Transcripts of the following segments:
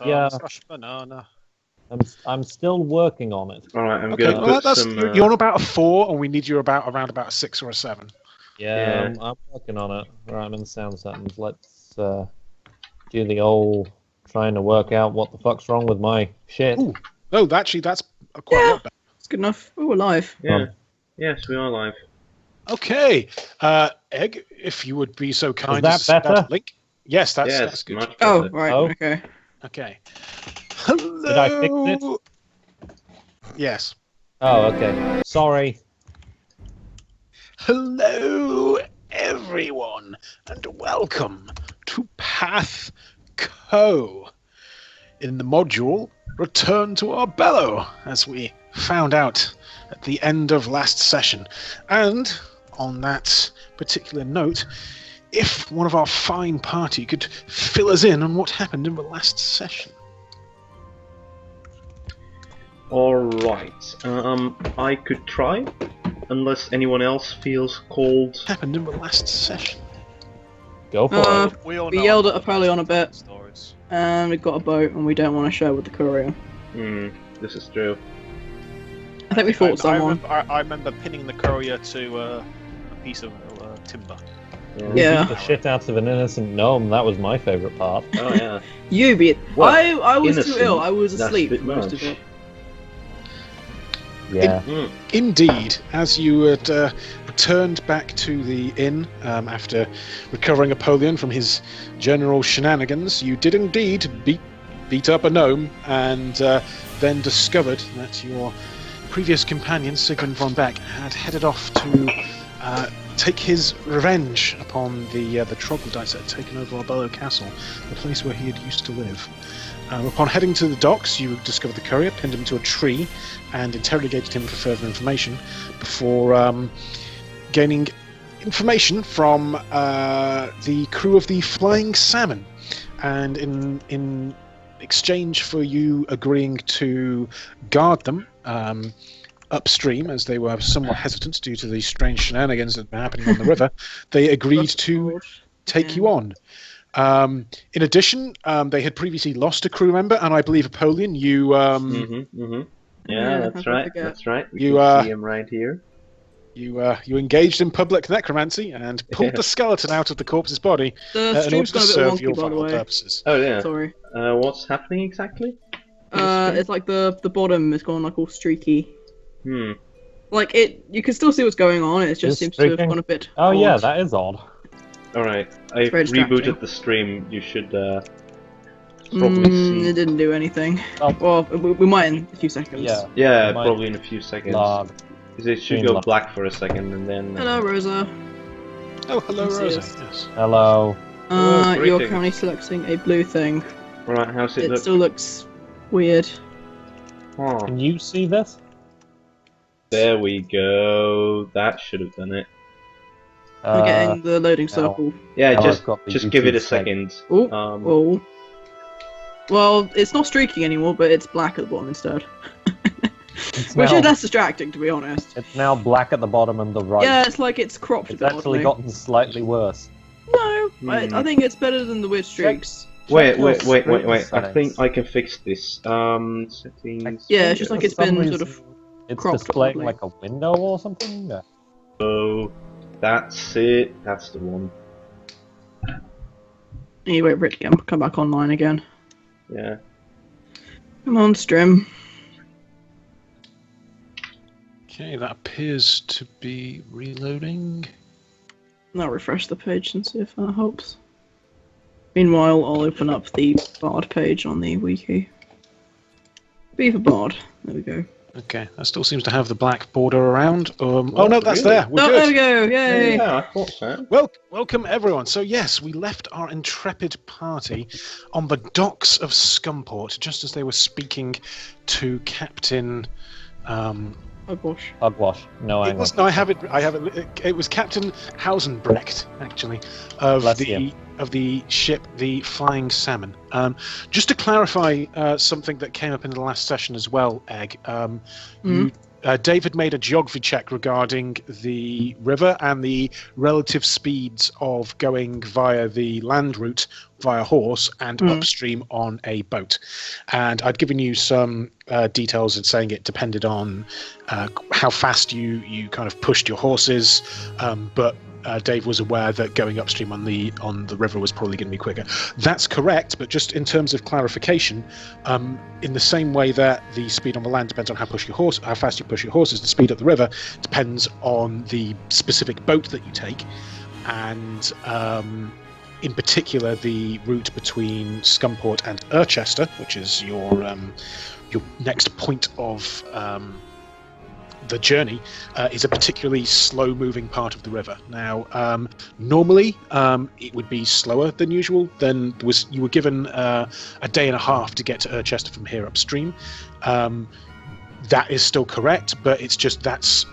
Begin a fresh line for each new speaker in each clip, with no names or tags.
Yeah.
Fresh banana.
I'm still working on it.
All right, I'm
Okay,
gonna
well,
put some.
you're on about a 4, and we need you around about a 6 or a 7.
Yeah,
Yeah.
I'm working on it. Right, I'm in sound settings. Let's do the old trying to work out what the fuck's wrong with my shit.
Ooh, no, actually, that's quite a lot better.
It's good enough. Oh, we're live.
Yeah. Yes, we are live.
Okay, Egg, if you would be so kind
that
as to send
better?
out a link. Yes, that's
Yes,
good.
much
Oh,
better.
right.
Oh.
Okay.
Okay. Hello.
Did I fix it?
Yes.
Oh, okay. Sorry.
Hello, everyone, and welcome to PATHCO. In the module, Return to Our Bellow, as we found out at the end of last session. And on that particular note, if one of our fine party could fill us in on what happened in the last session.
All right. I could try, unless anyone else feels called.
Happened in the last session.
Go for it.
We all
We
know
yelled
I'm
at Apollyon a bit,
stories.
and we got a boat, and we don't want to share with the courier.
This is true.
I think we fought someone.
I remember pinning the courier to a piece of timber.
Yeah.
Beat the shit out of an innocent gnome. That was my favourite part.
Oh yeah.
You beat.
Well,
I was too
innocent,
ill. I was
that's a
asleep
bit
for most of
much.
it.
Yeah.
Indeed, as you had returned back to the inn after recovering Apollyon from his general shenanigans, you did indeed beat up a gnome and then discovered that your previous companion, Sigmund von Beck, had headed off to take his revenge upon the troglodytes that had taken over Arbello Castle, the place where he had used to live. Upon heading to the docks, you discovered the courier, pinned him to a tree, and interrogated him for further information before gaining information from the crew of the Flying Salmon. And in exchange for you agreeing to guard them upstream, as they were somewhat hesitant due to the strange shenanigans that were happening on the river, they agreed to take you on. In addition, they had previously lost a crew member, and I believe Apollyon, you
Yeah, that's right. That's right. We
You,
can see him right here.
you engaged in public necromancy and pulled the skeleton out of the corpse's body
The
in order
stream's
to
gone a bit
serve your
wonky, by the
vile
way.
purposes.
Oh yeah.
Sorry.
What's happening exactly?
It's like the bottom is gone like all streaky. Like you can still see what's going on. It just
It's
seems to have
streaking?
gone a bit.
Oh yeah,
odd.
that is odd.
All right. I
very distracting.
rebooted the stream. You should probably see.
It didn't do anything.
Oh.
Well, we might in a few seconds.
Yeah.
Yeah,
Might-
probably in a few seconds.
Log.
'Cause it should
Green
go
log.
black for a second and then.
Hello, Rosa.
Oh, hello,
Yes,
Rosa.
yes.
Yes.
Hello.
Oh,
You're
greetings.
currently selecting a blue thing.
All right. How's it
It
look?
still looks weird.
Oh,
Can you see this?
there we go. That should have done it.
I'm getting the loading
no.
circle.
Yeah,
Now
just
I've got the
just give it a
YouTube thing.
second.
Oh,
Um,
Well, it's not streaking anymore, but it's black at the bottom instead.
It's
Which
now,
is less distracting, to be honest.
it's now black at the bottom and the right.
Yeah, it's like it's cropped
It's
a bit
actually
oddly.
gotten slightly worse.
No, I think it's better than the weird streaks.
wait.
your
I
screen
think
settings.
I can fix this. Settings.
Yeah, it's just like
For
it's been
some
sort of.
reason, It's
cropped
displaying
oddly.
like a window or something. Yeah.
Oh, that's it. That's the one.
Anyway, Rick, come back online again.
Yeah.
Come on, stream.
Okay, that appears to be reloading.
I'll refresh the page and see if that helps. Meanwhile, I'll open up the Bard page on the wiki. B for Bard. There we go.
Okay, that still seems to have the black border around. Oh no, that's
really?
there. We're
Oh,
good.
there we go! Yay!
Yeah, I thought so.
Welcome everyone. So yes, we left our intrepid party on the docks of Scumport just as they were speaking to Captain.
Oh gosh.
Hogwash. No
It
angle.
was, no, I have it. It was Captain Hausenbrecht, actually, of
Bless
the
you.
of the ship, the Flying Salmon. Just to clarify something that came up in the last session as well, Egg. You David made a geography check regarding the river and the relative speeds of going via the land route via horse and upstream on a boat. And I'd given you some details and saying it depended on how fast you kind of pushed your horses, but Dave was aware that going upstream on the river was probably going to be quicker. That's correct, but just in terms of clarification, in the same way that the speed on the land depends on how fast you push your horses, the speed up the river depends on the specific boat that you take, and in particular the route between Scumport and Irchester, which is your next point of the journey, is a particularly slow-moving part of the river. Now, normally it would be slower than usual. You were given a day and a half to get to Irchester from here upstream. That is still correct, but it's just that's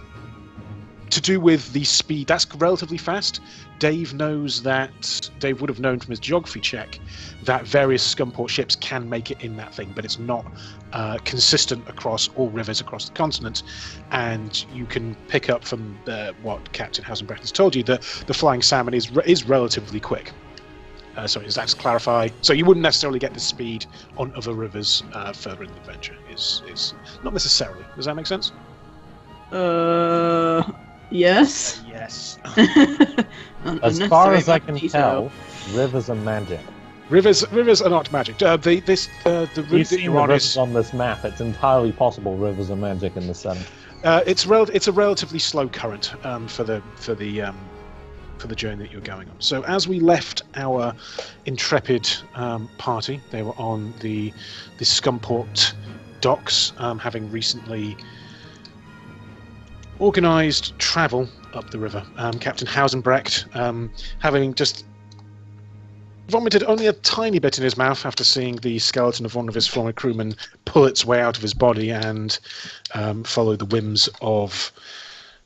to do with the speed. That's relatively fast. Dave would have known from his geography check that various Scumport ships can make it in that thing, but it's not consistent across all rivers across the continent. And you can pick up from what Captain Hausenbrecht has told you that the Flying Salmon is relatively quick. Sorry, does that just clarify? So you wouldn't necessarily get the speed on other rivers further in the adventure. Is not necessarily. Does that make sense?
Yes.
Yes.
As far as I can tell, rivers are magic.
Rivers are not magic. The route that you're on is
on this map. It's entirely possible rivers are magic in this setting.
It's a relatively slow current for the journey that you're going on. So as we left our intrepid party, they were on the Scumport docks, having recently organised travel up the river. Captain Hausenbrecht, having just vomited only a tiny bit in his mouth after seeing the skeleton of one of his former crewmen pull its way out of his body and follow the whims of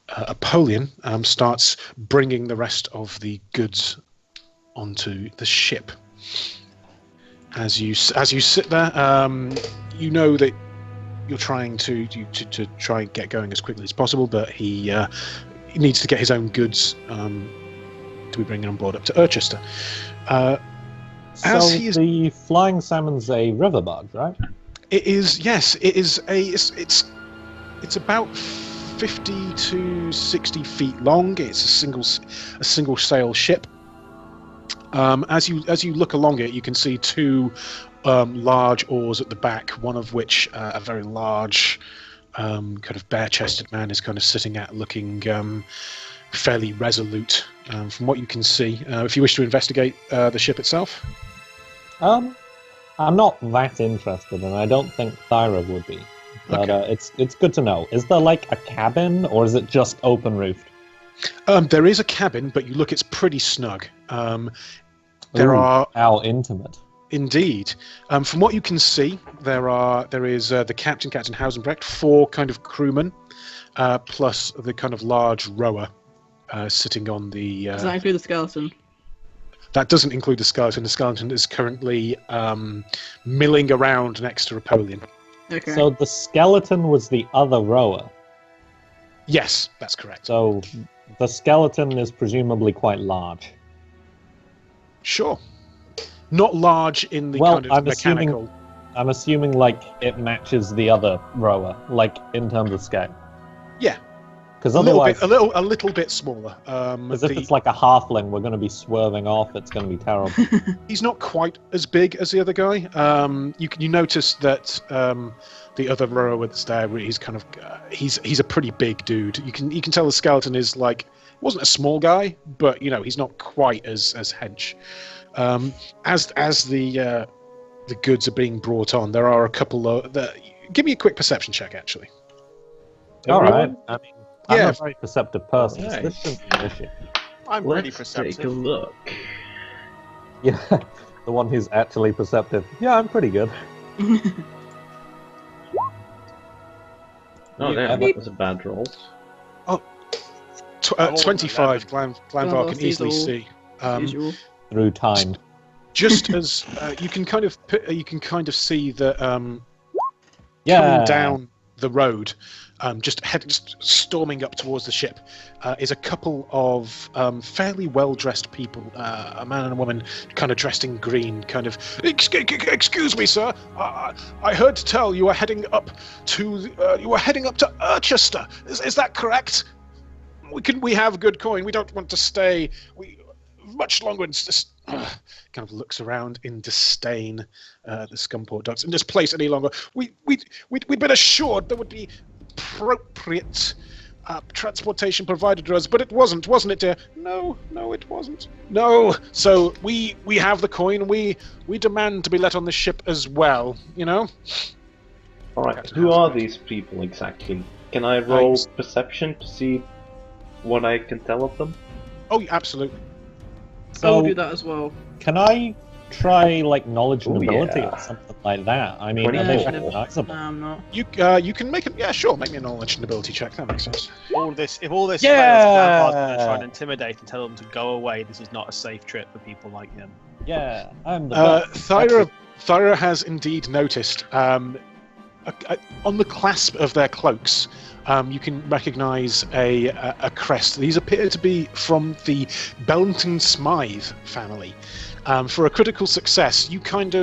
Apollyon, starts bringing the rest of the goods onto the ship. As you sit there, you know that you're trying to try and get going as quickly as possible, but he needs to get his own goods to be bringing on board up to Irchester.
The Flying Salmon's a river barge, right?
It is. Yes, it is. It's about 50 to 60 feet long. It's a single sail ship. As you look along it, you can see two large oars at the back, one of which a very large kind of bare-chested man is kind of sitting at, looking fairly resolute from what you can see. If you wish to investigate the ship itself.
I'm not that interested, and I don't think Thyra would be. But
Okay.
It's good to know. Is there like a cabin, or is it just open roofed?
There is a cabin, but you look, it's pretty snug.
How intimate.
Indeed. From what you can see, there is the Captain Hausenbrecht, 4 kind of crewmen, plus the kind of large rower sitting on the...
Does that include the skeleton?
That doesn't include the skeleton. The skeleton is currently milling around next to Apollyon.
Okay.
So the skeleton was the other rower.
Yes, that's correct.
So the skeleton is presumably quite large.
Sure. Not large in the kind of mechanical...
I'm assuming like it matches the other rower, like in terms of scale.
Yeah.
Because otherwise,
a little bit smaller.
Because if it's like a halfling, we're going to be swerving off. It's going to be terrible.
He's not quite as big as the other guy. You notice that the other rower that's there, he's kind of he's a pretty big dude. You can tell the skeleton is like, wasn't a small guy, but he's not quite as hench. As the goods are being brought on, there are a couple of... Give me a quick perception check, actually.
All right. I mean, I'm
Yeah.
a very perceptive person.
Okay.
So this shouldn't be an issue.
I'm pretty
Let's
perceptive.
take a look.
Yeah, the one who's actually perceptive. Yeah, I'm pretty good.
Oh, damn, that was a bad roll.
25. Glanvar can easily
sees all.
see.
Usual.
Through time.
Just as you can kind of see that
Yeah.
coming down the road, just storming up towards the ship, is a couple of fairly well-dressed people, a man and a woman, kind of dressed in green. Kind of, excuse me, sir. I heard tell you are heading up to Urchester. Is that correct? We have good coin. We don't want to stay much longer. Kind of looks around in disdain at the Scumport docks. In this place any longer. We'd been assured there would be appropriate transportation provided to us, but it wasn't it, dear? No, it wasn't. No. So we have the coin. We demand to be let on the ship as well. You know.
All right. Who are these people exactly? Can I roll perception to see what I can tell of them?
Oh, yeah, absolutely.
I'll
So,
do that as well.
can I try like knowledge and
Oh,
ability
yeah.
or something like that? I mean, are they
24.
recognizable?
I'm not.
You can make it. Yeah, sure. Make me a knowledge and ability check. That makes sense.
If all this fails,
Yeah.
Lampard's going to try and intimidate and tell them to go away. This is not a safe trip for people like him.
Yeah, I'm the best.
Thyra has indeed noticed. On the clasp of their cloaks, you can recognise a crest. These appear to be from the Bellington Smythe family. For a critical success, you can kind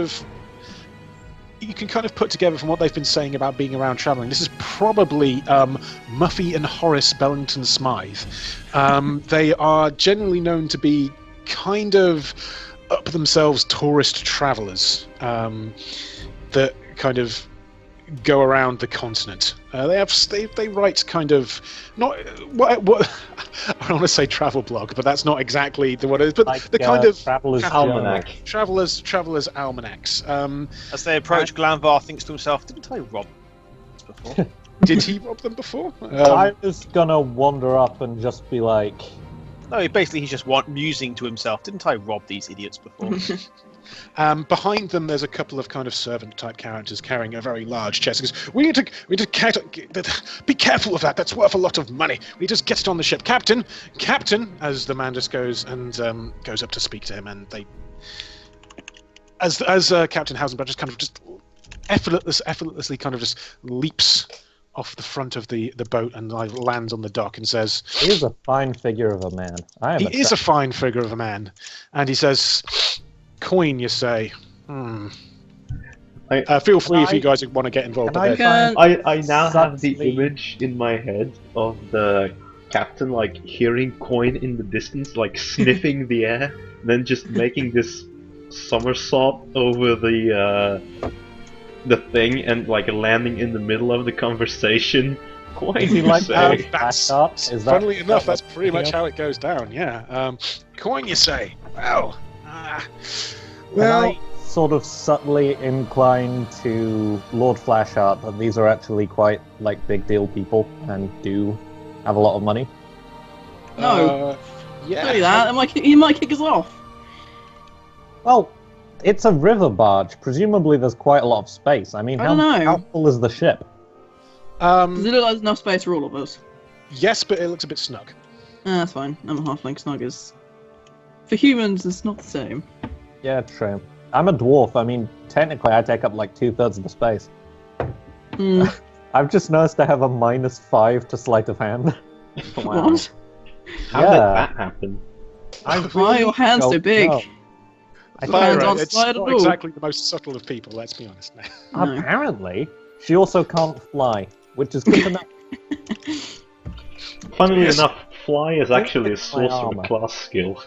of put together from what they've been saying about being around travelling. This is probably Muffy and Horace Bellington Smythe. They are generally known to be kind of up themselves tourist travellers that kind of go around the continent. They write kind of not what I don't want to say travel blog, but that's not exactly what it is. But
Like,
the kind of
traveler's
Almanac.
travelers almanacs.
As they approach, Glanvar thinks to himself, "Didn't I rob this before?"
Did he rob them before?
I was gonna wander up and just be like,
No, basically he's just musing to himself. Didn't I rob these idiots before?
Behind them, there's a couple of kind of servant-type characters carrying a very large chest. He goes, we need to be careful of that. That's worth a lot of money. We just get it on the ship, Captain. As the man just goes and goes up to speak to him, and they, as Captain Hausenberg just effortlessly kind of just leaps off the front of the boat and lands on the dock and says,
he is a fine figure of a man.
he is a fine figure of a man, and he says, coin, you say? Feel free if you guys want to get involved.
Can I
Can-
I now have the
subtly-
image in my head of the captain like hearing coin in the distance, like sniffing the air, then just making this somersault over the thing and like landing in the middle of the conversation. Coin,
Is he
you
like
say?
Funnily enough, that's pretty much how it goes down. Yeah. Coin, you say? Well,
Well, I sort of subtly incline to Lord Flashheart that these are actually quite like big deal people and do have a lot of money.
No.
Yeah.
Don't do that. He might kick us off.
Well, it's a river barge. Presumably, there's quite a lot of space. I mean,
I don't know.
how full is the ship?
Does it look like there's enough space for all of us?
Yes, but it looks a bit snug.
That's fine. I'm a halfling. Snug is... For humans, it's not the same.
Yeah, true. I'm a dwarf. I mean, technically, I take up like 2/3 of the space.
Hmm.
I've just noticed I have a -5 to sleight of hand.
Wow.
What?
How
Yeah.
did that happen?
Why are your hands so
don't
big?
know.
Your hands aren't
It's
slide at
not
all.
exactly the most subtle of people, let's be honest now.
No.
Apparently, she also can't fly, which is good to know.
Funnily
Yes.
enough, fly is actually a
My
sorcerer
armor.
class skill.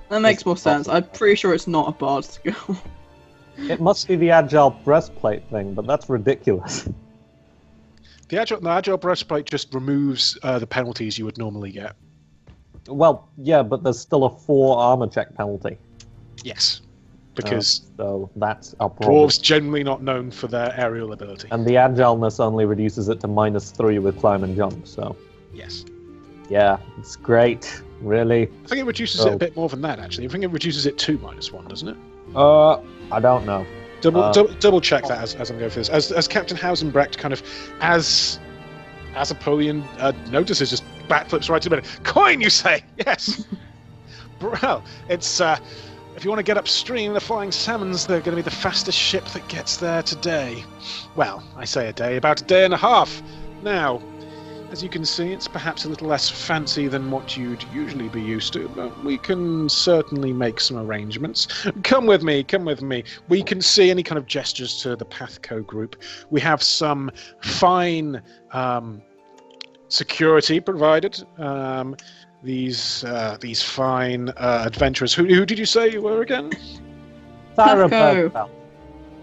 That makes
It's
more sense.
possible.
I'm pretty sure it's not a bard skill.
It must be the agile breastplate thing, but that's ridiculous.
The agile breastplate just removes the penalties you would normally get.
Well, yeah, but there's still a 4 armor check penalty.
Yes, because
So that's a problem.
dwarves generally not known for their aerial ability.
And the agileness only reduces it to -3 with climb and jump, so
Yes.
yeah, it's great. Really.
I think it reduces it a bit more than that, actually. I think it reduces it to -1, doesn't it?
I don't know.
Double check that as I'm going through this. As Captain Hausenbrecht kind of, as Apollyon notices, just backflips right to the minute. Coin, you say? Yes. Well, it's if you want to get upstream, the Flying Salmons, they're going to be the fastest ship that gets there today. Well, I say a day, about a day and a half. Now, as you can see, it's perhaps a little less fancy than what you'd usually be used to, but we can certainly make some arrangements. Come with me, come with me. We can see any kind of gestures to the PATHCO group. We have some fine security provided. These fine adventurers. Who did you say you were again?
Thyra
PATHCO.
Bergfalk.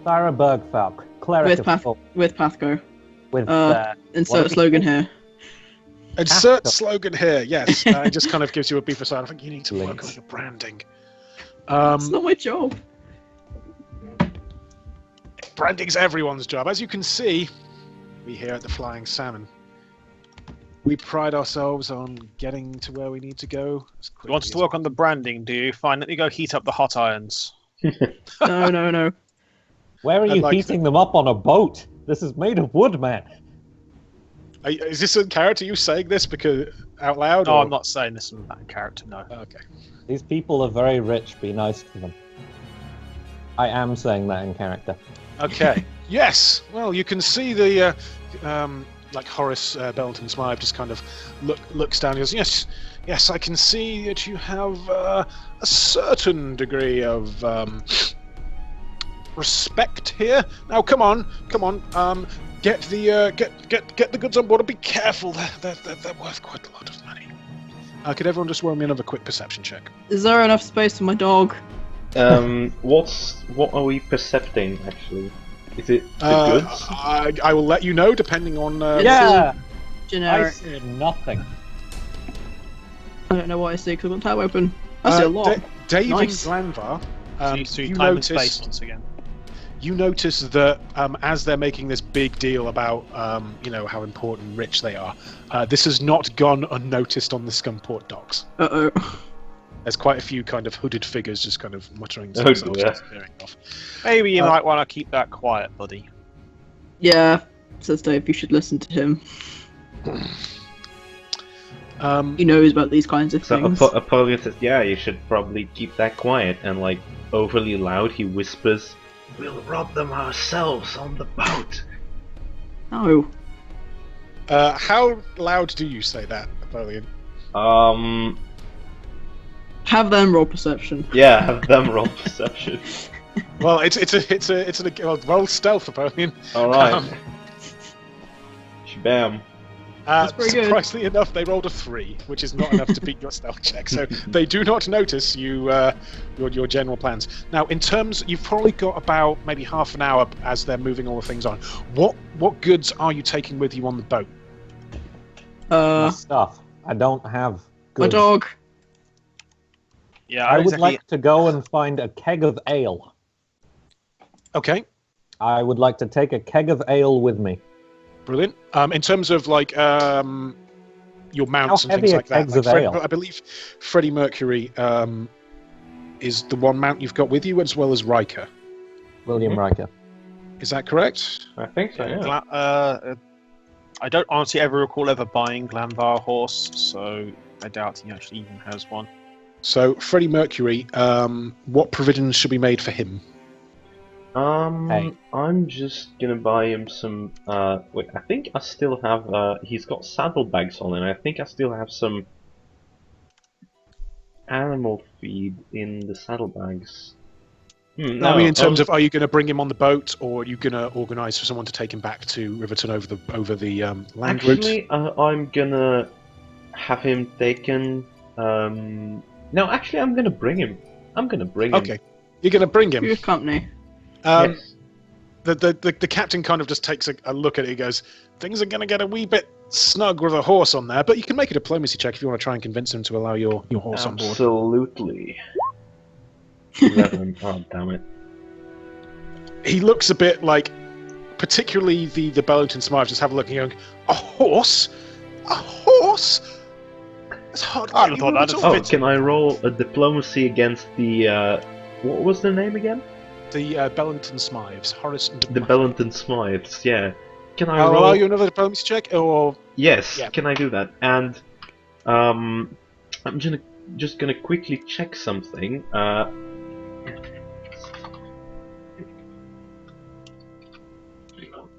Thyra Bergfalk. Cleric of Folk.
With PATHCO.
With,
Insert slogan here.
Insert slogan here, yes. It just kind of gives you a beef aside. I think you need to work on your branding.
It's not my job.
Branding's everyone's job. As you can see, we here at the Flying Salmon, we pride ourselves on getting to where we need to go as quickly.
You want us to work on the branding, do you? Fine, let me go heat up the hot irons.
No.
Where are you heating them up on a boat? This is made of wood, man.
Is this a character you saying this because out loud?
No,
or?
I'm not saying this in that character, no.
Okay.
These people are very rich. Be nice to them. I am saying that in character.
Okay.
Yes. Well, you can see the like Horace Belton Smythe just kind of looks down and goes, yes, I can see that you have a certain degree of respect here. Now, come on. Get the goods on board and be careful. They're worth quite a lot of money. Could everyone just roll me another quick perception check?
Is there enough space for my dog?
What are we percepting actually? Is it the goods?
I will let you know depending on.
Yeah.
Generic.
I see nothing.
I don't know what I see because I've got tab open. I see a lot.
Dave
Nice.
and Glanvar,
So you
you
time and
notice
space once again.
you notice that as they're making this big deal about how important and rich they are, this has not gone unnoticed on the Scumport docks.
Uh-oh.
There's quite a few kind of hooded figures just kind of muttering to
Oh,
themselves,
dear.
staring off.
Maybe you might want to keep that quiet, buddy.
Yeah, says Dave, you should listen to him. He knows about these kinds of
So
things.
Apollo says, "Yeah, you should probably keep that quiet." And like overly loud, he whispers, "We'll rob them ourselves on the boat."
No.
How loud do you say that, Napoleon?
Have them roll perception.
Yeah, have them roll perception.
Well, roll stealth, Napoleon.
All right. Shabam.
That's pretty good.
Surprisingly enough, they rolled a 3, which is not enough to beat your stealth check. So they do not notice your general plans. Now, in terms, you've probably got about maybe half an hour as they're moving all the things on. What goods are you taking with you on the boat?
My stuff. I don't have
My
goods.
dog.
Yeah,
I would
exactly.
like to go and find a keg of ale.
Okay,
I would like to take a keg of ale with me.
brilliant. In terms of like your mounts and
heavy
things
are
like that,
kegs of ale?
I believe Freddie Mercury is the one mount you've got with you, as well as Riker.
William Riker.
Is that correct?
I think so. Yeah.
I don't honestly ever recall ever buying Glanvar a horse, so I doubt he actually even has one.
So, Freddie Mercury, what provisions should be made for him?
Hey.
I'm just gonna buy him some. Wait, I think I still have. He's got saddlebags on, and I think I still have some animal feed in the saddlebags.
No, I mean, in terms of, are you going to bring him on the boat, or are you going to organise for someone to take him back to Riverton over the land route?
Actually, I'm gonna have him taken. No, actually, I'm gonna bring him.
Okay, you're going to bring him.
Your company.
Yes.
The captain kind of just takes a look at it. He goes, "Things are going to get a wee bit snug with a horse on there, but you can make a diplomacy check if you want to try and convince him to allow your horse on board."
Absolutely. 11. Oh, damn it.
He looks a bit like, particularly the Bellington Smythe, just have a look and going, "A horse? A horse? It's hard."
I thought that'd
Oh,
fit.
can I roll a diplomacy against the, what was their name again?
The Bellington Smythes, Horace and
The Bellington Smythes, yeah. Can I
I'll
roll?
allow you another diplomacy check, or
Yes,
Yeah.
can I do that? And, I'm just gonna quickly check something.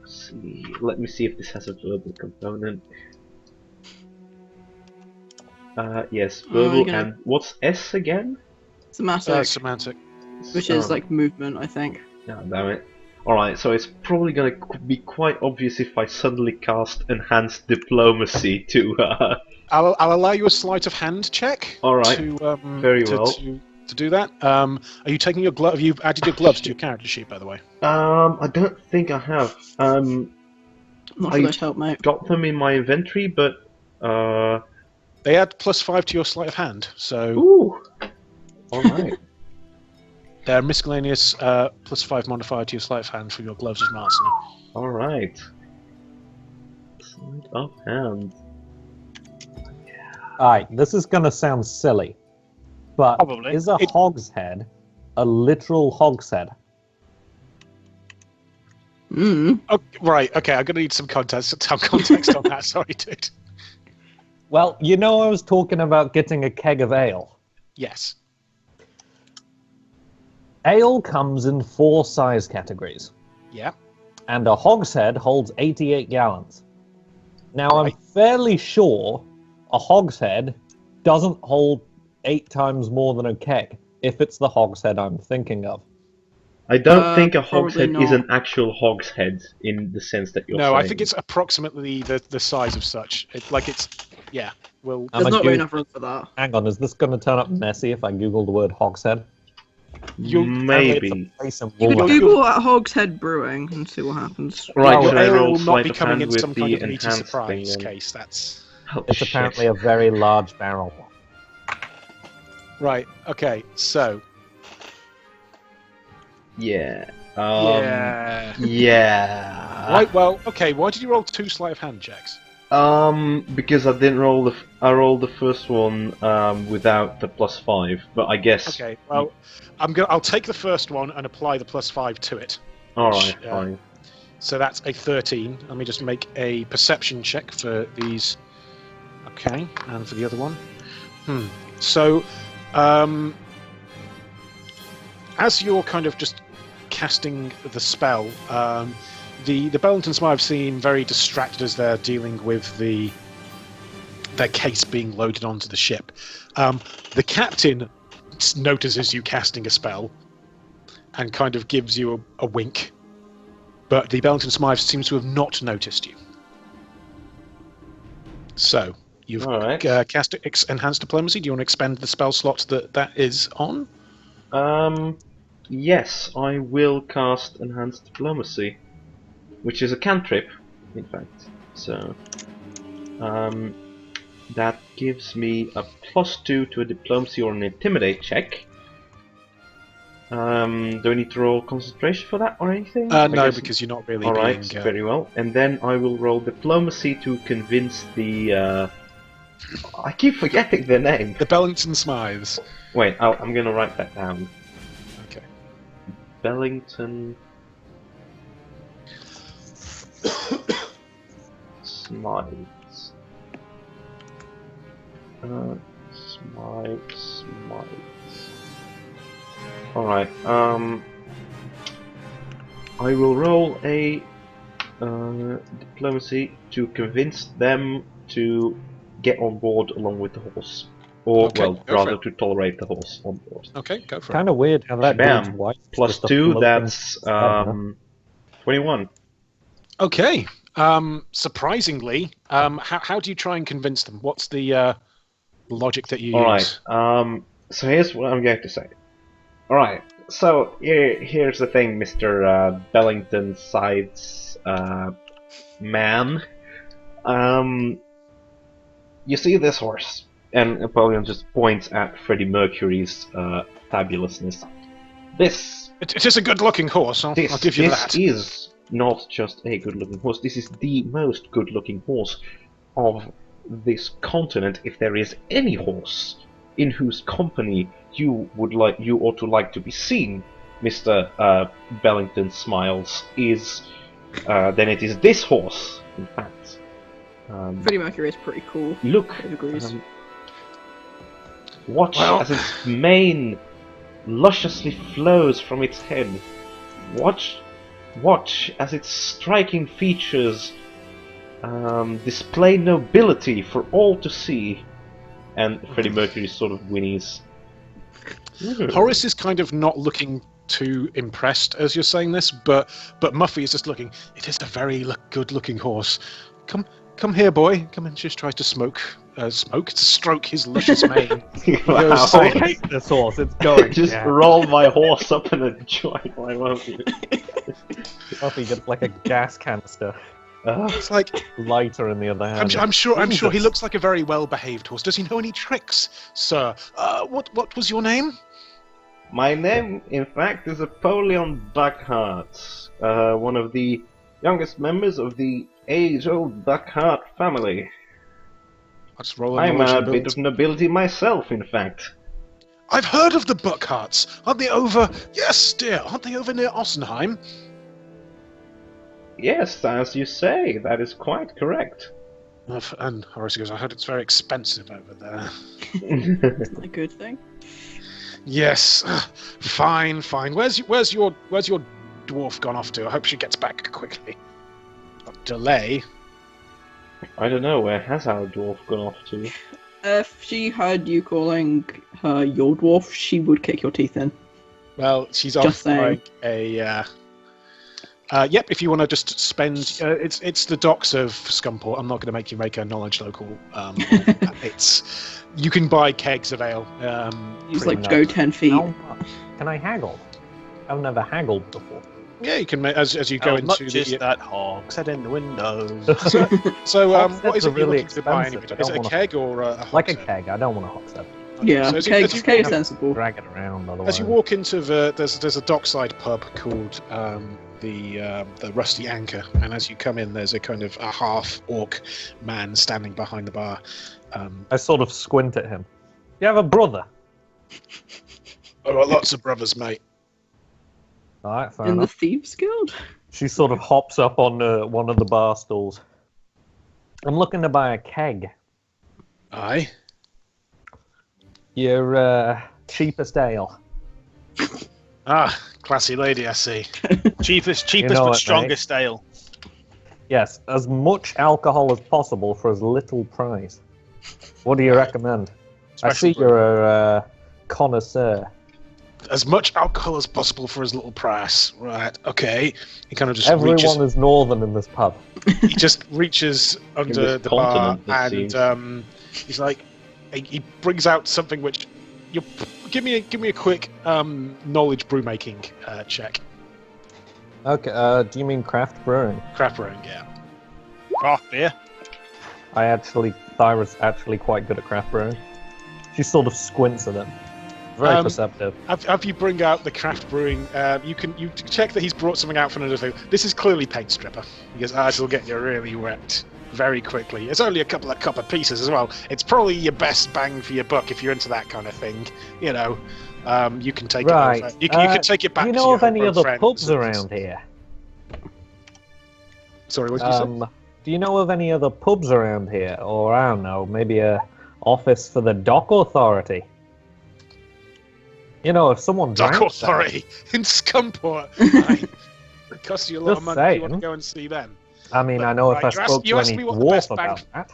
see. Let me see if this has a verbal component. Yes, verbal and what's S again?
Somatic,
Semantic.
which is like movement, I think.
Oh, damn it. Alright, so it's probably gonna be quite obvious if I suddenly cast Enhanced Diplomacy to,
I'll allow you a sleight of hand check.
Alright, very
to,
well.
To do that. Are you taking your glove? Have you added your gloves to your character sheet, by the way?
I don't think I have.
Not sure they'd help, mate.
Got them in my inventory, but,
They add +5 to your sleight of hand, so...
Ooh! Alright.
They're miscellaneous +5 modifier to your sleight of hand for your gloves of Marciny.
Alright. Sleight of hand.
Alright, this is gonna sound silly, but
Probably.
is a hogshead a literal hogshead?
Oh, right, okay, I'm gonna need some context on that, sorry, dude.
Well, you know I was talking about getting a keg of ale.
Yes.
Ale comes in 4 size categories,
Yeah.
and a hogshead holds 88 gallons. Now, I'm fairly sure a hogshead doesn't hold 8 times more than a keg, if it's the hogshead I'm thinking of.
I don't think a
probably
hogshead is
not.
an actual hogshead in the sense that you're
No,
saying.
I think it's approximately the size of such. Yeah, well...
I'm
There's
a
not really
Goog-
enough room for that.
Hang on, is this going to turn up messy if I Google the word hogshead?
Maybe.
Place in
You could
Wolverhampton.
Google Hogshead Brewing and see what happens.
Right,
your
should I
ale
roll
will not
sleight
be
of
coming
hand
in
with
some
the
kind of meaty
enhanced
surprise
thing then?
case, that's...
Oh,
It's
shit.
apparently a very large barrel.
Right, okay, so...
Yeah.
yeah...
Yeah.
Right, well, okay, why did you roll 2 sleight of hand checks?
Because I didn't roll I rolled the first one without the +5, but I guess.
Okay, well, I'll take the first one and apply the +5 to it.
All
which,
right, fine.
So that's a 13. Let me just make a perception check for these. Okay, and for the other one. So, as you're kind of just casting the spell, the Bellington Smythe seem very distracted as they're dealing with their case being loaded onto the ship. The captain notices you casting a spell and kind of gives you a wink, but the Bellington Smythe seems to have not noticed you. So, you've cast Enhanced Diplomacy. Do you want to expend the spell slot that is on?
Yes, I will cast Enhanced Diplomacy, which is a cantrip, in fact. So, that gives me a +2 to a Diplomacy or an Intimidate check. Do I need to roll concentration for that or anything?
No, because you're not really
Alright,
being...
very well. And then I will roll Diplomacy to convince the... I keep forgetting their name.
The Bellington Smythes.
Wait, I'm gonna write that down.
Okay.
Bellington... Smythes. Smythes. Alright, I will roll a Diplomacy to convince them to get on board along with the horse. Or,
Okay,
well,
go for
rather
it.
to tolerate the horse on board.
Okay, go for it.
Kind of weird how that
Bam.
dude's wife
Plus
just a
2,
floating
that's
spell,
21.
Okay. Surprisingly, how do you try and convince them? What's the logic that you use?
Alright, so here's what I'm going to say. Alright, so here's the thing, Mr. Bellington Sides man. You see this horse? And Napoleon just points at Freddie Mercury's fabulousness.
It is a good-looking horse, I'll give you that.
This is not just a good-looking horse, this is the most good-looking horse of this continent, if there is any horse in whose company you ought to like to be seen, Mr. Bellington Smiles, then it is this horse, in fact.
Freddie Mercury is pretty cool.
Look,
He agrees.
watch as its mane lusciously flows from its head. Watch Watch as its striking features display nobility for all to see. And Freddie Mercury sort of whinnies.
Horace is kind of not looking too impressed as you're saying this, but Muffy is just looking. It is a very good-looking horse. Come here, boy. Come and just tries to to stroke his luscious mane.
Wow.
I hate this horse. It's going.
Just
Yeah.
roll my horse up in a joint, why won't you?
Muffy gets like a gas canister.
It's like
Lighter in the other hand.
I'm sure he
Jesus.
looks like a very well-behaved horse. Does he know any tricks, sir? What was your name?
My name, in fact, is Apollyon Buckhart, one of the youngest members of the age-old Buckhart family.
Let's roll a
I'm
knowledge
a
and
bit
build.
of nobility myself, in fact.
I've heard of the Buckharts. Aren't they over? Yes, dear. Aren't they over near Ossenheim?
Yes, as you say, that is quite correct.
And Horace goes, I heard it's very expensive over there.
A good thing.
Yes, fine. Where's your dwarf gone off to? I hope she gets back quickly. Delay.
I don't know, where has our dwarf gone off to?
If she heard you calling her your dwarf, she would kick your teeth in.
Well, she's
Just
off
saying.
like a. Yep, if you want to just spend, it's the docks of Scumport. I'm not going to make you make a knowledge local. You can buy kegs of ale.
He's
pretty
like,
much.
go 10 feet.
How much? Can I haggle? I've never haggled before.
Yeah, you can make as you go
How
into
much
the.
is that hog set in the window?
So,
Hogsheads
what is
are
it you're
really
looking to buy
expensive.
anyway?
I
Is it
don't
a
wanna-
keg or a
Like a
hogshead?
keg. I don't want a hogshead.
Yeah,
So as you
keg's sensible.
Drag it around otherwise.
As you walk into there's a dockside pub called the Rusty Anchor, and as you come in, there's a kind of a half orc man standing behind the bar.
I sort of squint at him. You have a brother?
I've got lots of brothers, mate.
Alright, fair
In the
enough.
Thieves Guild?
She sort of hops up on one of the bar stools. I'm looking to buy a keg.
Aye.
Your cheapest ale.
Ah, classy lady, I see.
cheapest
know
but
what, mate?
strongest ale.
Yes, as much alcohol as possible for as little price. What do you recommend? I see
Special
you're a connoisseur.
As much alcohol as possible for as little price. Right, okay. He kind of just
Everyone is northern in this pub.
he just reaches under
this
the bar
continent, it
and he's like, he brings out something which you give me a quick knowledge brewmaking check.
Okay, do you mean craft brewing?
Craft brewing, yeah.
Craft beer.
Thyra's actually quite good at craft brewing. She sort of squints at it. Very perceptive.
After you bring out the craft brewing, you check that he's brought something out from another thing. This is clearly paint stripper. He goes, this will get you really wet very quickly. It's only a couple of copper pieces as well. It's probably your best bang for your buck if you're into that kind of thing. You know, you can take
Right.
it over. You can take it back.
Do you
to
know
your
of any
homegrown
other
friends.
pubs around here?
Sorry, what did you say?
Do you know of any other pubs around here? Or, I don't know, maybe a office for the dock authority? You know, if someone
Dock
drank
Authority in Scumport. Right. It costs you a lot
Just
of money. You want to
saying.
go and see them.
that, I mean, I know if I
Right, you asked-
spoke
you
to
asked
any
me what the
dwarf
best bang-
about that,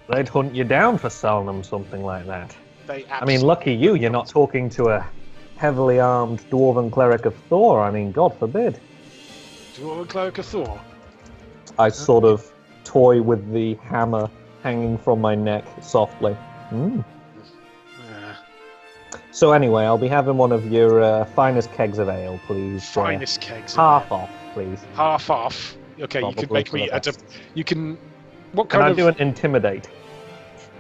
they'd hunt you down for selling them something like that.
They
I mean, lucky you, you're not talking to a heavily armed dwarven cleric of Thor. I mean, God forbid.
Do you want a Cleric of Thor?
I sort of toy with the hammer hanging from my neck softly. Mm.
Yeah.
So anyway, I'll be having one of your finest kegs of ale, please.
Finest kegs.
Half off, please.
Half off. Okay, you could
Probably
make
for
me
the best.
you can. What
Can
kind
I
of?
do an intimidate?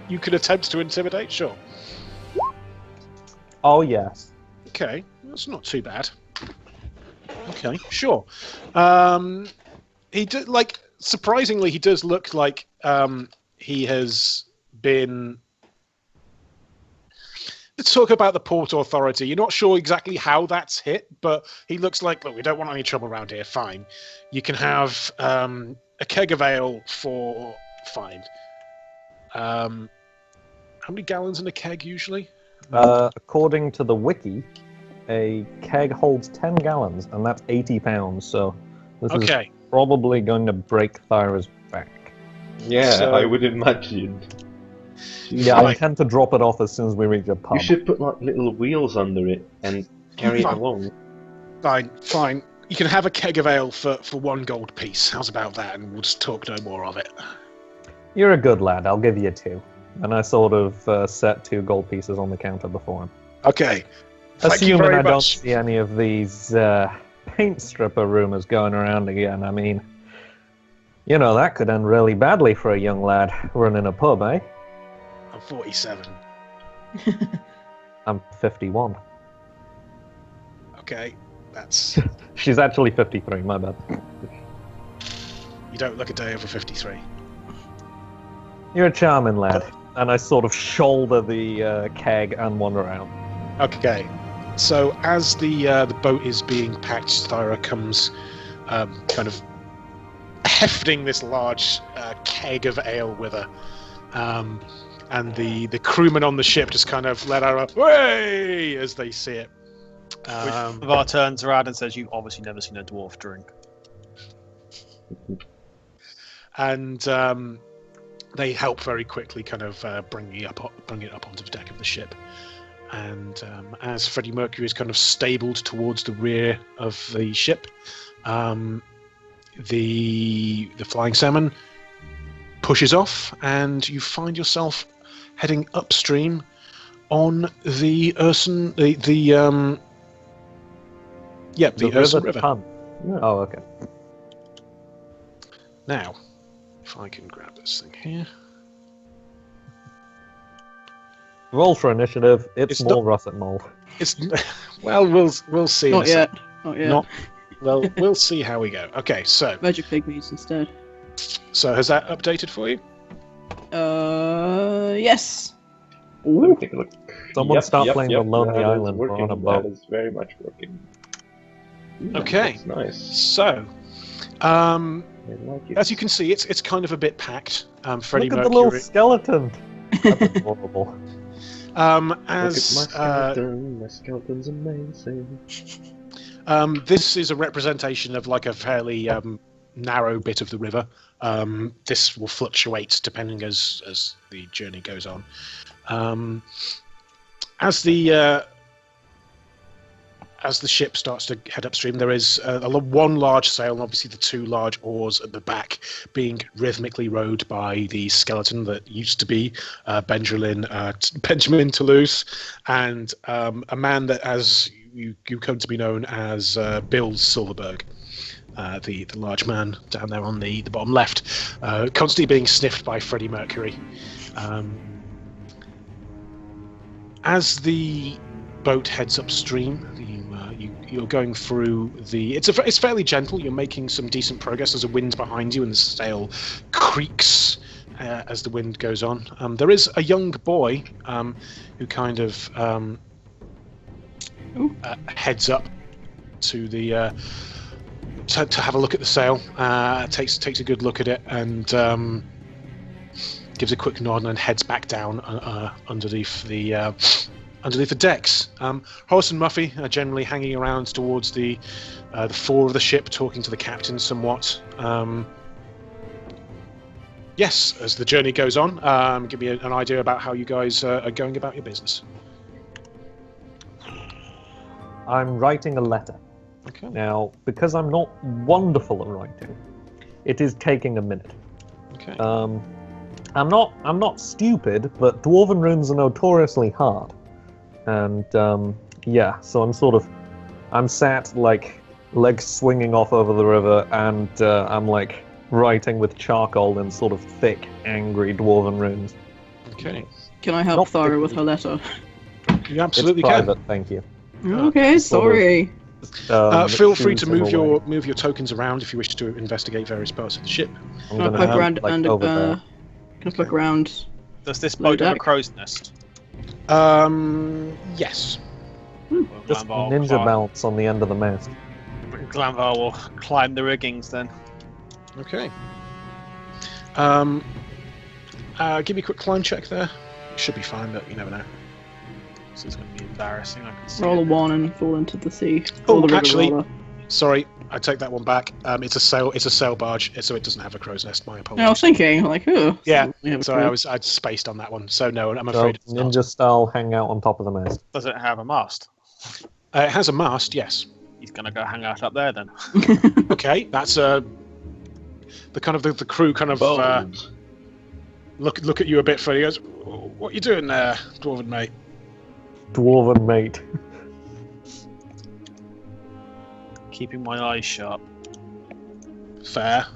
You could attempt to intimidate. Sure.
Oh yes.
Okay, that's not too bad. Okay, sure. He did surprisingly, he does look like he has been. Let's talk about the Port Authority. You're not sure exactly how that's hit, but he looks like, look, we don't want any trouble around here. Fine. You can have a keg of ale for fine. How many gallons in a keg usually?
According to the wiki, a keg holds 10 gallons, and that's 80 pounds, so this is
Okay.
probably going to break Thyra's back.
Yeah,
So-
I would imagine.
Yeah, I
Right.
intend to drop it off as soon as we reach a
You
pub.
should put like little wheels under it and carry it
Fine.
along.
Fine. You can have a keg of ale for 1 gold piece. How's about that? And we'll just talk no more of it.
You're a good lad, I'll give you 2. And I sort of set 2 gold pieces on the counter before him.
Okay. Thank you
Assuming
very
I don't
much.
see any of these paint stripper rumors going around again. I mean, you know, that could end really badly for a young lad running a pub, eh?
I'm 47.
I'm 51.
Okay. That's...
She's actually 53, my bad.
You don't look a day over 53.
You're a charming lad. And I sort of shoulder the keg and wander out.
Okay. So as the boat is being packed, Thyra comes kind of hefting this large keg of ale with her. And the crewmen on the ship just kind of let her away as they see it.
Var turns around and says, "You've obviously never seen a dwarf drink."
And they help very quickly kind of bring it up onto the deck of the ship. And as Freddie Mercury is kind of stabled towards the rear of the ship, the flying salmon pushes off, and you find yourself heading upstream on the Urson, the Urson River.
Pun. Oh, okay.
Now, if I can grab this thing here.
Roll for initiative. It's
It's
more russet mold.
It's well, we'll see. in
Not
a
yet.
sec.
Not yet.
Not well. We'll see how we go. Okay, so
Magic pygmies instead.
has that updated for you?
Yes.
Let me take a look.
Someone start playing The Lonely
that is
Island. We're
working.
on a boat.
That is very much working.
Okay.
That's nice.
So,
I like it.
as you can see, it's kind of a bit packed. Freddie
Look at the
Mercury.
little skeleton. That's adorable.
As
Look at my skeleton. My skeleton's amazing.
this is a representation of like a fairly narrow bit of the river. This will fluctuate depending as the journey goes on. As the ship starts to head upstream, there is one large sail, and obviously the 2 large oars at the back being rhythmically rowed by the skeleton that used to be Benjamin Toulouse, and a man that, as you come to be known as Bill Silverberg. The large man down there on the bottom left, constantly being sniffed by Freddie Mercury. As the boat heads upstream, you're going through the. It's fairly gentle. You're making some decent progress. There's a wind behind you, and the sail creaks as the wind goes on. There is a young boy who kind of heads up to the. To have a look at the sail, takes a good look at it, and gives a quick nod, and then heads back down underneath the decks. Horace and Muffy are generally hanging around towards the fore of the ship, talking to the captain somewhat. Yes, as the journey goes on, give me an idea about how you guys are going about your business.
I'm writing a letter.
Okay.
Now, because I'm not wonderful at writing, it is taking a minute.
Okay.
I'm not stupid, but dwarven runes are notoriously hard. And yeah, so I'm sat like legs swinging off over the river, and I'm like writing with charcoal in sort of thick, angry dwarven runes.
Okay.
Can I help
Not
Thyra with
particularly.
her letter?
You absolutely
it's
can.
private, thank you.
Okay,
sort of-
sorry.
Feel free to
shoes in a way.
move your tokens around if you wish to investigate various parts of the ship.
I'm
Can I
gonna
poke
have,
around
like,
and
over there.
can I poke around?
Does this
Low
boat have a
deck.
crow's nest?
Yes.
Well,
Just
Glanvar will
ninja
climb-
mounts on the end of the mast.
Glanvar will climb the riggings then.
Okay. Give me a quick climb check there. It should be fine, but you never know.
This is going to be embarrassing. I can see
Roll a
it.
1 and fall into the sea.
Oh,
Or the river,
actually-
rather.
Sorry, I take that one back. It's a sail barge, so it doesn't have a crow's nest. My apologies.
I was thinking, like, oh.
Yeah,
we have a
sorry,
clue.
I'd spaced on that one. So no, I'm
So
afraid it's not.
ninja style, hang out on top of the mast.
Does it have a mast?
It has a mast, yes.
He's going to go hang out up there then.
Okay, that's the crew kind of
Bones.
look at you a bit funny. He goes, "What you doing there, dwarven mate?"
Dwarven mate.
Keeping my eyes sharp.
Fair.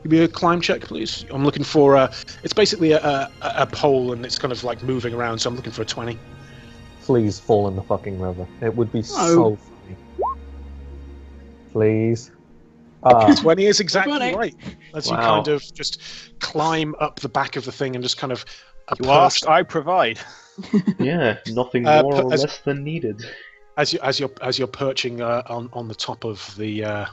Give me a climb check, please. I'm looking for it's basically a pole and it's kind of like moving around, so I'm looking for a 20.
Please fall in the fucking river. It would be so
Oh.
funny. Please. Ah,
20 is exactly
20.
right. As you
Wow.
kind of just climb up the back of the thing and just kind of
You asked, I provide.
Yeah, nothing
Uh,
more or
as-
less than needed.
as you're perching on the top of the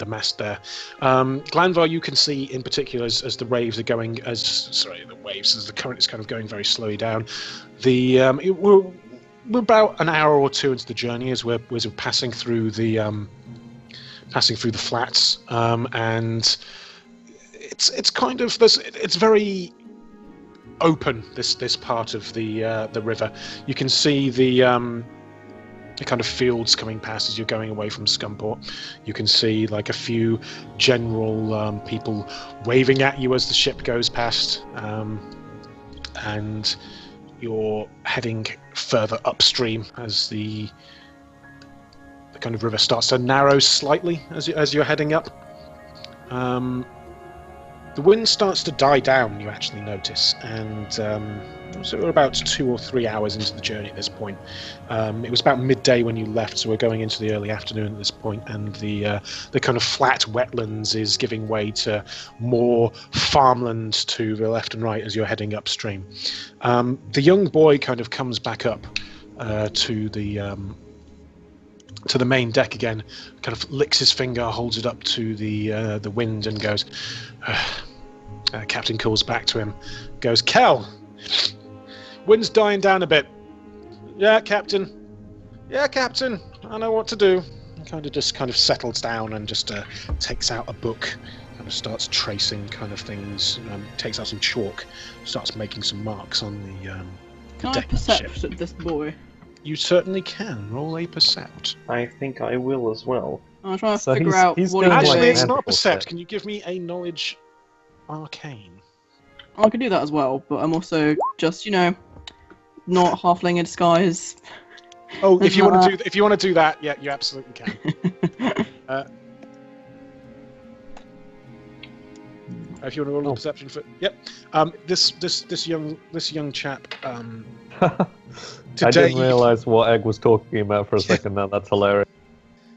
mast there. Glanvar, you can see in particular as the waves are going as the current is kind of going very slowly down. We're about an hour or two into the journey as we're passing through the flats, and it's kind of it's very open, this part of the river. You can see the kind of fields coming past as you're going away from Scumport. You can see like a few general people waving at you as the ship goes past, and you're heading further upstream as the kind of river starts to narrow slightly as you're heading up. The wind starts to die down, you actually notice, and so we're about 2 or 3 hours into the journey at this point. It was about midday when you left, so we're going into the early afternoon at this point, and the kind of flat wetlands is giving way to more farmland to the left and right as you're heading upstream. The young boy kind of comes back up to the main deck again, kind of licks his finger, holds it up to the wind, and goes. Captain calls back to him, goes, "Kel, wind's dying down a bit." "Yeah, Captain. Yeah, Captain. I know what to do." He kind of settles down and just takes out a book, kind of starts tracing kind of things. Takes out some chalk, starts making some marks on the
Can I
deck of the ship.
percept at this boy?
You certainly can. Roll a percept.
I think I will as well.
I'm trying to
So
figure
he's-
out
he's
what
doing
he's
like
Actually, it's
an
not
animal
percept.
check.
Can you give me a knowledge arcane?
I can do that as well, but I'm also just, not halfling in disguise.
Oh, if you want
Uh,
to do that, yeah, you absolutely can. If you want to roll a
Oh.
perception for, yep. This young chap.
I
Today,
didn't realise what Egg was talking about for a second. That's hilarious.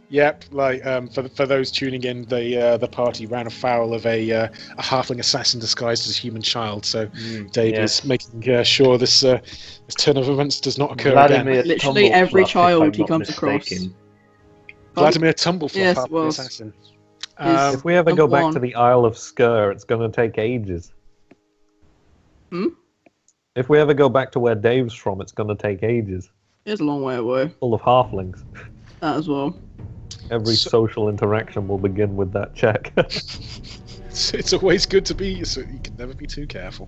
Yep. Like for those tuning in, the party ran afoul of a halfling assassin disguised as a human child. So Dave
yes.
is making sure this turn of events does not occur
Vladimir
again.
Literally
Tumblefluff,
every
if
child
I'm
he
not
comes across.
mistaken.
Vladimir Tumblefluff,
Yes,
halfling
well,
assassin.
Is-
If we ever go back to
one.
the Isle of Sker, it's going to take ages.
Hmm?
If we ever go back to where Dave's from, it's going to take ages.
It's a long way away.
Full of halflings.
That as well.
Every
So-
social interaction will begin with that check.
It's always good to be, so you can never be too careful.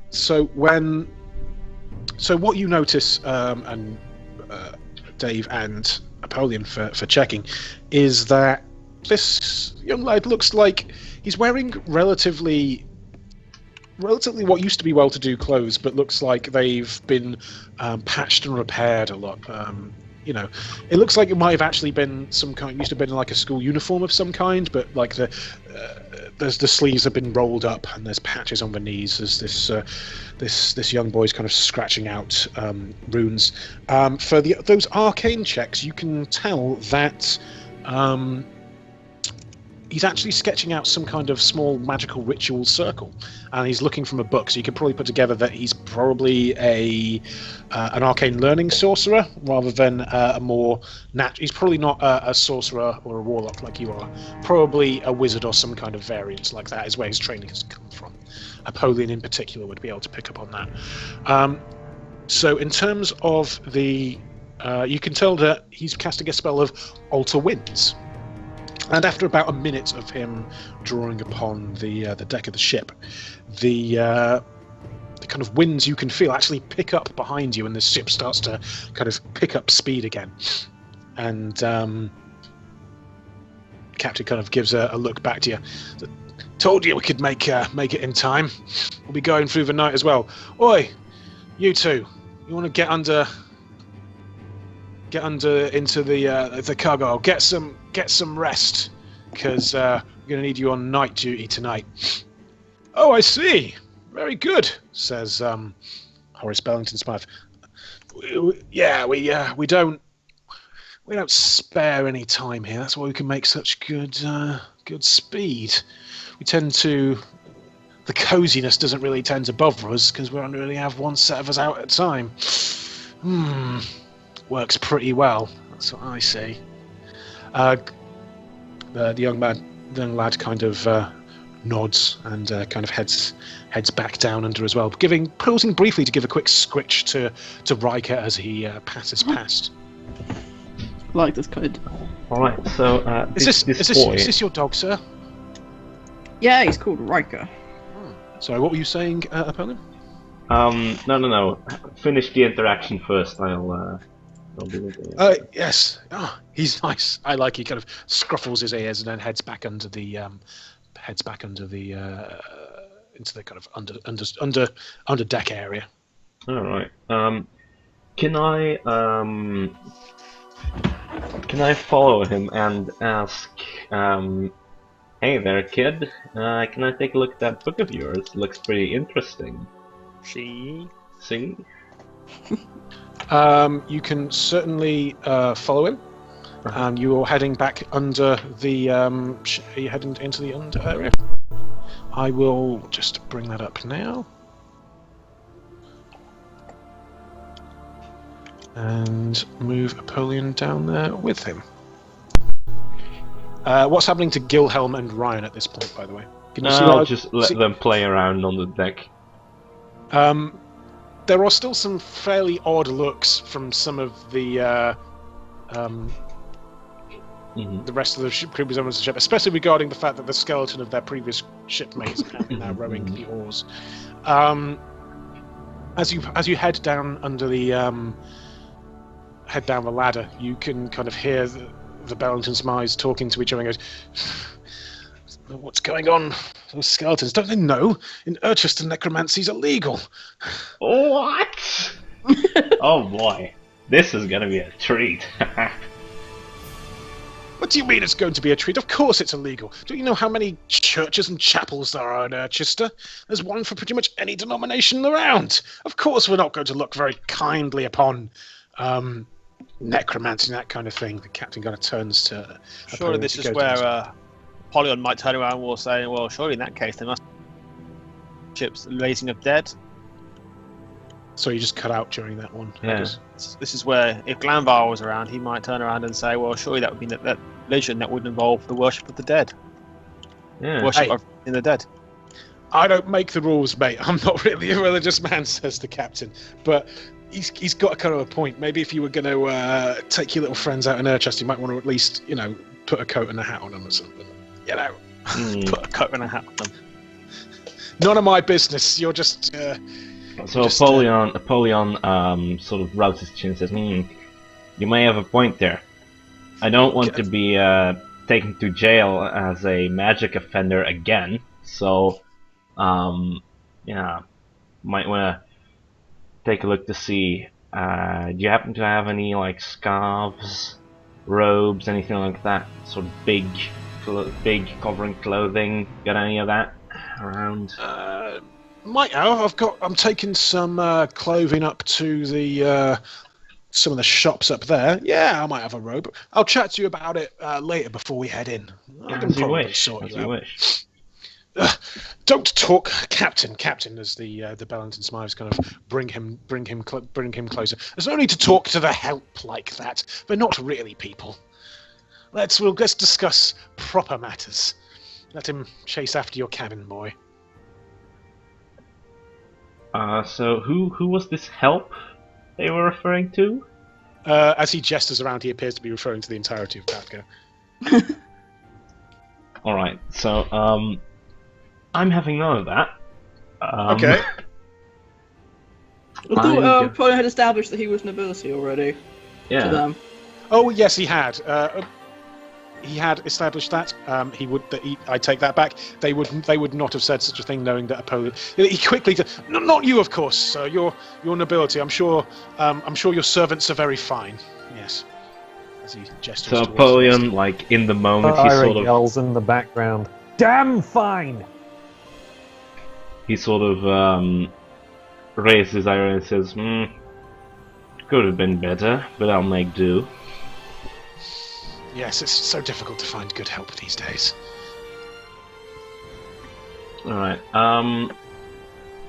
So what you notice, and Dave and Apollyon for checking, is that this young lad looks like he's wearing relatively what used to be well-to-do clothes, but looks like they've been patched and repaired a lot. It looks like it might have actually been used to have been like a school uniform of some kind, but like the sleeves have been rolled up and there's patches on the knees as this young boy's kind of scratching out runes. For those arcane checks, you can tell that he's actually sketching out some kind of small magical ritual circle, and he's looking from a book. So you can probably put together that he's probably an arcane learning sorcerer rather than a more He's probably not a sorcerer or a warlock like you are. Probably a wizard or some kind of variant like that is where his training has come from. Apollyon in particular would be able to pick up on that. So in terms of the, you can tell that he's casting a spell of Alter Winds. And after about a minute of him drawing upon the deck of the ship, the kind of winds you can feel actually pick up behind you, and the ship starts to kind of pick up speed again. And Captain kind of gives a look back to you. Told you we could make it in time. We'll be going through the night as well. Oi, you two, you want to get under into the cargo. Get some rest, because we're going to need you on night duty tonight. Oh, I see. Very good, says Horace Bellington Smythe. We don't spare any time here. That's why we can make such good speed. We tend to. The coziness doesn't really tend to bother us because we only really have one set of us out at a time. Works pretty well. That's what I say. The young lad kind of nods and kind of heads back down under as well, pausing briefly to give a quick scritch to Riker as he passes past.
I like this code.
All right. So
is this your dog, sir?
Yeah, he's called Riker.
Sorry, what were you saying, Apollyon?
No. Finish the interaction first. I'll do it.
Yes. Oh, he's nice. I like. He kind of scruffles his ears and then heads back under the into the kind of under deck area.
All right. Can I follow him and ask? Hey there, kid. Can I take a look at that book of yours? It looks pretty interesting.
See?
You can certainly follow him. You are heading back under the. Are you heading into the under area? I will just bring that up now. And move Apollyon down there with him. What's happening to Gilhelm and Ryan at this point, by the way? Can you see
I'll just let them play around on the deck.
There are still some fairly odd looks from some of the rest of the previous owners of the ship, especially regarding the fact that the skeleton of their previous shipmates are now rowing the oars. As you head down under the head down the ladder, you can kind of hear the Bellington Smythes talking to each other and goes, "What's going on? Those skeletons, don't they know? In Urchester, necromancy's illegal."
What? Oh boy, this is gonna be a treat.
What do you mean it's going to be a treat? Of course it's illegal. Don't you know how many churches and chapels there are in Urchester? There's one for pretty much any denomination around. Of course we're not going to look very kindly upon necromancy and that kind of thing. The captain kind of turns to...
Surely this is where Apollyon might turn around and say, well, surely in that case there must be ships raising of dead.
So you just cut out during that one.
Yeah.
This is where, if Glanvar was around, he might turn around and say, well, surely that would be that religion that would involve the worship of the dead.
Yeah.
Worship of the dead.
I don't make the rules, mate. I'm not really a religious man, says the captain. But he's got a kind of a point. Maybe if you were going to take your little friends out in Urchester, you might want to at least, put a coat and a hat on them or something.
Put a coat and a hat on them.
None of my business. You're just...
So Apollyon sort of rubs his chin and says, you may have a point there. I don't want to be taken to jail as a magic offender again, so might want to take a look to see. Do you happen to have any like scarves, robes, anything like that? Sort of big covering clothing. Got any of that around?
Might have. I'm taking some clothing up to the some of the shops up there. Yeah, I might have a row, but I'll chat to you about it later before we head in. I can
As you
probably
wish.
sort
As
you
you
out.
wish.
Don't talk, Captain. Captain, as the Bellington Smiles kind of bring him closer. There's no need to talk to the help like that. They're not really people. Let's discuss proper matters. Let him chase after your cabin boy.
So who was this help they were referring to?
As he gestures around, he appears to be referring to the entirety of PATHCO.
Alright, so, I'm having none of that.
Okay.
I thought Pauline had established that he was nobility already to
Yeah.
them.
Oh yes, he had. He had established that. I take that back. They would not have said such a thing, knowing that Apollyon. He quickly. Not you, of course. Your nobility. I'm sure your servants are very fine. Yes. As he gestures.
So
towards
Apollyon, like, in the moment, he
Fire
sort of...
yells in the background. Damn fine!
He sort of, raises his eye and says, could have been better, but I'll make do.
Yes, it's so difficult to find good help these days.
Alright,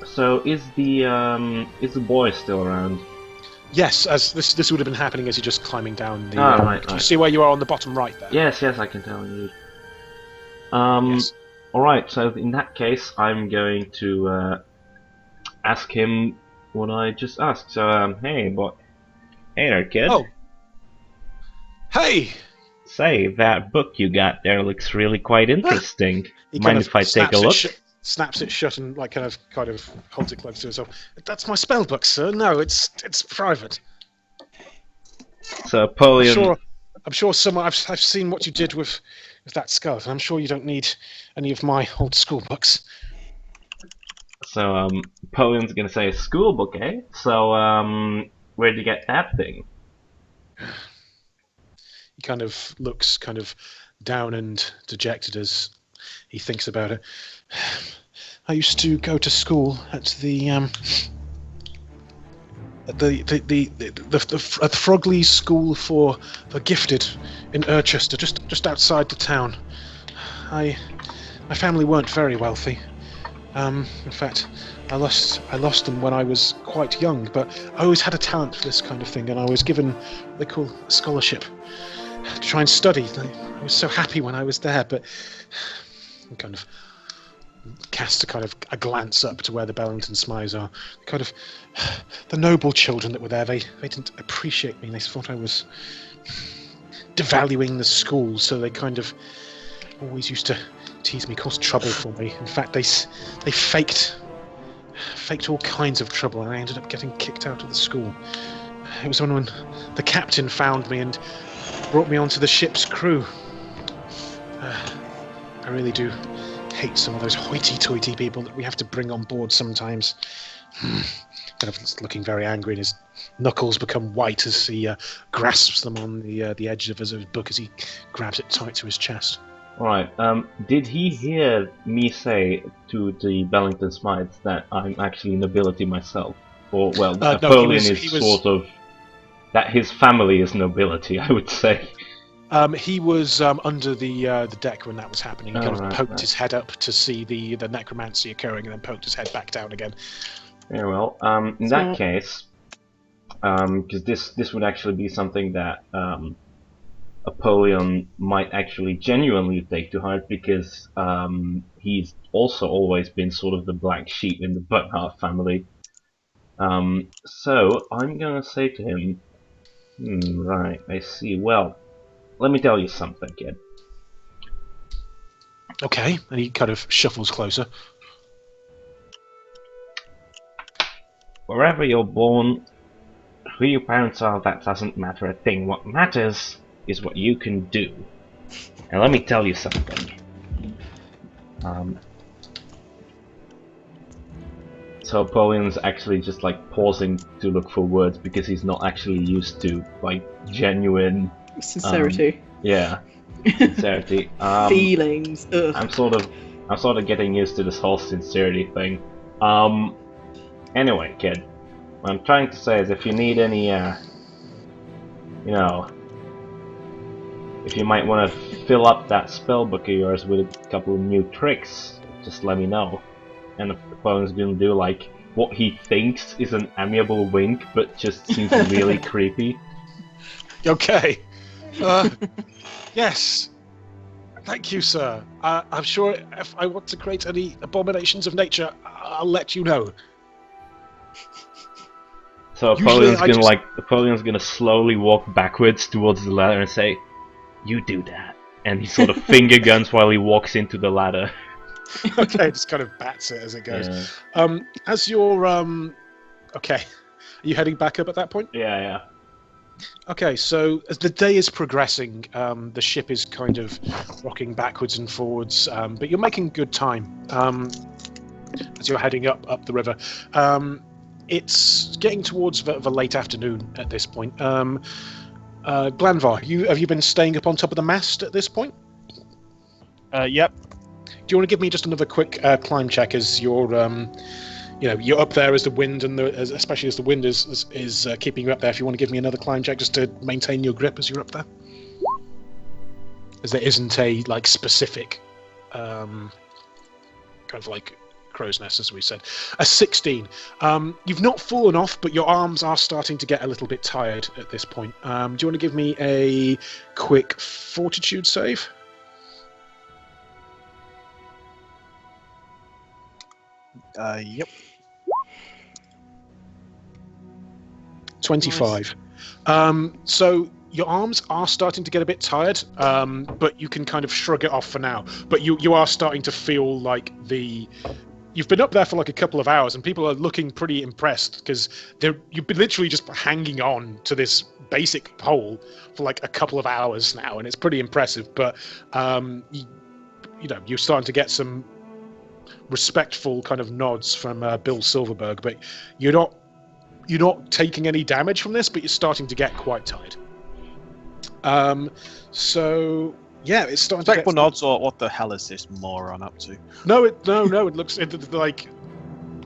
so is the boy still around?
Yes, as this would have been happening as you're just climbing down the.
Right.
You see where you are on the bottom right there.
Yes, I can tell indeed.
Yes.
Alright, so in that case, I'm going to ask him what I just asked. So, hey there, kid.
Oh. Hey.
Say, that book you got there looks really quite interesting.
He
Mind
kind of
if I take a
snaps it
look?
snaps it shut and kind of holds it close to himself. That's my spell book, sir. No, it's private.
So Apollyon...
I'm sure someone. I've seen what you did with that skull, and I'm sure you don't need any of my old school books.
So, Apollion's gonna say, school book, eh? So, where'd you get that thing?
He kind of looks kind of down and dejected as he thinks about it. I used to go to school at the Frogley School for the Gifted in Urchester, just outside the town. My family weren't very wealthy. In fact, I lost them when I was quite young, but I always had a talent for this kind of thing, and I was given what they call a scholarship to try and study. I was so happy when I was there, but I kind of cast a glance up to where the Bellington Smiles are. Kind of the noble children that were there, they didn't appreciate me. They thought I was devaluing the school, so they kind of always used to tease me, cause trouble for me. In fact, they faked all kinds of trouble, and I ended up getting kicked out of the school. It was when the captain found me and brought me onto the ship's crew. I really do hate some of those hoity-toity people that we have to bring on board sometimes. Kind of looking very angry, and his knuckles become white as he grasps them on the edge of his book as he grabs it tight to his chest.
Alright, did he hear me say to the Bellington Smites that I'm actually nobility myself? Or, well, Apollyon is sort of... that his family is nobility, I would say.
He was under the deck when that was happening. He kind of poked his head up to see the necromancy occurring, and then poked his head back down again.
Very well. In that case, because this would actually be something that Apollyon might actually genuinely take to heart, because he's also always been sort of the black sheep in the Butthart family. So I'm gonna say to him, right, I see. Well, let me tell you something, kid.
Okay, and he kind of shuffles closer.
Wherever you're born, who your parents are, that doesn't matter a thing. What matters is what you can do. And let me tell you something. So Apollyon's actually just like pausing to look for words because he's not actually used to like genuine
sincerity.
Yeah, sincerity.
Feelings. Ugh.
I'm sort of getting used to this whole sincerity thing. Anyway, kid, what I'm trying to say is if you need any you know, if you might want to fill up that spellbook of yours with a couple of new tricks, just let me know. And Napoleon's gonna do like what he thinks is an amiable wink, but just seems really creepy.
Okay. Yes. Thank you, sir. I'm sure if I want to create any abominations of nature, I'll let you know.
So
Usually
Napoleon's gonna slowly walk backwards towards the ladder and say, "You do that," and he sort of finger guns while he walks into the ladder.
Okay, just kind of bats it as it goes.
Yeah.
As you're okay, are you heading back up at that point?
Yeah.
Okay, so as the day is progressing, the ship is kind of rocking backwards and forwards, but you're making good time as you're heading up the river. It's getting towards the late afternoon at this point. Glanvar, have you been staying up on top of the mast at this point?
Yep.
Do you want to give me just another quick climb check as you're you're up there as the wind and especially as the wind is keeping you up there? If you want to give me another climb check just to maintain your grip as you're up there, as there isn't a like specific kind of like crow's nest, as we said. A 16. You've not fallen off, but your arms are starting to get a little bit tired at this point. Do you want to give me a quick fortitude save?
Yep.
25. So your arms are starting to get a bit tired, but you can kind of shrug it off for now. But you are starting to feel like you've been up there for like a couple of hours, and people are looking pretty impressed because you've been literally just hanging on to this basic pole for like a couple of hours now, and it's pretty impressive. But you're starting to get some respectful kind of nods from Bill Silverberg, but you're not taking any damage from this, but you're starting to get quite tired. So yeah, it's starting to
respectful nods, or what the hell is this moron up to?
No, it looks like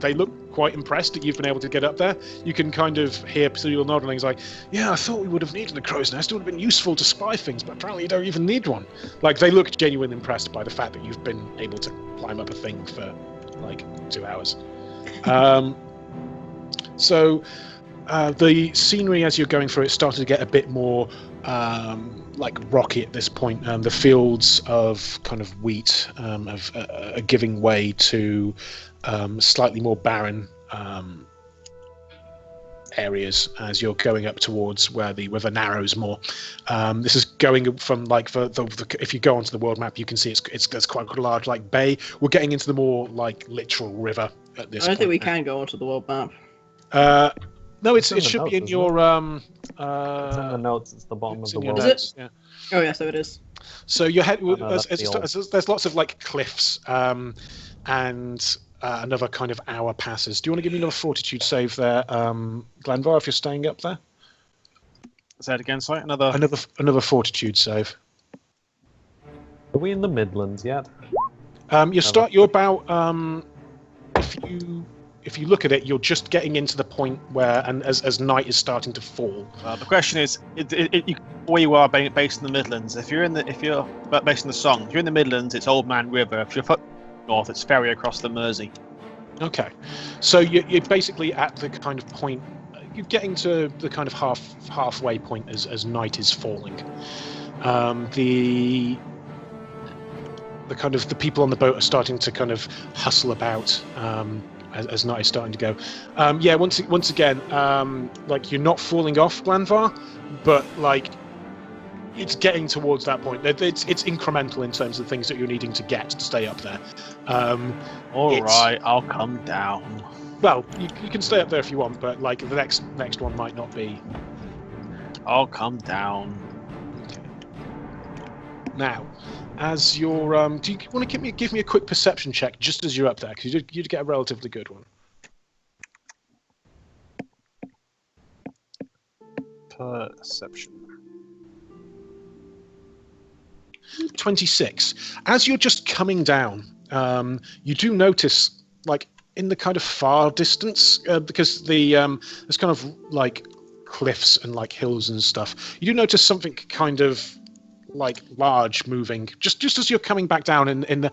they look quite impressed that you've been able to get up there. You can kind of hear Pseudo nodding. He's like, "Yeah, I thought we would have needed a crow's nest. It would have been useful to spy things, but apparently you don't even need one." Like, they look genuinely impressed by the fact that you've been able to climb up a thing for like 2 hours. So the scenery as you're going through it started to get a bit more like rocky at this point. The fields of kind of wheat are giving way to slightly more barren areas as you're going up towards where the river narrows more. This is going from like if you go onto the world map, you can see it's quite a large like bay. We're getting into the more like literal river at this point.
I don't think we can go onto the world map.
No, it should be in your
It's in the notes. It's the bottom of the world.
Is it?
Yeah.
Oh yeah, so it is.
So your head,
that's
there's lots of like cliffs, and another kind of hour passes. Do you want to give me another fortitude save there, Glanvar, if you're staying up there?
Say it again, sorry.
Another fortitude save.
Are we in the Midlands yet?
You're about if you look at it, you're just getting into the point where, and as night is starting to fall.
The question is, where you are based in the Midlands. If you're based in the song, if you're in the Midlands, it's Old Man River. If you're north, it's ferry across the Mersey. Okay,
so you're basically at the kind of point. You're getting to the kind of halfway point as night is falling. The kind of the people on the boat are starting to kind of hustle about. As night is starting to go. Once again, like, you're not falling off, Glanvar, but like it's getting towards that point. It's incremental in terms of things that you're needing to get to stay up there.
All right, I'll come down.
Well, you can stay up there if you want, but like the next one might not be.
I'll come down.
Okay. Now, as you're, do you want to give me a quick perception check just as you're up there? Because you'd get a relatively good one.
Perception.
26. As you're just coming down, you do notice, like, in the kind of far distance, because the there's kind of like cliffs and like hills and stuff. You do notice something kind of like large moving just as you're coming back down in the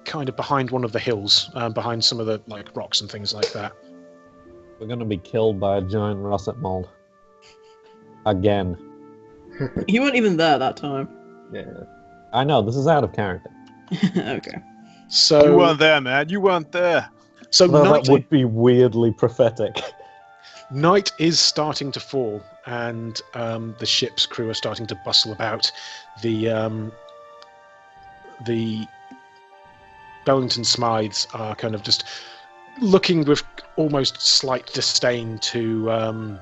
kind of behind one of the hills, behind some of the like rocks and things like that.
We're gonna be killed by a giant russet mold. Again.
You weren't even there that time.
Yeah.
I know, this is out of character.
Okay.
So
You weren't there, man. You weren't there.
So
Although
night,
that would be weirdly prophetic.
night is starting to fall, and the ship's crew are starting to bustle about. The Bellington Smythes are kind of just looking with almost slight disdain to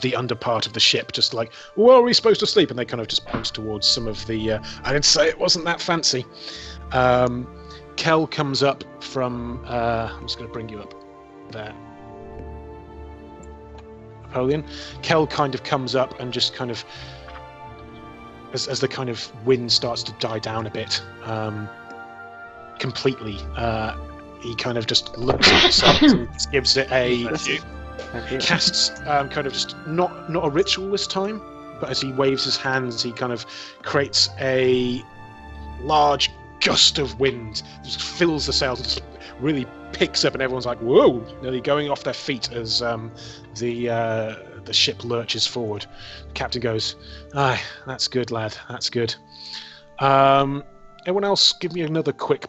the under part of the ship, just like, well, are we supposed to sleep? And they kind of just point towards some of the I didn't say it wasn't that fancy. Kel comes up from I'm just going to bring you up there, Napoleon. Kel kind of comes up and just kind of as the kind of wind starts to die down a bit, completely, he kind of just looks at himself and just gives it a casts kind of just not a ritual this time, but as he waves his hands, he kind of creates a large gust of wind, just fills the sails and just really picks up, and everyone's like, whoa, nearly going off their feet as the ship lurches forward. The captain goes, aye, that's good, lad, that's good. Everyone else, give me another quick.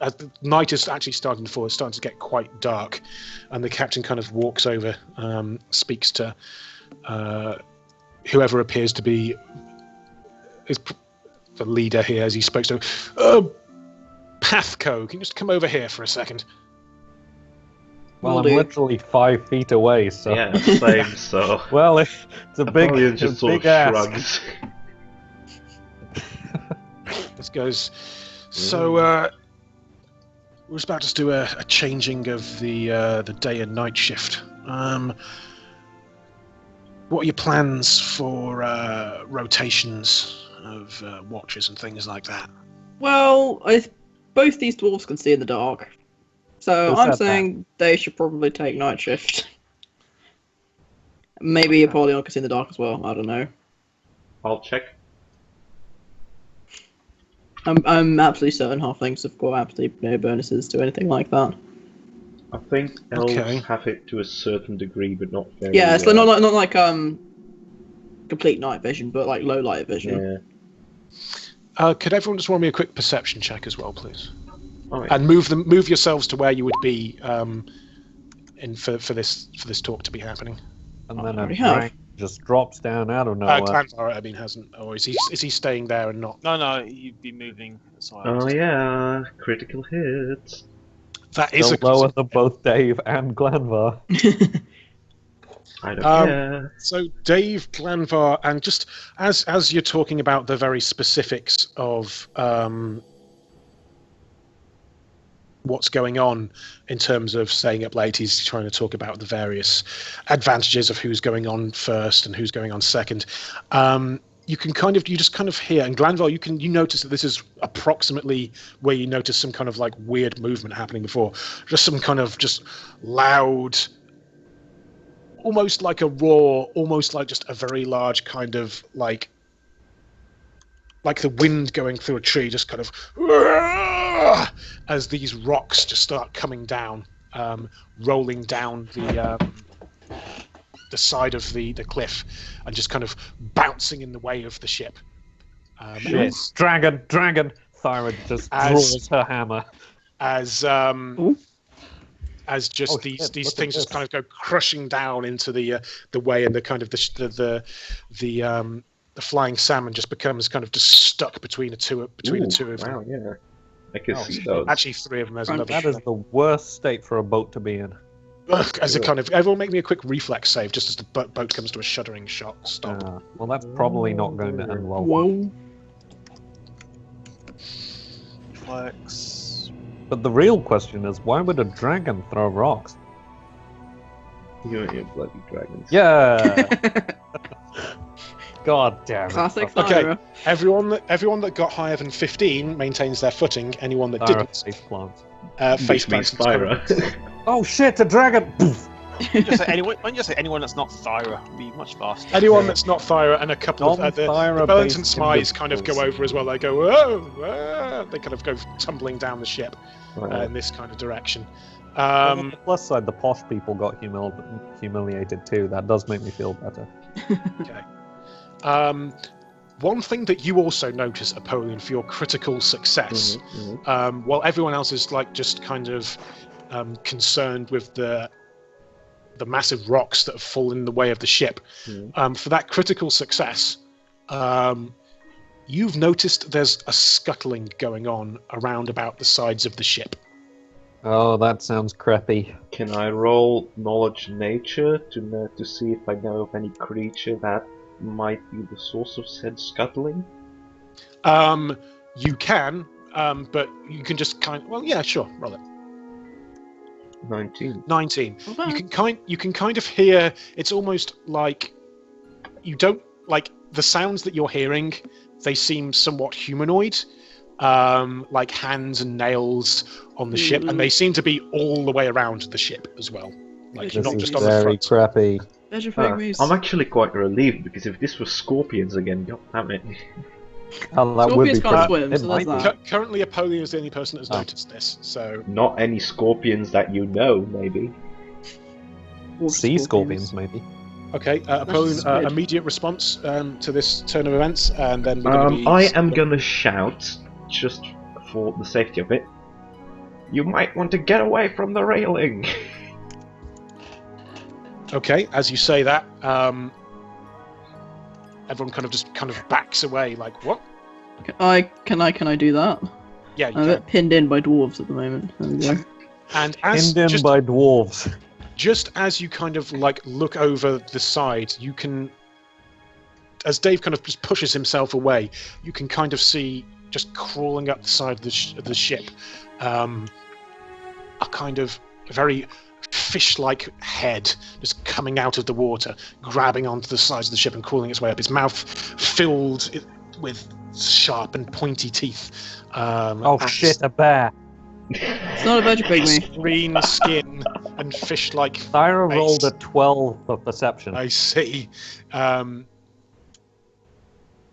As the night is actually starting to fall, it's starting to get quite dark, and the captain kind of walks over, speaks to whoever appears to be the leader here, as he spoke to PATHCO. Can you just come over here for a second?
Well, I'm literally 5 feet away, so...
Yeah, same, so...
Well, it's a big,
just
big
shrugs.
ask.
This goes... So, we're about to do a changing of the day and night shift. What are your plans for rotations of watches and things like that?
Well, both these dwarves can see in the dark, so
Who
I'm
said
saying they should probably take night shift. Maybe Apollyon can see in the dark as well. I don't know.
I'll check.
I'm absolutely certain halflings have got absolutely no bonuses to anything like that.
I think elves
Okay.
have it to a certain degree, but not very
Yeah, it's not like complete night vision, but like low light vision.
Yeah.
Could everyone just roll me a quick perception check as well, please?
Oh, yeah.
And move yourselves to where you would be for this talk to be happening.
And
I
then a
already have.
dragon just drops down out of nowhere.
Glanvar, I mean, hasn't, or is he staying there and not?
No, you'd be moving aside.
Oh yeah, critical hits.
That is
Still lower than both Dave and Glanvar.
I don't care.
So Dave, Glanvar, and just as you're talking about the very specifics of what's going on in terms of staying up late, he's trying to talk about the various advantages of who's going on first and who's going on second. You just kind of hear, and Glanval, you notice that this is approximately where you notice some kind of like weird movement happening before. Just some kind of just loud, almost like a roar, almost like just a very large kind of like the wind going through a tree, just kind of as these rocks just start coming down, rolling down the side of the cliff, and just kind of bouncing in the way of the ship.
Shit. Dragon! Thyra just draws her hammer.
As just these
look
things
at
just
this.
kind of go crushing down into the way, and the kind of the flying salmon just becomes kind of just stuck between the two of them.
Wow, yeah. I can see
shit.
those.
Actually, three of them. There's another.
That is the worst state for a boat to be in.
As it kind of, everyone make me a quick reflex save just as the boat comes to a shuddering stop.
Well, that's probably not going to end well.
Whoa.
Flex.
But the real question is, why would a dragon throw rocks?
You and your bloody dragons.
Yeah! God damn it.
Classic
Okay.
Thyra.
Everyone that got higher than 15 maintains their footing. Anyone that
Thyra
didn't,
face plants.
face
Which means
plants.
Thyra.
Oh shit, a dragon! Poof.
Just say anyone. Why don't you just say anyone that's not Thyra? It'd be much faster.
Anyone that's not Thyra, and a couple of the Bellant and
Non-Thyra-based
Smize kind of go
individuals.
over as well. They go, whoa, they kind of go tumbling down the ship
Right.
in this kind of direction.
On the plus side, the posh people got humiliated too. That does make me feel better.
Okay. One thing that you also notice, Apollyon, for your critical success, while everyone else is like just kind of concerned with the massive rocks that have fallen in the way of the ship, for that critical success, you've noticed there's a scuttling going on around about the sides of the ship.
Oh, that sounds crappy.
Can I roll knowledge nature to see if I know of any creature that might be the source of said scuttling?
You can, but you can just well, yeah, sure, roll it.
19.
19. You can kind of hear. It's almost like you don't like the sounds that you're hearing. They seem somewhat humanoid, like hands and nails on the ship, and they seem to be all the way around the ship as well, like
This
not
This
just
is
on the
very
front.
crappy.
There's your fake moose.
I'm actually quite relieved, because if this was scorpions again, god damn it.
Oh, that would be
Scorpions can't
pretty.
swim,
It
so
might
there's
be.
that.
Currently, Apollyon is the only person that's
Oh.
noticed this. So
Not any scorpions that you know, maybe.
Water
Sea scorpions, maybe.
okay, Apollyon,
squid.
immediate response to this turn of events, and then we're going to be.
I am gonna shout, just for the safety of it, you might want to get away from the railing!
Okay, as you say that, everyone kind of backs away, like what?
Can I do that?
Yeah, you
I'm a
can.
bit pinned in by dwarves at the moment. There we go.
And as
Pinned in by dwarves.
just as you kind of like look over the side, you can, as Dave kind of just pushes himself away, you can kind of see just crawling up the side of the ship, a kind of very fish-like head just coming out of the water, grabbing onto the sides of the ship and crawling its way up. Its mouth filled with sharp and pointy teeth.
Oh
and
shit, a bear.
It's not a budget pygmy.
green skin and fish-like.
Thyra rolled a 12 for perception.
I see.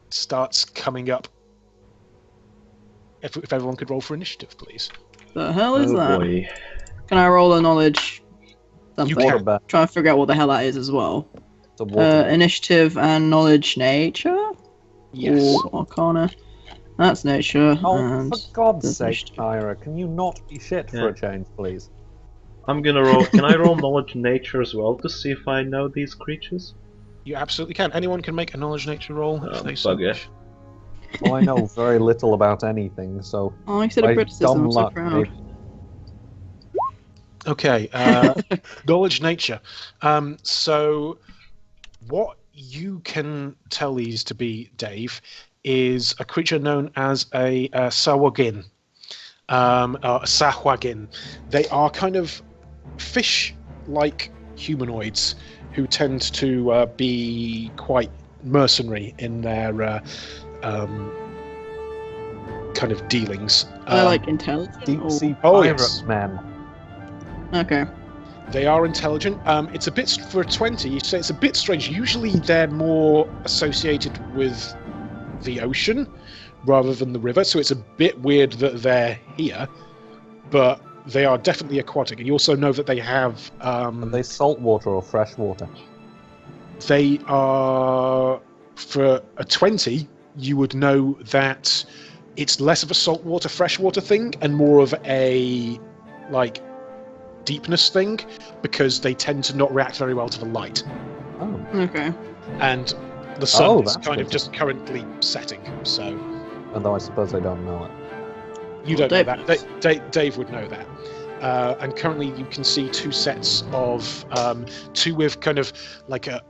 Starts coming up. If everyone could roll for initiative, please.
The hell is
Oh
that?
boy.
Can I roll a knowledge?
You
Something.
Water bear.
Try and figure out what the hell that is as well.
It's a water bear.
Initiative and knowledge nature?
Yes.
Or arcana? That's nature.
Oh,
and
for God's
there's
sake,
initiative.
Thyra, can you not be shit for
Yeah.
a change, please?
I'm gonna roll. Can I roll knowledge nature as well to see if I know these creatures?
You absolutely can. Anyone can make a knowledge nature roll if
Oh,
they so
bugger.
wish.
Well, I know very little about anything, so
I said a
by
criticism,
dumb
I'm so
luck,
proud.
maybe.
Okay, knowledge nature. So, what you can tell these to be, Dave, is a creature known as a sawagin, or a sahwagin. They are kind of fish-like humanoids who tend to be quite mercenary in their kind of dealings.
Are they like intelligent?
Deep
or-
sea
Oh,
pirate
yes.
man.
Okay.
They are intelligent. It's a bit for a 20. You say it's a bit strange. Usually they're more associated with the ocean rather than the river, so it's a bit weird that they're here. But they are definitely aquatic, and you also know that they have.
Are they saltwater or freshwater?
They are for a 20. You would know that it's less of a saltwater freshwater thing and more of a like deepness thing, because they tend to not react very well to the light,
Oh,
Okay.
and the sun
Oh,
is
that's
kind of
good.
just currently setting, so
although I suppose I don't know it.
you don't know
Dave
that. Dave would know that. And currently you can see two sets of two with kind of like a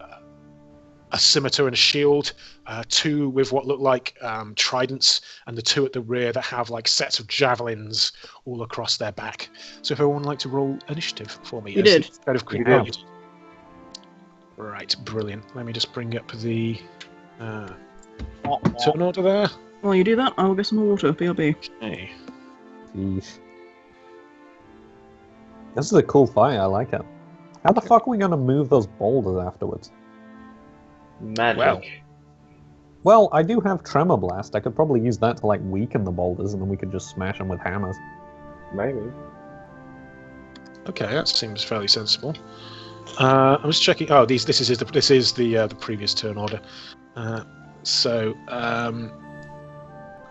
scimitar and a shield, two with what look like tridents, and the two at the rear that have like sets of javelins all across their back. So if everyone would like to roll initiative for me.
You
as
did.
it's kind of
You
creepy.
did.
Right, brilliant. Let me just bring up the
Oh,
turn order there.
While you do that, I will get some more water. BRB.
Okay.
Jeez. This is a cool fight, I like it. How the fuck are we gonna move those boulders afterwards?
Magic.
Well, I do have Tremor Blast. I could probably use that to like weaken the boulders, and then we could just smash them with hammers.
Maybe.
Okay, that seems fairly sensible. I'm just checking. Oh, this is the previous turn order. So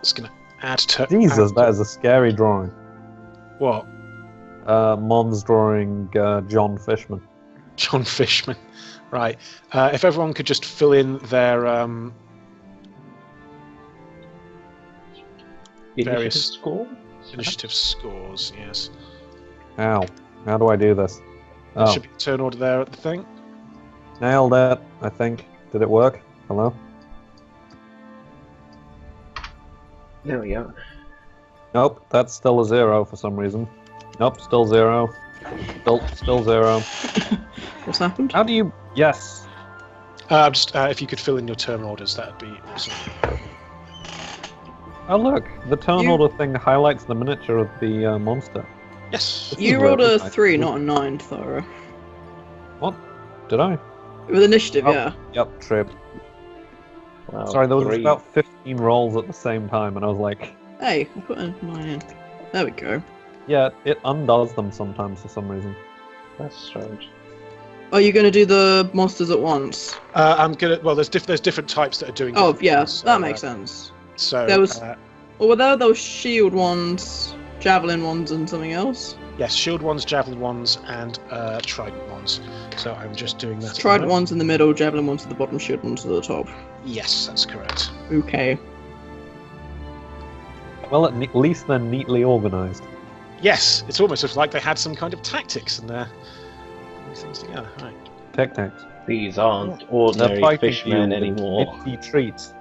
it's gonna add to.
Jesus, that is a scary drawing.
What?
Mon's drawing John Fishman.
John Fishman. Right. If everyone could just fill in their various
score?
initiative scores, yes.
Ow. How do I do this?
There
Oh,
should be a turn order there at the thing.
nailed it, I think. Did it work? Hello?
There we go.
Nope, that's still a 0 for some reason. Nope, still 0. Still 0.
What's happened?
How do you... Yes.
Just if you could fill in your turn orders, that'd be awesome.
Oh look, the turn
You-
order thing highlights the miniature of the monster.
Yes.
This
You
is
rolled
really
a
nice.
3, not a 9, Thora.
What? Did I?
With initiative,
Oh.
yeah.
Yep, trip.
Wow,
Sorry, there was
3.
about 15 rolls at the same time, and I was like,
Hey, I put a 9 in. There we go.
yeah, it undoes them sometimes for some reason.
That's strange.
Are you going to do the monsters at once?
I'm gonna. Well, there's different types that are doing.
Oh,
different
yeah,
things, so,
that makes sense.
So
There was- Or were there those shield ones, javelin ones, and something else?
yes, shield ones, javelin ones, and trident ones. So I'm just doing that. at the
Trident
moment.
ones in the middle, javelin ones at the bottom, shield ones at the top.
Yes, that's correct.
Okay.
Well, at least they're neatly organized.
Yes, it's almost like they had some kind of tactics in there. Putting things together. Right.
Tic-tacs.
These aren't
They're
ordinary
fighting
fishmen
you with
anymore.
nifty treats.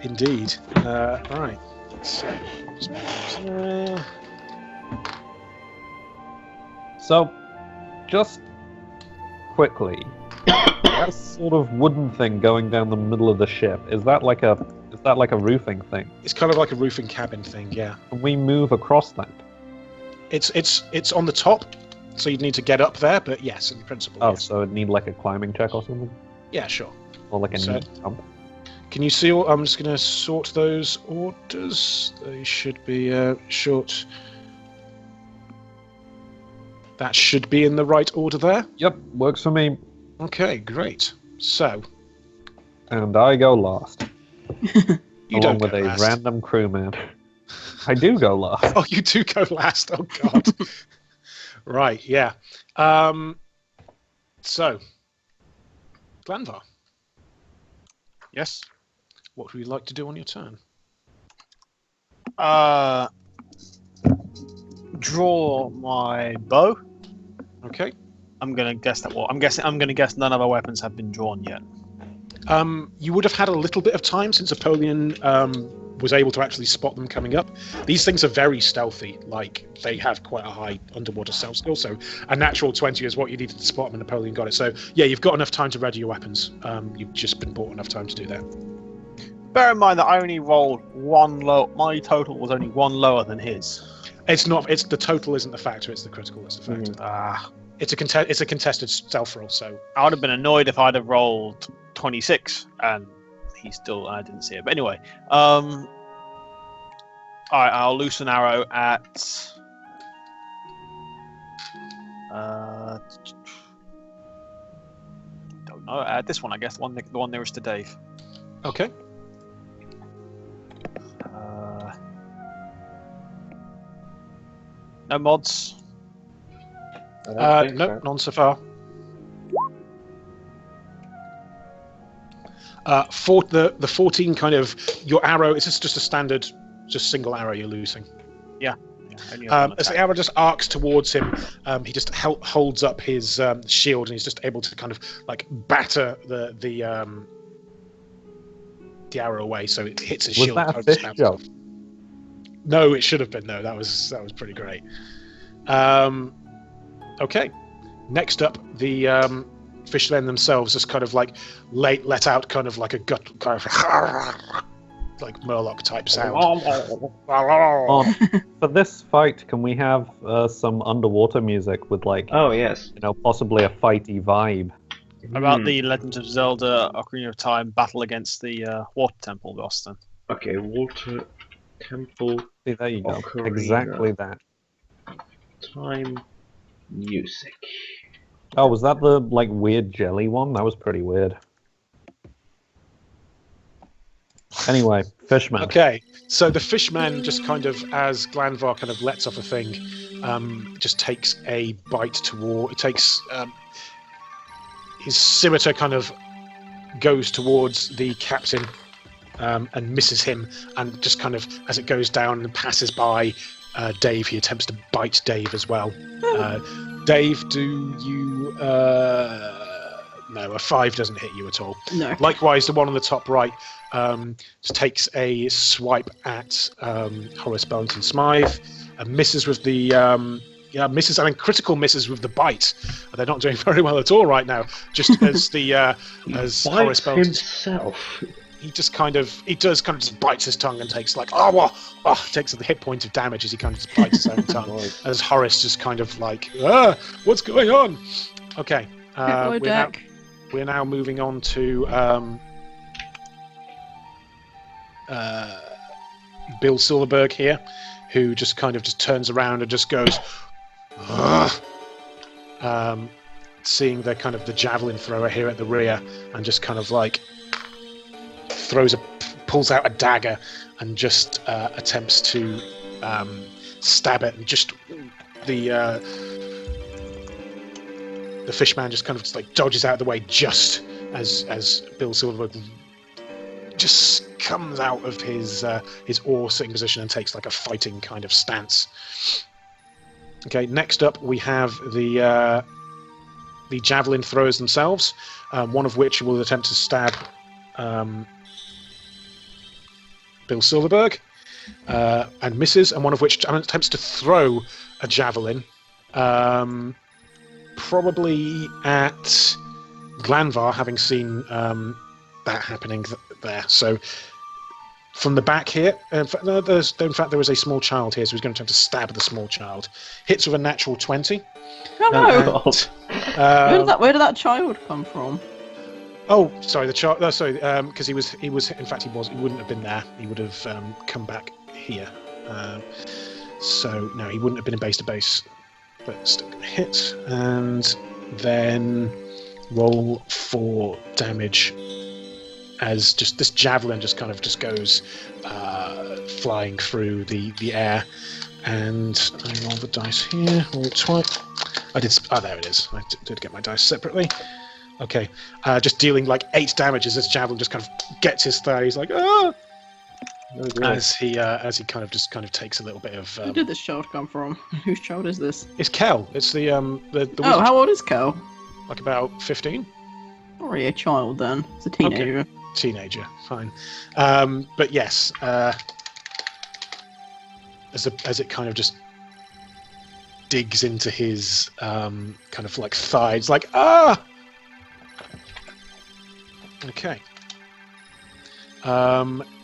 Indeed. Right. So, just move those there.
So, just quickly, that sort of wooden thing going down the middle of the ship, is that like a roofing thing?
It's kind of like a roofing cabin thing. Yeah.
Can we move across that?
It's on the top, so you'd need to get up there. But yes, in principle.
Oh,
Yes.
so it'd need like a climbing check or something?
Yeah, sure.
Or like a
So-
neat jump?
Can you see? I'm just going to sort those orders. They should be short. That should be in the right order there.
Yep, works for me.
Okay, great. So
And I go last.
you
along
don't
with
go
a
last.
random crewman. I do go last.
Oh, you do go last. Oh God. Right. Yeah. So, Glanvar,
Yes.
what would you like to do on your turn?
Draw my bow.
Okay.
I'm gonna guess that. I'm gonna guess none of our weapons have been drawn yet.
You would have had a little bit of time since Apollyon was able to actually spot them coming up. These things are very stealthy, like they have quite a high underwater stealth skill, so a natural 20 is what you needed to spot them, and Napoleon got it. So yeah, you've got enough time to ready your weapons. You've just been bought enough time to do that.
Bear in mind that I only rolled one low. My total was only one lower than his.
It's not. It's the total isn't the factor. It's the critical that's the factor. It's a contested stealth roll. So
I would have been annoyed if I'd have rolled 26 and I didn't see it. But anyway, alright, I'll loose an arrow at don't know, at this one I guess, the one nearest to Dave.
okay.
No mods.
No, none so far. For the 14 kind of your arrow. It's just a standard, just single arrow you're loosing.
Yeah, only one
As the
attack.
arrow just arcs towards him, he just holds up his shield, and he's just able to kind of like batter the arrow away, so it hits his
Was
shield.
that a
and
fish
bounces
joke?
off. No, it should have been. No, that was pretty great. Okay, next up, the fishmen themselves just kind of like let out kind of like a gut kind of like Murloc type sound.
For this fight, can we have some underwater music with like,
Oh yes.
possibly a fighty vibe?
About the Legend of Zelda Ocarina of Time battle against the Water Temple boss then.
Okay, Water Temple
See, there you go.
Ocarina.
Exactly that.
Time music.
Oh, was that the like weird jelly one? That was pretty weird. Anyway, Fishman.
Okay, so the Fishman just kind of, as Glanvar kind of lets off a thing, just takes a bite toward. It takes his scimitar kind of goes towards the captain and misses him, and just kind of as it goes down and passes by Dave, he attempts to bite Dave as well. Dave, do you? No, a 5 doesn't hit you at all.
No.
Likewise, the one on the top right just takes a swipe at Horace Bellington Smythe, and misses with the misses. I mean, critical misses with the bite. They're not doing very well at all right now. Just as the as Horace Bellington
himself.
he does kind of just bites his tongue and takes like takes a hit point of damage as he kind of just bites his own tongue. As Horace just kind of like, what's going on? Okay, we're now moving on to Bill Silverberg here, who just kind of just turns around and just goes, seeing the kind of the javelin thrower here at the rear, and just kind of like pulls out a dagger and just attempts to stab it, and just the Fishman just kind of just like dodges out of the way just as Bill Silverberg just comes out of his oar sitting position and takes like a fighting kind of stance. Okay, next up we have the javelin throwers themselves, one of which will attempt to stab Bill Silverberg and misses, and one of which attempts to throw a javelin, probably at Glanvar, having seen that happening there. So from the back here, in fact there was a small child here, so he's going to attempt to stab the small child. Hits with a natural 20.
Oh no!
And,
Where did that child come from?
oh, sorry, the child. Sorry, because he was. He wouldn't have been there. He would have come back here. So no, he wouldn't have been in base to base. But still going to hit, and then roll for damage. As just this javelin just kind of just goes flying through the air, and I roll the dice here. Roll twice. I did. Oh, there it is. I did get my dice separately. Okay, just dealing like 8 damage as this javelin just kind of gets his thigh. He's like, ah! As he kind of takes a little bit of.
Where did this child come from? Whose child is this?
It's Kel. It's the
Oh, how old is Kel?
like about 15.
Not really a child then. It's a teenager.
Okay. Teenager, fine. But yes, as it kind of just digs into his kind of like thighs, like ah. Okay.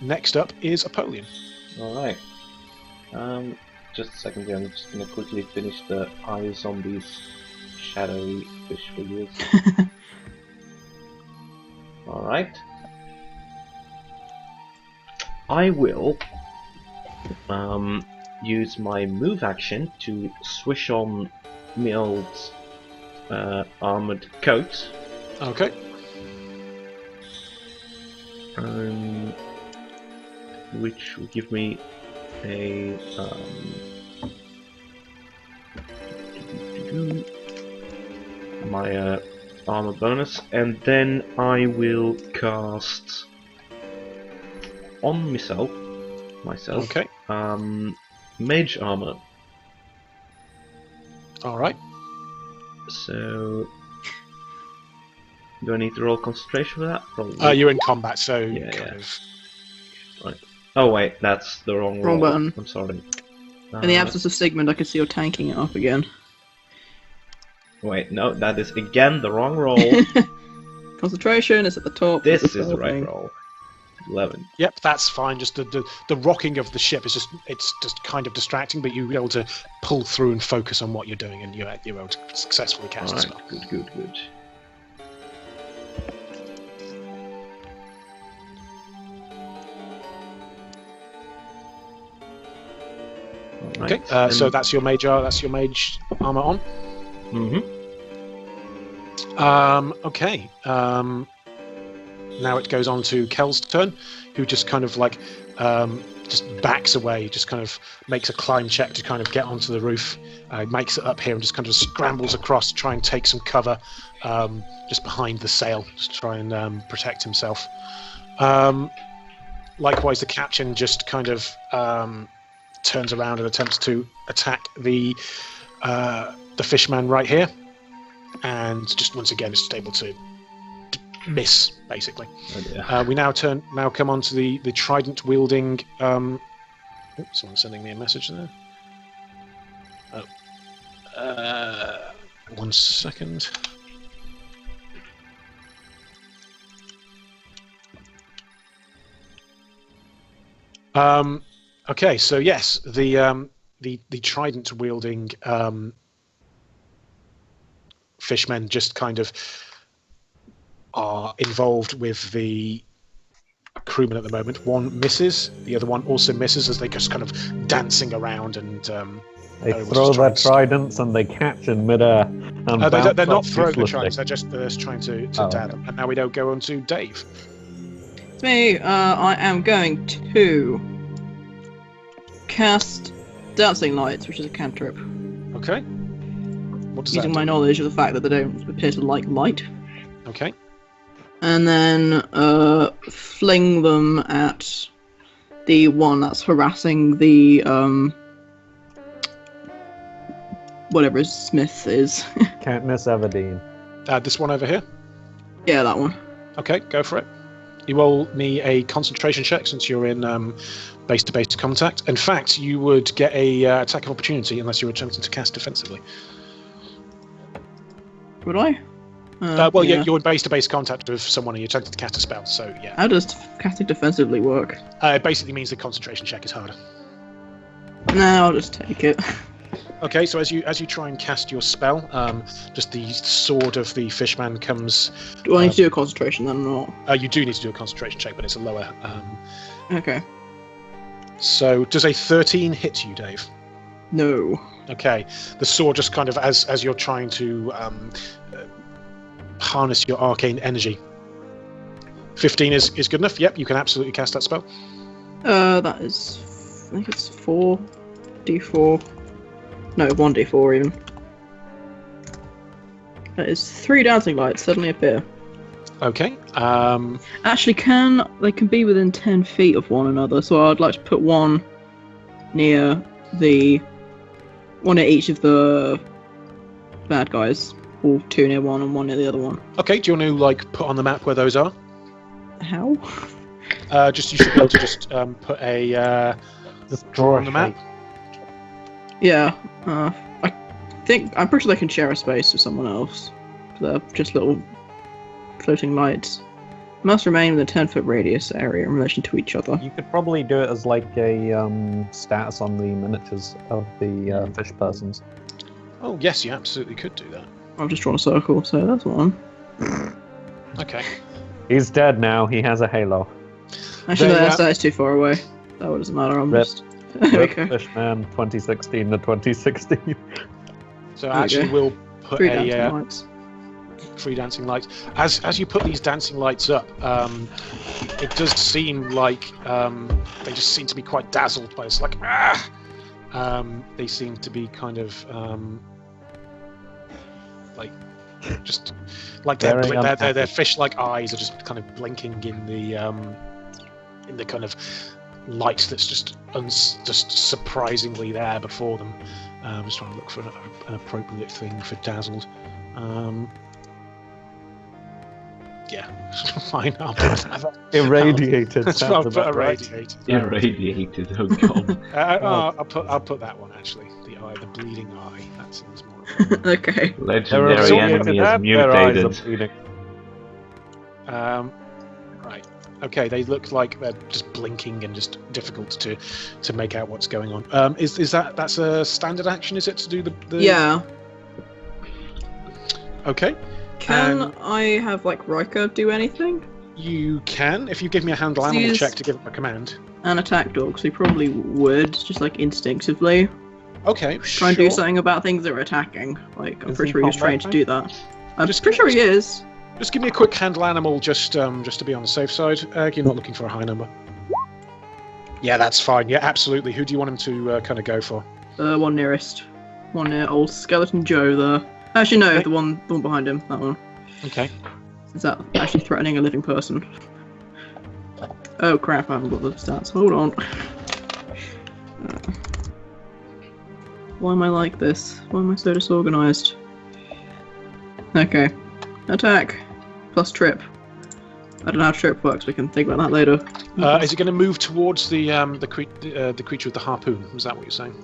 Next up is Apollyon.
Alright. Just a second here, I'm just gonna quickly finish the Eye Zombies shadowy fish figures. Alright. I will use my move action to swish on Mild's armored coat.
Okay.
Which will give me a my armor bonus, and then I will cast on myself.
Okay.
Mage armor.
All right.
So, do I need to roll concentration for that? Probably.
You're in combat, so
Yeah,
kind
yeah.
of.
Right. Oh wait, that's the wrong roll.
Wrong button.
I'm sorry.
In the absence of Sigmund, I could see you're tanking it up again.
Wait, no, that is again the wrong roll.
Concentration is at the top.
This
of
is the right
thing.
roll. 11.
Yep, that's fine. Just the rocking of the ship is just kind of distracting, but you're able to pull through and focus on what you're doing, and you're able to successfully cast the spell.
Alright, good.
Okay, so that's your mage armor on. Okay. Now it goes on to Kel's turn, who just kind of like just backs away, just kind of makes a climb check to kind of get onto the roof, makes it up here and just kind of scrambles across to try and take some cover just behind the sail, just to try and protect himself. Likewise, the captain just kind of turns around and attempts to attack the fishman right here, and just once again is able to miss, basically. We now come on to the trident wielding. Someone's sending me a message there. Oh, 1 second. Okay, so yes, the trident wielding fishmen just kind of are involved with the crewmen at the moment. One misses, the other one also misses as they just kind of dancing around and
they throw their tridents and they catch in midair.
They're not throwing the tridents, they're just trying to dab them. And now we don't go on to Dave.
It's me. I am going to cast Dancing Lights, which is a cantrip.
Okay. What does
using
that
my knowledge of the fact that they don't appear to like light.
Okay.
And then fling them at the one that's harassing the whatever his Smith is.
Katniss Everdeen.
This one over here?
Yeah, that one.
Okay, go for it. You roll me a concentration check since you're in base-to-base contact. In fact, you would get a attack of opportunity unless you're attempting to cast defensively.
Would I?
Well,
yeah.
you're in base-to-base contact with someone and you're attempting to cast a spell, so yeah.
How does casting defensively work?
It basically means the concentration check is harder.
No, I'll just take it.
Okay, so as you try and cast your spell, just the sword of the fishman comes...
Do I need to do a concentration then or not?
You do need to do a concentration check, but it's a lower...
Okay.
So, does a 13 hit you, Dave?
No.
Okay, the sword just kind of, as you're trying to harness your arcane energy. 15 is good enough? Yep, you can absolutely cast that spell.
That is... I think it's 4d4... No, 1d4 even. That is 3 dancing lights suddenly appear.
Okay.
Actually, they can be within 10 feet of one another, so I'd like to put one near one at each of the bad guys, or 2 near one and 1 near the other one.
Okay, do you want to put on the map where those are?
How?
You should be able to just put a
just draw
on the map.
Yeah. I'm pretty sure they can share a space with someone else. They're just little floating lights. Must remain within a 10-foot radius area in relation to each other.
You could probably do it as like a status on the miniatures of the fish persons.
Oh yes, you absolutely could do that.
I've just drawn a circle, so that's one.
Okay.
He's dead now. He has a halo.
Actually, that is too far away. That doesn't matter. I'm
Rip.
just. There we go.
Fishman 2016 to 2016.
So actually, we'll put
3 dancing lights.
3 dancing lights. As you put these dancing lights up, it does seem like they just seem to be quite dazzled by this. Like, they seem to be kind of just like their fish-like eyes are just kind of blinking in the kind of light that's just surprisingly there before them. I'm just trying to look for an appropriate thing for dazzled. Yeah, fine. I'll put that.
Irradiated.
That's what I'll put irradiated.
Irradiated. Oh god.
I'll put that one actually. The bleeding eye. That seems more.
Okay.
Legendary enemy is mutated.
Right. Okay, they look like they're just blinking and just difficult to make out what's going on. Is that's a standard action? Is it to do the?
Yeah.
Okay.
Can I have like Riker do anything?
You can if you give me a handle animal check to give him a command.
An attack dog, so he probably would, just like instinctively.
Okay,
Try and do something about things that are attacking. Like, I'm pretty sure he was trained to do that. I'm
Just
pretty sure he is.
Just give me a quick handle animal, just to be on the safe side. You're not looking for a high number. Yeah, that's fine. Yeah, absolutely. Who do you want him to kind of go for?
One nearest. One near old Skeleton Joe there. Actually, no,
Okay.
the one behind him. That one.
Okay.
Is that actually threatening a living person? Oh crap! I haven't got the stats. Hold on. Why am I like this? Why am I so disorganized? Okay. Attack. Plus trip. I don't know how trip works. We can think about that later.
Is it going to move towards the creature with the harpoon? Was that what you're saying?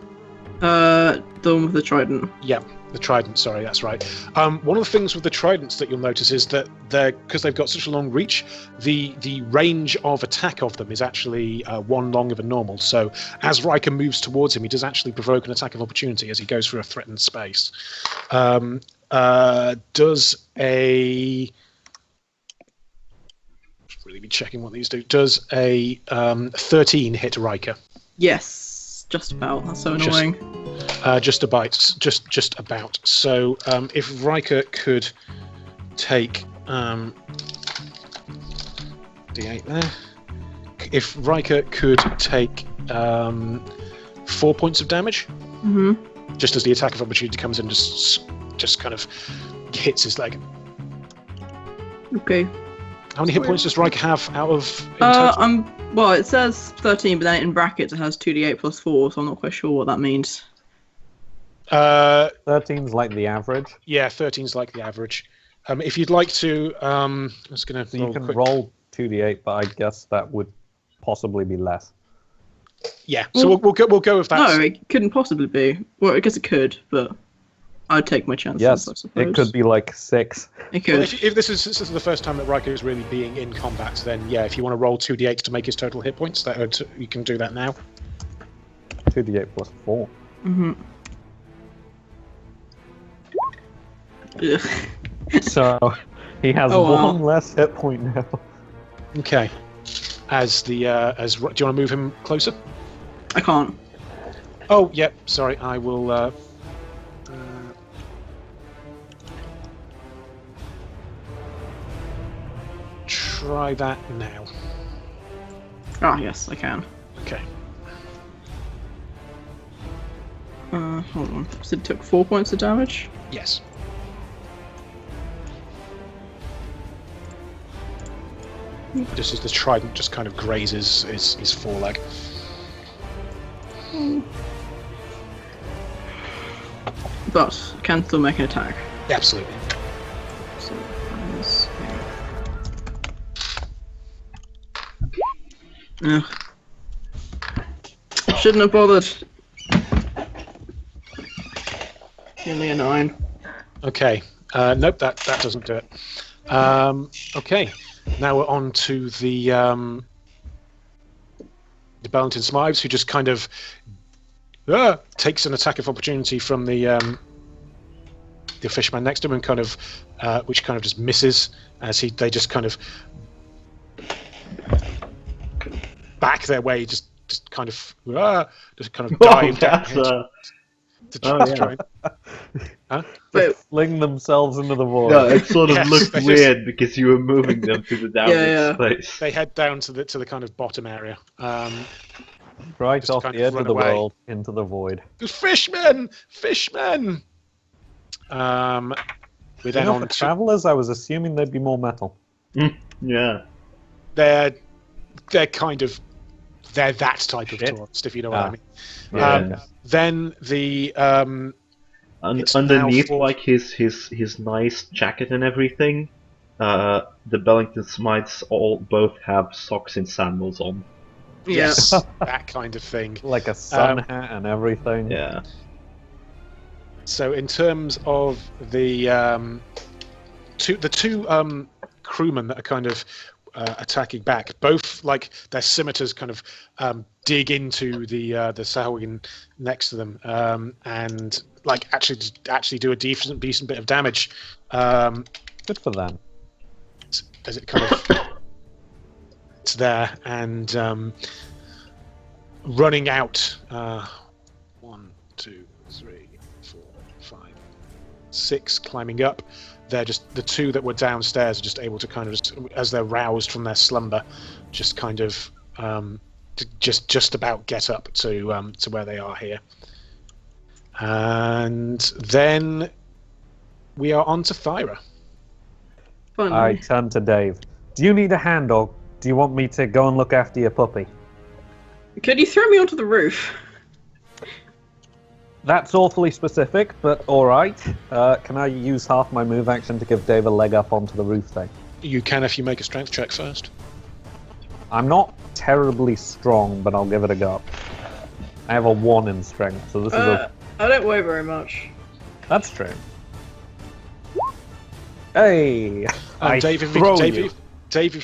The one with the trident.
Yeah, the trident. Sorry, that's right. One of the things with the tridents that you'll notice is that because they've got such a long reach, the range of attack of them is actually one longer than normal. So as Riker moves towards him, he does actually provoke an attack of opportunity as he goes through a threatened space. Does a should really be checking what these do. Does a 13 hit Riker?
Yes, just about. That's so annoying.
Just about. Just about. So if Riker could take D8 there. If Riker could take 4 points of damage, just as the attack of opportunity comes in, just kind of hits his leg.
Okay.
How many hit points does Riker have out of? In total?
Well, it says 13, but then in brackets it has 2d8 plus 4, so I'm not quite sure what that means.
13's like the average.
Yeah, 13's like the average. If you'd like to, I'm just gonna.
So you can roll 2d8, but I guess that would possibly be less.
Yeah, so we'll go with that.
No, it couldn't possibly be. Well, I guess it could, but I'd take my chances.
Yes,
I suppose.
it could be like 6.
It could.
Well, if this is the first time that Riker is really being in combat, then yeah, if you want to roll 2d8 to make his total hit points, you can do that now.
2d8 plus 4.
Ugh.
So he has one less hit point now.
Okay. Do you want to move him closer?
I can't.
Oh, yep. Sorry, I will. Try that now.
Ah, yes, I can.
Okay.
Hold on. So it took 4 points of damage?
Yes. Just as the trident just kind of grazes his foreleg.
But can still make an attack.
Absolutely.
So, shouldn't have bothered. Only a 9.
Okay. Nope, that doesn't do it. Okay. Now we're on to the Bellington Smives, who just kind of takes an attack of opportunity from the fishman next to him, and kind of which kind of just misses as they just kind of back their way, just kind of dive down. To try and,
They fling themselves into the void.
No, it sort of
Yes,
looked
they
weird because you were moving them to the downward space.
They head down to the kind of bottom area.
Right
just
off
kind
the
of
edge
run
of the
away.
world into the void.
Fishmen! We're then
For
on to
travelers, I was assuming there'd be more metal.
Yeah.
they're that type of tourist, if you know what I mean.
Yeah.
Then the it's
Underneath,
now full-
like his nice jacket and everything, the Bellington Smites both have socks and sandals on.
yes, that kind of thing.
Like a sun hat and everything.
Yeah.
So in terms of the two crewmen that are kind of attacking back. Both like their scimitars kind of dig into the Sahuagin next to them, and like actually do a decent bit of damage.
Good for them.
As it kind of it's there and running out. 1, 2, 3, 4, 5, 6, climbing up. They're just the two that were downstairs are just able to kind of as they're roused from their slumber, just kind of just about get up to where they are here. And then we are on to Thyra.
Finally.
I turn to Dave. Do you need a hand, or do you want me to go and look after your puppy?
Could you throw me onto the roof?
That's awfully specific, but alright. Can I use half my move action to give Dave a leg up onto the roof thing?
You can if you make a strength check first.
I'm not terribly strong, but I'll give it a go. I have a 1 in strength, so this is a...
I don't weigh very much.
That's true. Hey!
Dave, if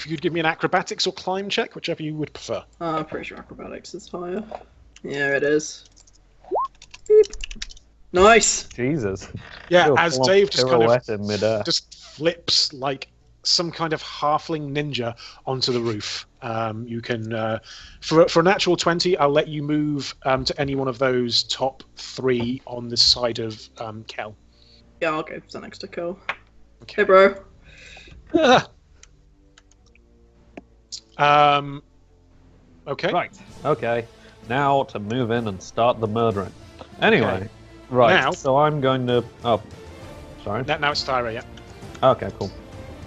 you could give me an acrobatics or climb check, whichever you would prefer.
I'm pretty sure acrobatics is higher. Yeah, it is. Beep. Nice.
Jesus.
Yeah, as Dave just kind of
in midair.
just flips like some kind of halfling ninja onto the roof. You can, for a natural 20, I'll let you move to any one of those top 3 on this side of Kel.
Yeah, I'll go for the next to Kel.
Okay.
Hey, bro.
Okay.
Right. Okay. Now to move in and start the murdering. Anyway.
Okay.
Right.
Now-
So I'm going to... Oh. Sorry.
Now it's Thyra, yeah.
Okay, cool.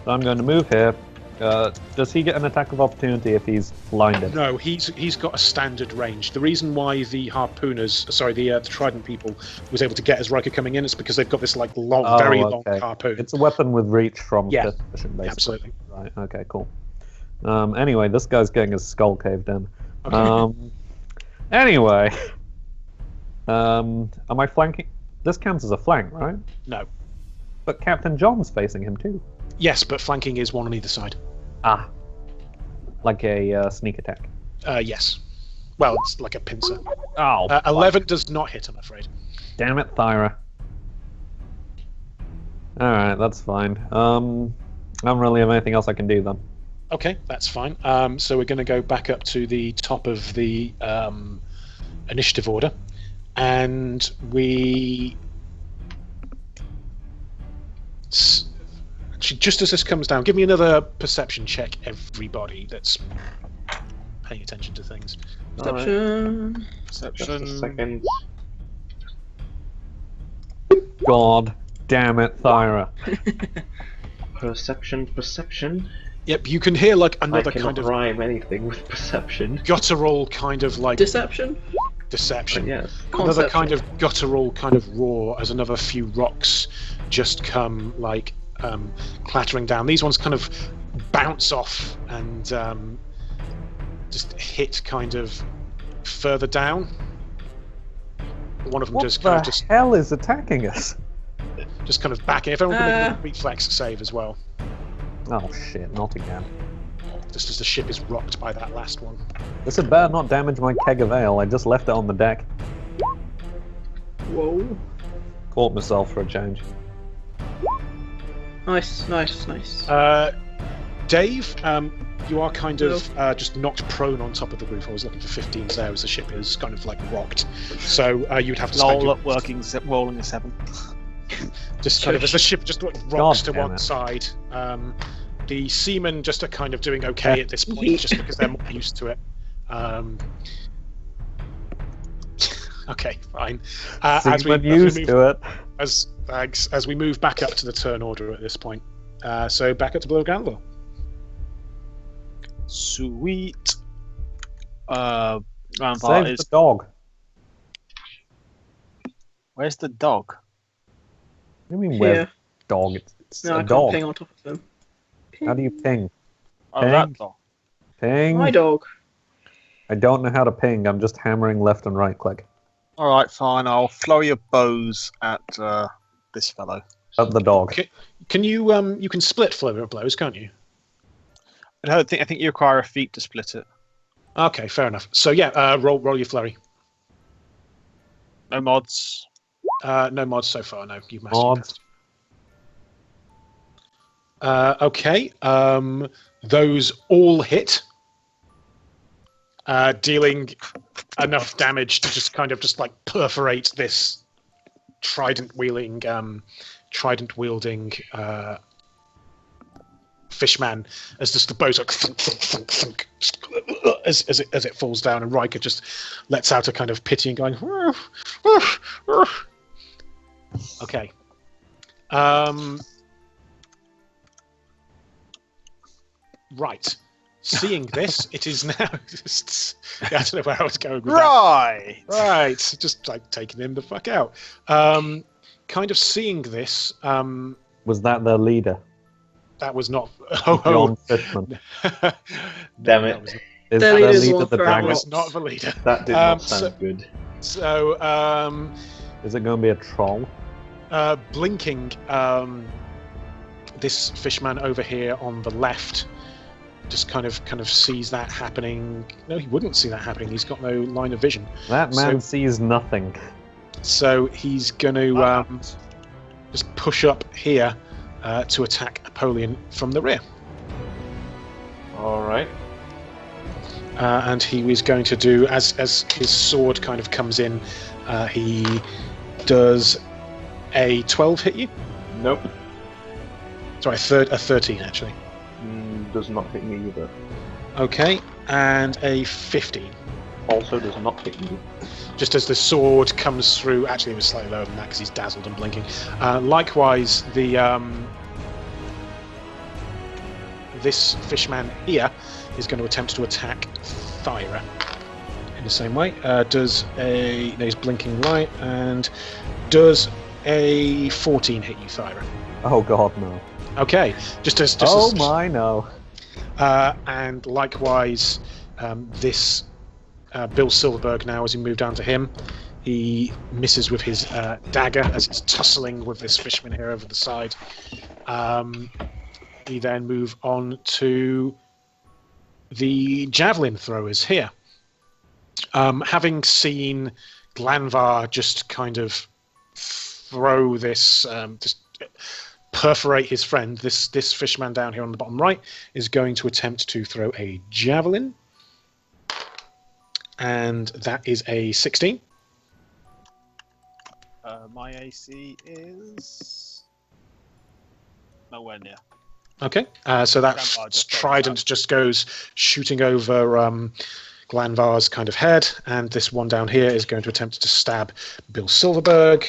So I'm going to move here. Does he get an attack of opportunity if he's blinded?
No, he's got a standard range. The reason why the the Trident people was able to get as Riker coming in is because they've got this like long, very long harpoon.
It's a weapon with reach from
Yeah.
fifth position, basically.
Absolutely.
Right, okay, cool. Anyway, this guy's getting his skull caved in.
Okay.
Anyway. Am I flanking? This counts as a flank, right?
No.
But Captain John's facing him too.
Yes, but flanking is one on either side.
Ah. Like a sneak attack.
Yes. Well, it's like a pincer.
Oh.
11 does not hit, I'm afraid.
Damn it, Thyra. Alright, that's fine. I don't really have anything else I can do then.
Okay, that's fine. So we're going to go back up to the top of the initiative order. And we... Actually, just as this comes down, give me another perception check, everybody that's paying attention to things.
Perception.
Just a second.
God damn it, Thyra.
Perception.
Yep, you can hear like
I
another
cannot
kind of
rhyme anything with perception.
guttural kind of like
Deception?
deception.
But yes.
Another
Conception.
kind of guttural kind of roar as another few rocks just come like clattering down. These ones kind of bounce off and just hit kind of further down. One of them
What
just kind
the
of just
hell is attacking us?
kind of backing. If everyone can make a reflex save as well,
Oh shit, not again.
just as the ship is rocked by that last one.
This had better not damage my keg of ale. I just left it on the deck.
Whoa.
Caught myself for a change.
Nice.
Dave, you are kind of just knocked prone on top of the roof. I was looking for 15s there as the ship is kind of like rocked. So you'd have to spend
Lol
your,
at working, rolling a 7.
just kind of as the ship just rocks to
damn
one
it.
side. The seamen just are kind of doing okay at this point, just because they're more used to it. Okay, fine. As we
used
move,
to it.
as we move back up to the turn order at this point. So back up to Blue Gandalf.
Sweet.
Save
Grandpa
the
is.
dog.
Where's the dog?
What do you mean,
Here.
where's the dog? It's
No, I
a
can't
dog.
ping on top of them.
How do you ping?
Oh,
Ping.
that dog.
Ping?
My dog.
I don't know how to ping. I'm just hammering left and right click.
Alright, fine. I'll flurry of bows at this fellow.
At the dog.
Okay. Can you you can split flurry of blows, can't you?
I think you require a feat to split it.
Okay, fair enough. So yeah, roll your flurry.
No mods.
No mods so far. No, you've mastered
Mods.
that. Okay. Those all hit, dealing enough damage to just kind of just like perforate this trident wielding fishman as just the bows like thunk, thunk, thunk, thunk, as it falls down, and Riker just lets out a kind of pitying going. Okay. Right. Seeing this, it is now just. Yeah, I don't know where I was going with that. Right. Just like taking him the fuck out. Kind of seeing this.
Was that their leader?
That was not.
John Fishman.
Damn it.
Is
Their
their
leader's
leader
one
the
for
That
dragon?
was not the leader.
That did not sound good.
So,
Is it going to be a troll?
blinking, this fishman over here on the left just kind of sees that happening. No, he wouldn't see that happening. He's got no line of vision.
That man sees nothing.
So he's going to just push up here to attack Apollyon from the rear.
All right.
And he was going to do, as his sword kind of comes in, he does a 12 hit you?
Nope.
Sorry, a 13 actually.
Does not hit me either.
Okay, and a 15.
Also does not hit me.
Just as the sword comes through, actually it was slightly lower than that because he's dazzled and blinking. Likewise, this fishman here is going to attempt to attack Thyra in the same way. He's blinking light, and does a 14 hit you, Thyra?
Oh god, no.
Okay, just
Oh my, no.
and likewise, this Bill Silverberg now, as you move down to him, he misses with his dagger as it's tussling with this fishman here over the side. We then move on to the javelin throwers here. Having seen Glanvar just kind of throw this, just perforate his friend, this fishman down here on the bottom right is going to attempt to throw a javelin. And that is a 16.
My AC is nowhere near.
Okay, so that
Glanvar just
trident just goes shooting over Glanvar's kind of head, and this one down here is going to attempt to stab Bill Silverberg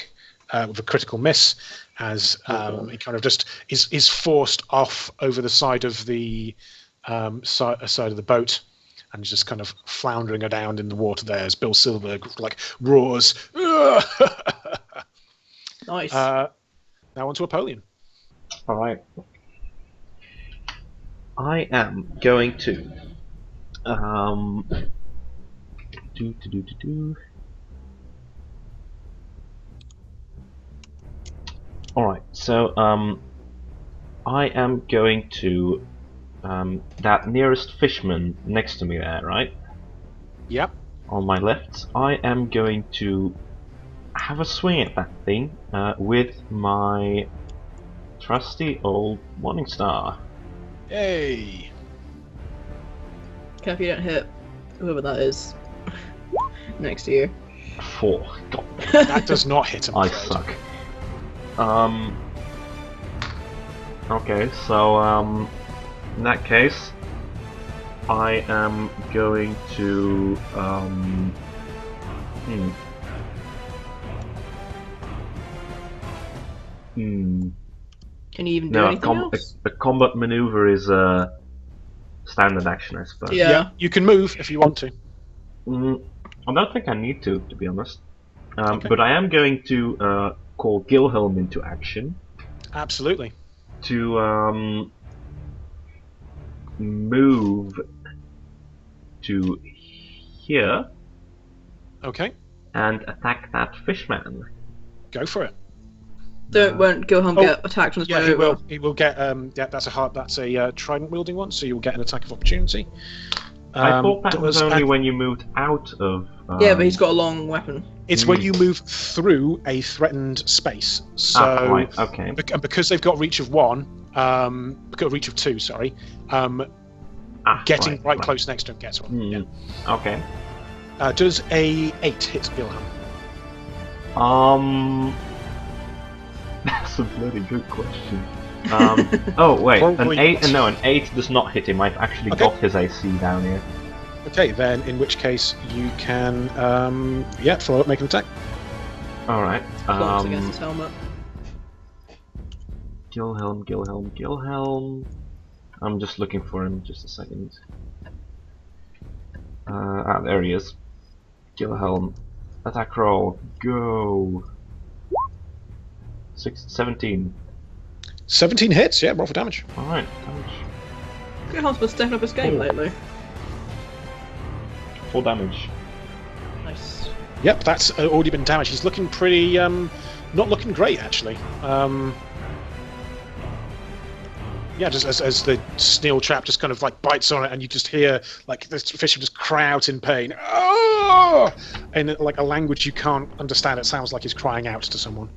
with a critical miss, as he kind of just is forced off over the side of the side of the boat, and just kind of floundering around in the water there as Bill Silverberg like roars.
Nice.
Now on to Apollyon.
All right. I am going to All right. So I am going to that nearest fishman next to me there, right?
Yep.
On my left. I am going to have a swing at that thing with my trusty old Morning Star.
Hey.
Careful you don't hit whoever that is next to you.
4. God,
That does not hit him.
I suck. Okay, so in that case, I am going to
Can you even do
No,
anything else?
a combat maneuver is a standard action, I suppose.
Yeah.
You can move if you want to.
I don't think I need to be honest.
Okay.
But I am going to call Gilhelm into action
Absolutely.
to move to here
Okay.
and attack that fishman.
Go for it.
Won't Gilhelm
Oh,
get attacked on his
Yeah,
way
he
over?
will. He will get. Yeah, that's a trident wielding one, so you'll get an attack of opportunity.
I thought that was
does-
only
and
when you moved out of.
Yeah, but he's got a long weapon.
It's when you move through a threatened space. So,
right, okay.
and because they've got reach of 1, got reach of 2. Sorry, getting right close next to him gets 1. Yeah.
Okay.
Does a 8 hit Gilhelm?
That's a bloody good question. Oh wait,
Probably
an 8?
not.
No, an 8 does not hit him. I've actually
Okay.
got his AC down here.
Okay, then in which case you can follow up, make an attack.
All right.
Close against his helmet.
Gilhelm. I'm just looking for him. Just a second. There he is. Gilhelm. Attack roll. Go. 17.
17 hits. Yeah, roll for damage.
All right. Damage.
Gilhelm's been stepping up his game lately.
4 damage.
Nice.
Yep, that's already been damaged. He's looking pretty, not looking great actually. Yeah, just as the steel trap just kind of like bites on it, and you just hear like this fish just cry out in pain. Oh! In like a language you can't understand. It sounds like he's crying out to someone.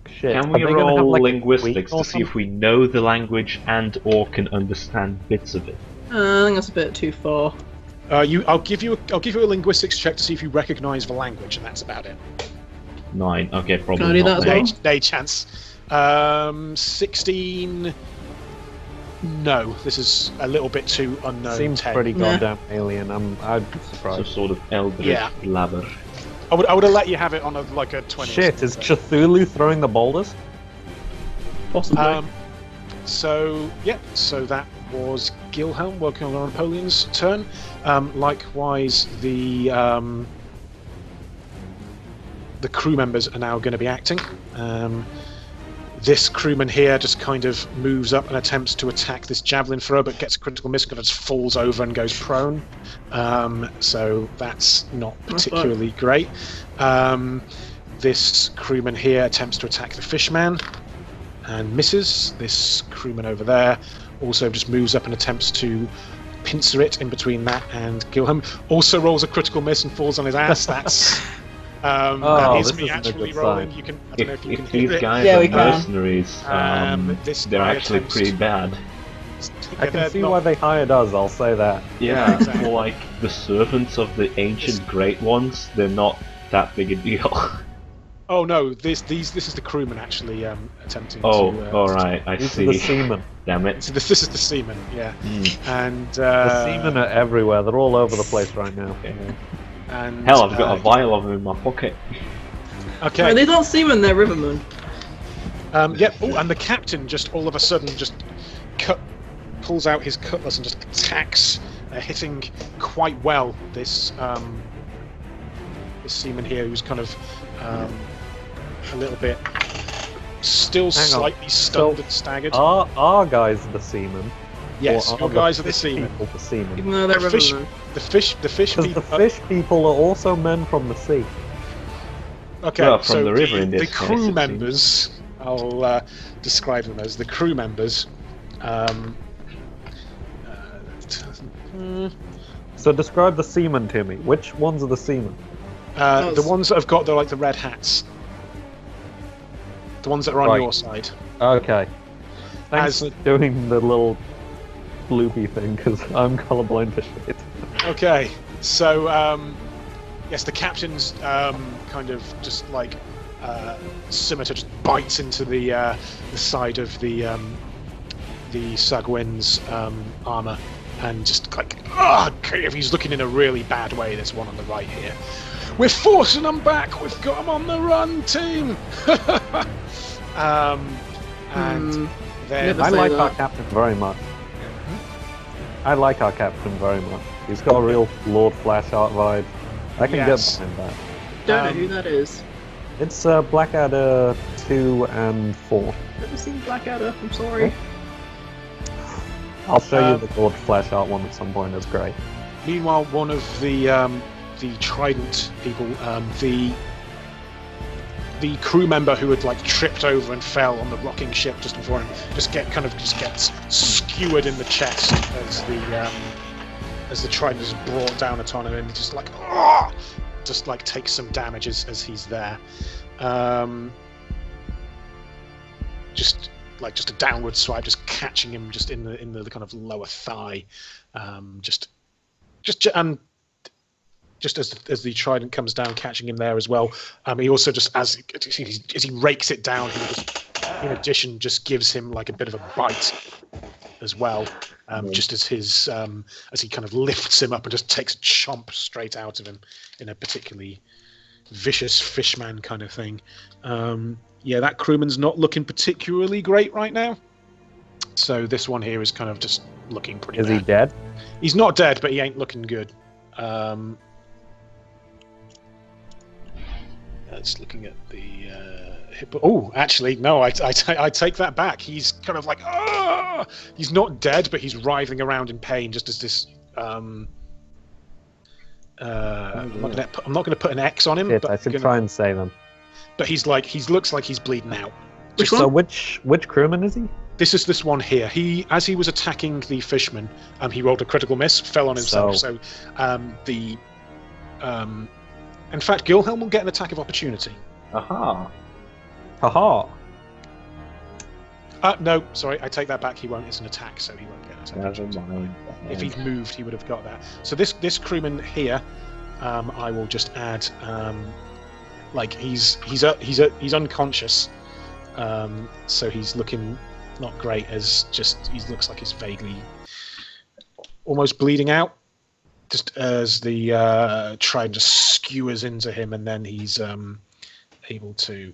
Shit.
Can
Are
we
they gonna have,
roll
like, a
linguistics
week or
to see if we know the language and or can understand bits of it?
I think that's a bit too far.
I'll give you a linguistics check to see if you recognise the language, and that's about it.
9. Okay, probably
Can I do
not
that as
then.
well?
No chance. 16. No, this is a little bit too unknown.
Seems
10.
pretty
Nah.
goddamn alien. I'd be
Some
surprised.
sort of eldritch
Yeah.
blabber.
I would have let you have it on a 20.
Shit,
or
is
something.
Cthulhu throwing the boulders?
Possibly.
So that was Gilhelm working on Napoleon's turn. Likewise, the crew members are now going to be acting. This crewman here just kind of moves up and attempts to attack this javelin thrower, but gets a critical miss, kind of just falls over and goes prone. So that's not particularly great. This crewman here attempts to attack the fishman and misses. This crewman over there also just moves up and attempts to pincer it in between that and Gilhelm. Also rolls a critical miss and falls on his ass. That's that is
this
me
isn't a
actually
good
rolling.
sign.
You can. I don't know if you can
If
hear
these
it.
guys
Yeah, we
are
can.
mercenaries,
This
they're
guy
actually
attempts
pretty
to-
bad.
I
Yeah,
can
they're
see
not-
why they hired us, I'll say that.
Yeah,
exactly.
more like the servants of the ancient great ones. They're not that big a deal.
Oh no, this is the crewman actually attempting
Oh,
to.
alright, I
These
see.
are the seamen.
Damn it.
So this is the seaman, yeah, and
The seamen are everywhere. They're all over the place right now.
and
Hell, I've got a vial of them in my pocket.
Okay.
No, they're not seamen, they're rivermen.
Yep. Oh, and the captain just all of a sudden just pulls out his cutlass and just attacks, hitting quite well this this seaman here, who's kind of a little bit still
Hang on.
slightly stunned
So,
and staggered.
Are guys the seamen?
Yes,
or
your guys are the
fish
seamen.
people the seamen?
Even though they're
The fish-
rivermen.
The fish
Because
people.
the fish people are also men from the sea.
Okay,
Well, from
so
the river in this
the
case,
crew
it seems.
members, I'll describe them as the crew members.
So describe the seamen to me. Which ones are the seamen?
The ones that have got the red hats. The ones that are on
Right.
your side.
Okay. Thanks
As-
for doing the little bloopy thing, because I'm colorblind to shit.
Okay, so yes, the captain's kind of just like scimitar just bites into the side of the Sagwin's armor, and just like if he's looking in a really bad way. There's one on the right here. We're forcing them back. We've got them on the run, team. And then
Never
I
say
like
that.
our captain very much. I like our captain very much. He's got a real Lord Flashheart vibe. I can
Yes.
get behind that.
Don't know who that is.
It's Blackadder 2 and 4.
Never seen Blackadder, I'm sorry.
I'll show you the Lord Flashheart one at some point. It's great.
Meanwhile, one of the Trident people, the crew member who had like tripped over and fell on the rocking ship just before him just gets skewered in the chest as the trident is brought down upon him, and just like takes some damage as he's there. Just a downward swipe, just catching him just in the kind of lower thigh, just as the trident comes down, catching him there as well. He also just as he rakes it down, he just, in addition, just gives him like a bit of a bite as well. Just as as he kind of lifts him up and just takes a chomp straight out of him in a particularly vicious fishman kind of thing. That crewman's not looking particularly great right now. So this one here is kind of just looking pretty bad.
Is he dead?
He's not dead, but he ain't looking good. That's looking at the hip. Oh, actually, no, I take that back. He's kind of like, he's not dead, but he's writhing around in pain, just as this. I'm not going to put an X on him.
Shit,
but
I should try and save him.
But he looks like he's bleeding out.
So which crewman is he?
This is this one here. As he was attacking the fishman, he rolled a critical miss, fell on himself. So, in fact, Gilhelm will get an attack of opportunity.
Aha.
Haha.
No, sorry, I take that back. He won't. It's an attack, so he won't get an attack.
Never mind.
If he'd moved, he would have got that. So this crewman here, I will just add. He's unconscious, so he's looking not great. He looks like he's vaguely almost bleeding out. Just as the trident just skewers into him, and then he's able to.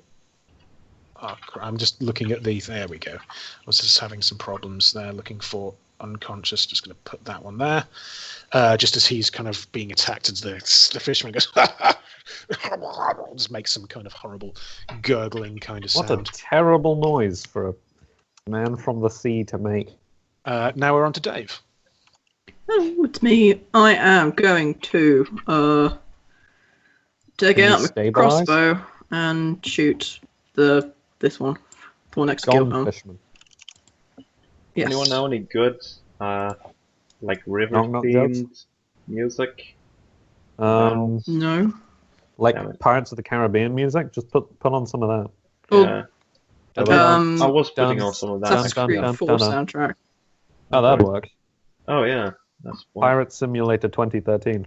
I'm just looking at the. There we go. I was just having some problems there, looking for unconscious. Just going to put that one there. Just as he's kind of being attacked, as the fisherman goes, just makes some kind of horrible gurgling kind of sound.
What a terrible noise for a man from the sea to make.
Now we're on to Dave.
Oh, it's me. I am going to take out my crossbow and shoot this one. The one next to
Gone Fishman.
Yes.
Anyone know any good river themed music?
No.
Like Pirates of the Caribbean music? Just put on some of that.
Yeah.
I
was putting on some of that.
Assassin's Creed 4 soundtrack.
Oh, that works.
Oh yeah, that's one.
Pirate Simulator 2013.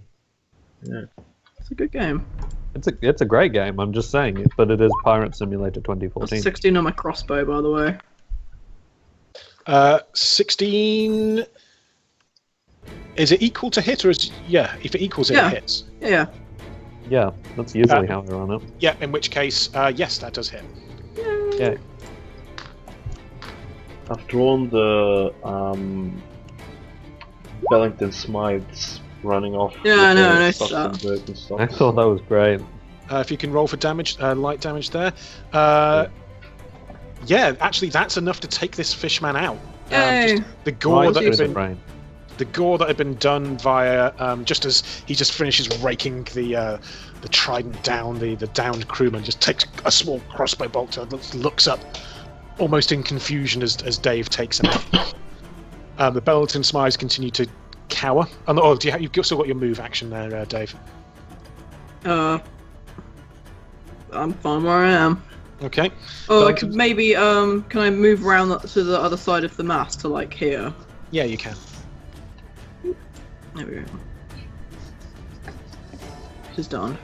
Yeah.
It's a good game.
It's a great game. I'm just saying it, but it is Pirate Simulator 2014.
That's 16 on my crossbow, by the way.
16. Is it equal to hit, or if it equals it, it hits.
Yeah.
Yeah, that's usually how I run it.
Yeah, in which case, yes, that does hit.
Yeah.
I've drawn the Bellington Smythes running off.
Yeah, I know, I
stuff
know.
and birds and stuff.
I thought that was great.
If you can roll for damage, light damage there. Yeah, actually, that's enough to take this fishman out.
Yay.
The gore that had been
brain.
the gore that had been done via just as he just finishes raking the trident down, the downed crewman just takes a small crossbow bolt and looks up almost in confusion as Dave takes him out. The Bellington Smythes continue to cower. You've still got your move action there, Dave.
I'm fine where I am.
Okay.
Oh, I could maybe can I move around to the other side of the mast to like here?
Yeah, you can.
There we go. It's done.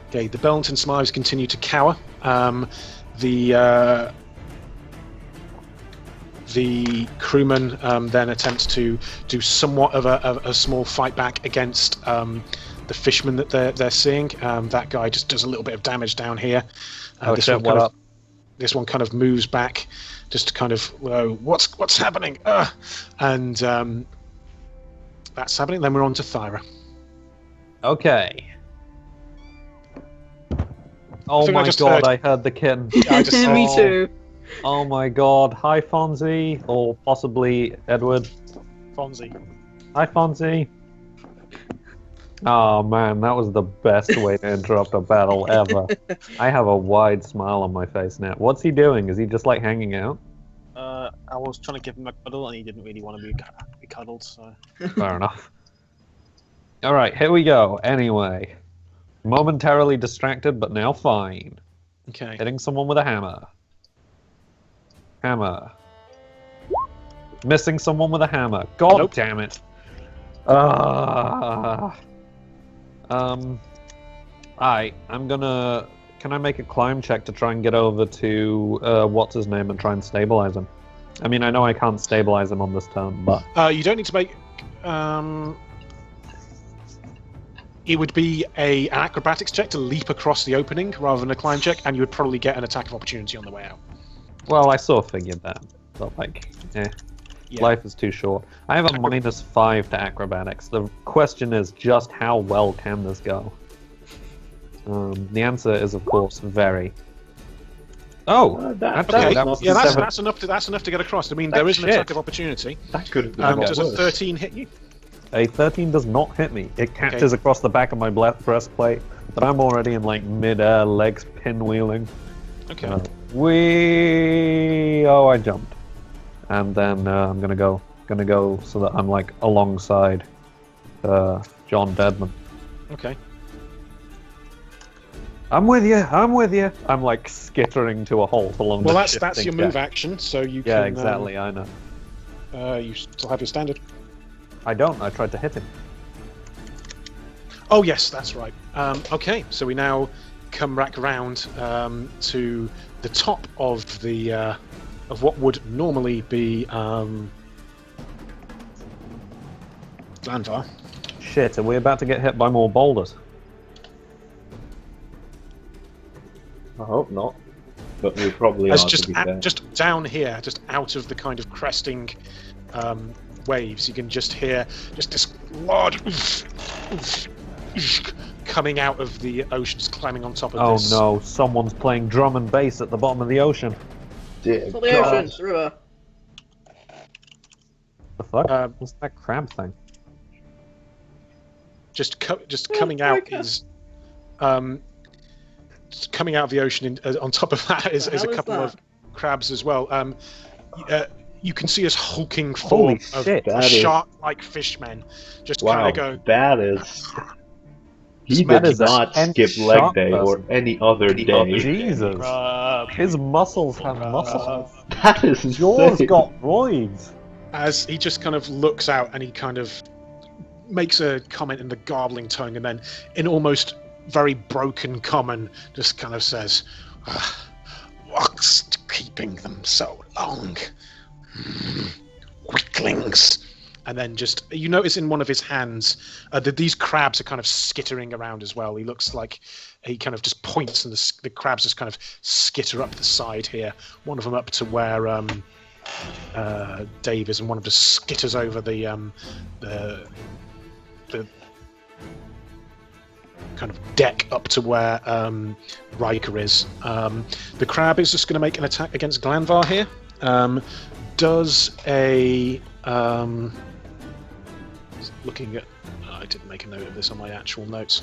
Okay, the Bellington Smythes continue to cower. The crewman then attempts to do somewhat of a small fight back against the fisherman that they're seeing. That guy just does a little bit of damage down here. This one kind of moves back, just to kind of what's happening? And that's happening. Then we're on to Thyra.
Okay. Oh my god, I heard the kitten.
Me too.
Oh my god. Hi, Fonzie. Or possibly Edward.
Fonzie.
Hi, Fonzie. Oh man, that was the best way to interrupt a battle ever. I have a wide smile on my face now. What's he doing? Is he just like hanging out?
I was trying to give him a cuddle, and he didn't really want to be cuddled. So
Fair enough. All right, here we go. Anyway, momentarily distracted, but now fine.
Okay.
Hitting someone with a hammer. Hammer. Missing someone with a hammer. God
Nope.
damn it. I'm gonna. Can I make a climb check to try and get over to what's his name and try and stabilize him? I mean, I know I can't stabilize him on this turn, but
You don't need to make. It would be an acrobatics check to leap across the opening rather than a climb check, and you would probably get an attack of opportunity on the way out.
well, I sort of figured that. But like,
Yeah.
life is too short. I have a -5 to acrobatics. The question is just how well can this go? The answer is, of course, very. Oh,
That's
Okay.
that
not
was
Yeah,
seven.
that's enough to get across. I mean, there is an
Shit.
attack of opportunity.
that could have been a lot
Does a
worse.
13 hit you?
A 13 does not hit me. It catches across the back of my breastplate, but I'm already in like mid-air, legs pinwheeling.
Okay.
I jumped, and then I'm gonna go so that I'm like alongside John Deadman.
Okay.
I'm with you. I'm like skittering to a halt along
Well,
the
that's
shifting
your move
deck.
action, so you
Yeah,
can.
exactly. I know.
You still have your standard.
I don't. I tried to hit him.
Oh yes, that's right. Okay, so we now come back around to the top of the of what would normally be Glanvar.
Shit, are we about to get hit by more boulders?
I hope not. But we probably
As
are, to be fair.
just down here, just out of the kind of cresting waves, you can just hear just this large coming out of the ocean, just climbing on top of
Oh
this.
no, someone's playing drum and bass at the bottom of the ocean.
Dear
It's not the
God.
ocean, it's the river.
The fuck?
Um,
What's that crab thing?
Just coming out
Riker.
is just coming out of the ocean. On top of that is
The
a
hell is
couple
that?
of crabs as well. You can see this hulking
Holy
form of
shit.
That is-
shark-like fishmen just kind
Wow,
of go.
that is. He
That
did
is a
not
tense
skip leg
shark
day or
person.
any other day.
Jesus. His muscles have muscles.
That is
Yours
insane.
got roids.
As he just kind of looks out and he kind of makes a comment in the garbling tongue, and then in almost very broken common just kind of says, "What's keeping them so long? Weaklings." And then just, you notice in one of his hands that these crabs are kind of skittering around as well. He looks like he kind of just points, and the crabs just kind of skitter up the side here. One of them up to where Dave is, and one of them skitters over the kind of deck up to where Riker is. The crab is just going to make an attack against Glanvar here. Does a looking at, I didn't make a note of this on my actual notes.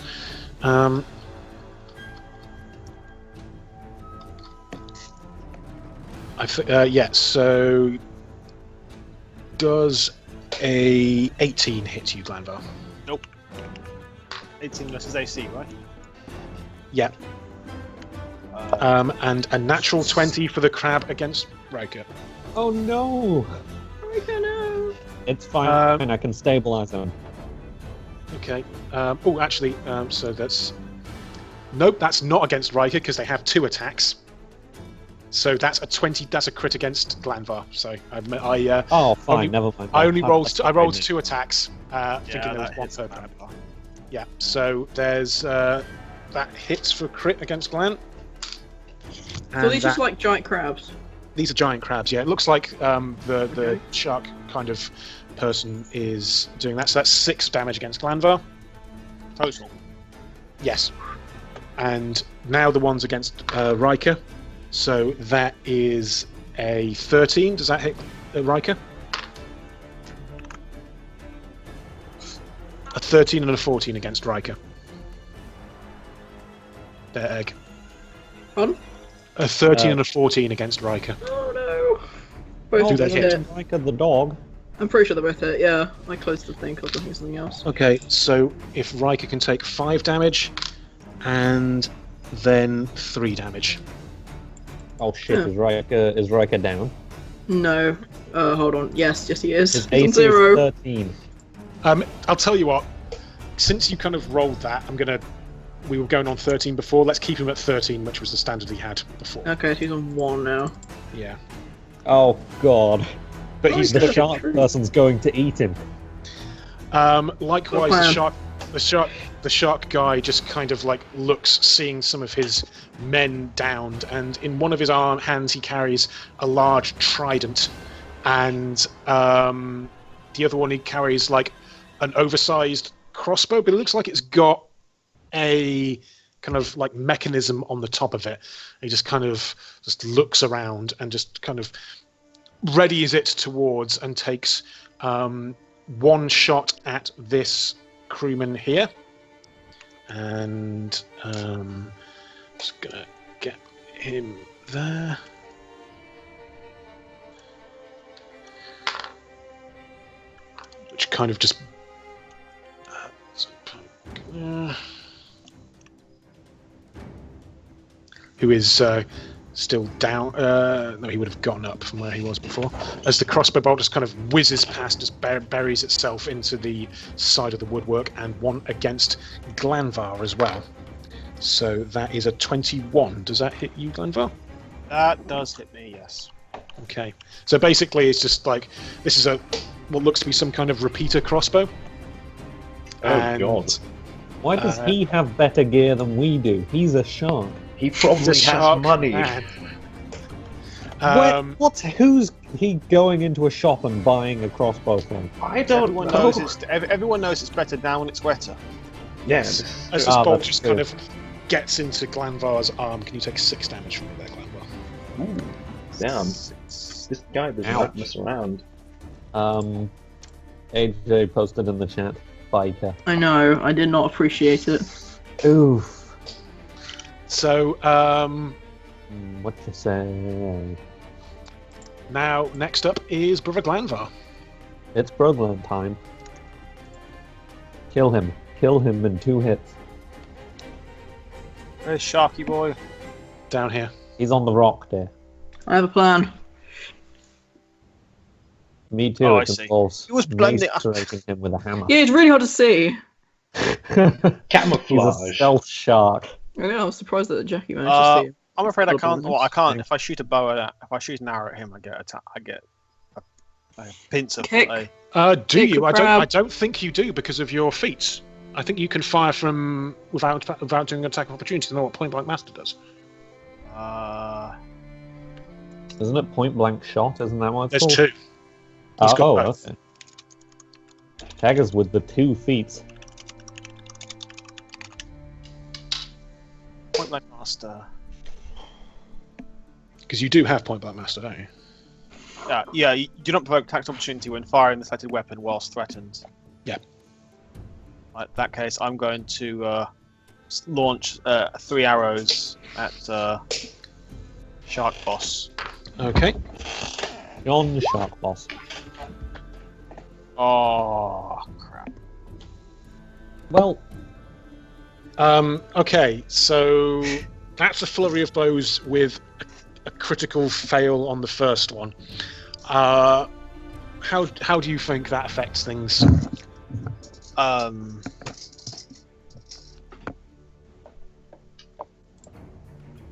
So does a 18 hit you, Glanvar?
18 versus AC, right?
Yeah. And a natural 20 for the crab against Riker.
Oh no!
Riker, no!
It's fine. I can stabilize him.
Okay. So that's... Nope, that's not against Riker because they have 2 attacks. So that's a 20. That's a crit against Glanvar. So I
Oh, fine.
Only-
Never mind.
I only
I've-
rolled. I
I've
rolled
made it.
2 attacks, thinking there was
that
one
hits
per
the
crab.
crab.
Yeah. So there's that hits for crit against Glan.
So these just like giant crabs.
These are giant crabs. Yeah, it looks like the
Okay.
shark kind of person is doing that. So that's 6 damage against Glanvar.
Total.
Yes. And now the ones against Riker. So that is a 13. Does that hit Riker? A 13 and a 14 against Riker. Their egg.
Pardon?
A 13 and a 14 against Riker.
Oh no. Both
Do
of
they
them
hit?
hit.
Like the dog.
I'm pretty sure they both hit, yeah. I closed the thing because I was looking at something else.
Okay, so if Riker can take 5 damage, and then 3 damage.
Oh shit!
Yeah.
Is Riker down?
No. Hold on. Yes, he is.
His
He's
AC
on
is
0.
13.
I'll tell you what. Since you kind of rolled that, we were going on 13 before. Let's keep him at 13, which was the standard he had before.
Okay, so he's on 1 now.
Yeah,
Oh god!
but he's
The
That's
shark
true.
person's going to eat him.
likewise
Good
the shark guy just kind of like looks, seeing some of his men downed, and in one of his hands he carries a large trident, and the other one he carries like an oversized crossbow, but it looks like it's got a kind of like mechanism on the top of it. He just kind of just looks around and just kind of readies it towards and takes one shot at this crewman here, and just gonna get him there. Which kind of just who is still down. No, he would have gotten up from where he was before. As the crossbow bolt just kind of whizzes past, just buries itself into the side of the woodwork, and one against Glanvar as well. So that is a 21. Does that hit you, Glanvar?
That does hit me, yes.
Okay. So basically, it's just like this is what looks to be some kind of repeater crossbow.
Oh god.
Why does he have better gear than we do? He's a shark.
He probably
He's a
has
shark
money.
man.
Who's he going into a shop and buying a crossbow from?
I don't
Everyone
know.
knows everyone knows it's better down when it's wetter.
Yes. As this
Ah,
bolt
that's
just
true.
kind of gets into Glanvar's arm, can you take 6 damage from it there, Glanvar?
Ooh, damn. This guy does
Ouch.
not mess around.
AJ posted in the chat. Biker.
I know, I did not appreciate it.
Oof.
So,
What you say?
now, next up is Brother Glanvar.
It's Brogland time. Kill him. Kill him in 2 hits.
Where's Sharky boy?
Down here.
He's on the rock there.
I have a plan.
Me too.
Oh, I
it
see.
involves
He was blending-
macerating him with a hammer.
Yeah, it's really hard to see.
He's a
Camouflage.
stealth shark.
Yeah, I was surprised that Jackie managed to see him.
I'm afraid I
Double
can't.
this.
Well, I can't. If I shoot a bow at, if I shoot an arrow at him, I get a pincer.
Kick.
Do
Kick
you?
the
I
crab.
don't think you do because of your feats. I think you can fire from without doing an attack of opportunity. I know what Point Blank Master does.
Isn't it point blank shot? Isn't that what it's
There's
called?
2. He's got
Oh,
both.
okay. Taggers with the 2 feats.
Point blank master.
Because you do have Point Blank Master, don't you?
Yeah. You do not provoke attack opportunity when firing the selected weapon whilst threatened.
Yeah.
Right, in that case, I'm going to launch 3 arrows at Shark Boss.
Okay.
John the Shark Boss.
Oh crap!
Well,
Okay, so that's a flurry of blows with a critical fail on the first one. How do you think that affects things?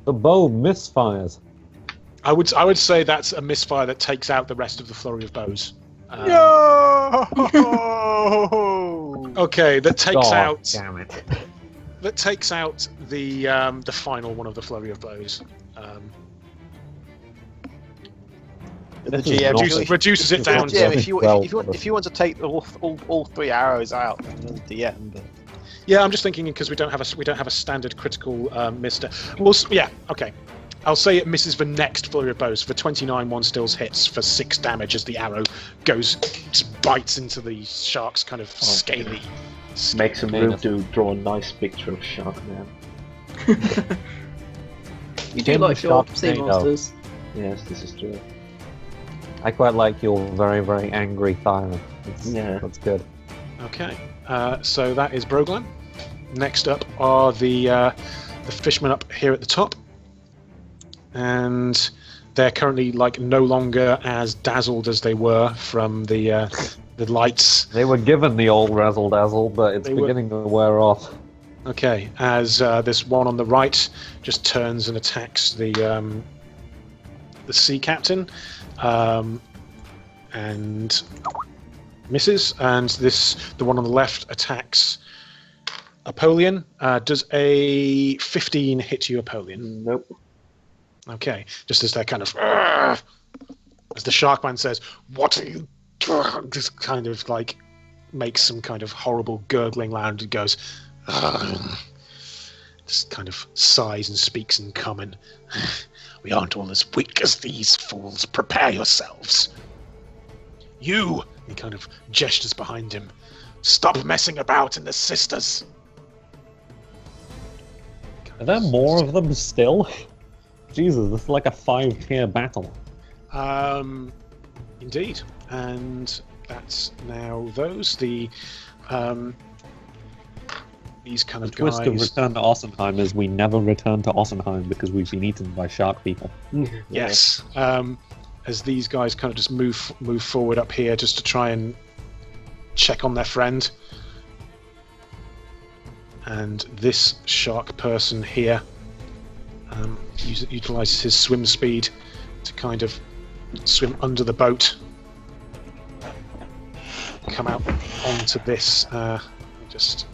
the bow misfires.
I would say that's a misfire that takes out the rest of the flurry of bows.
No!
Okay, that takes
God
out
damn it.
the final one of the flurry of blows.
The
This is
GM
not-
Reduces it
this is
down
not
to-
Yeah,
going
if you want to take all 3 arrows out, then the DM. But
Yeah, I'm just thinking because we don't have a standard critical mister. Well, yeah, okay. I'll say it misses the next flurry of bows. For 29, one still hits for 6 damage as the arrow just bites into the shark's kind of scaly
Make some room to draw a nice picture of Sharkman.
You do
Tim
like your sea
Sharknado.
monsters.
Yes, this is true.
I quite like your very, very angry Thyra.
Yeah.
That's good.
Okay, so that is Broglan. Next up are the fishermen up here at the top, and they're currently like no longer as dazzled as they were from the lights.
They were given the old razzle dazzle, but it's
They were-
beginning to wear off.
Okay, as this one on the right just turns and attacks the sea captain, and misses, and the one on the left attacks Apollyon. Does a 15 hit you, Apollyon?
Nope.
Okay, just as they're kind of, "Argh!" as the Sharkman says, "What are you?" Just kind of like makes some kind of horrible gurgling sound and goes, "Argh!" Just kind of sighs and speaks in common. "We aren't all as weak as these fools. Prepare yourselves. You," he kind of gestures behind him, "stop messing about in the sisters."
Are there more of them still? Jesus, this is like a 5-tier battle.
Indeed, and that's now those these kind
The
of
twist of
guys.
Return to Ossenheim is we never return to Ossenheim because we've been eaten by shark people.
Yes, as these guys kind of just move forward up here just to try and check on their friend. And this shark person here utilizes his swim speed to kind of swim under the boat, come out onto this. Just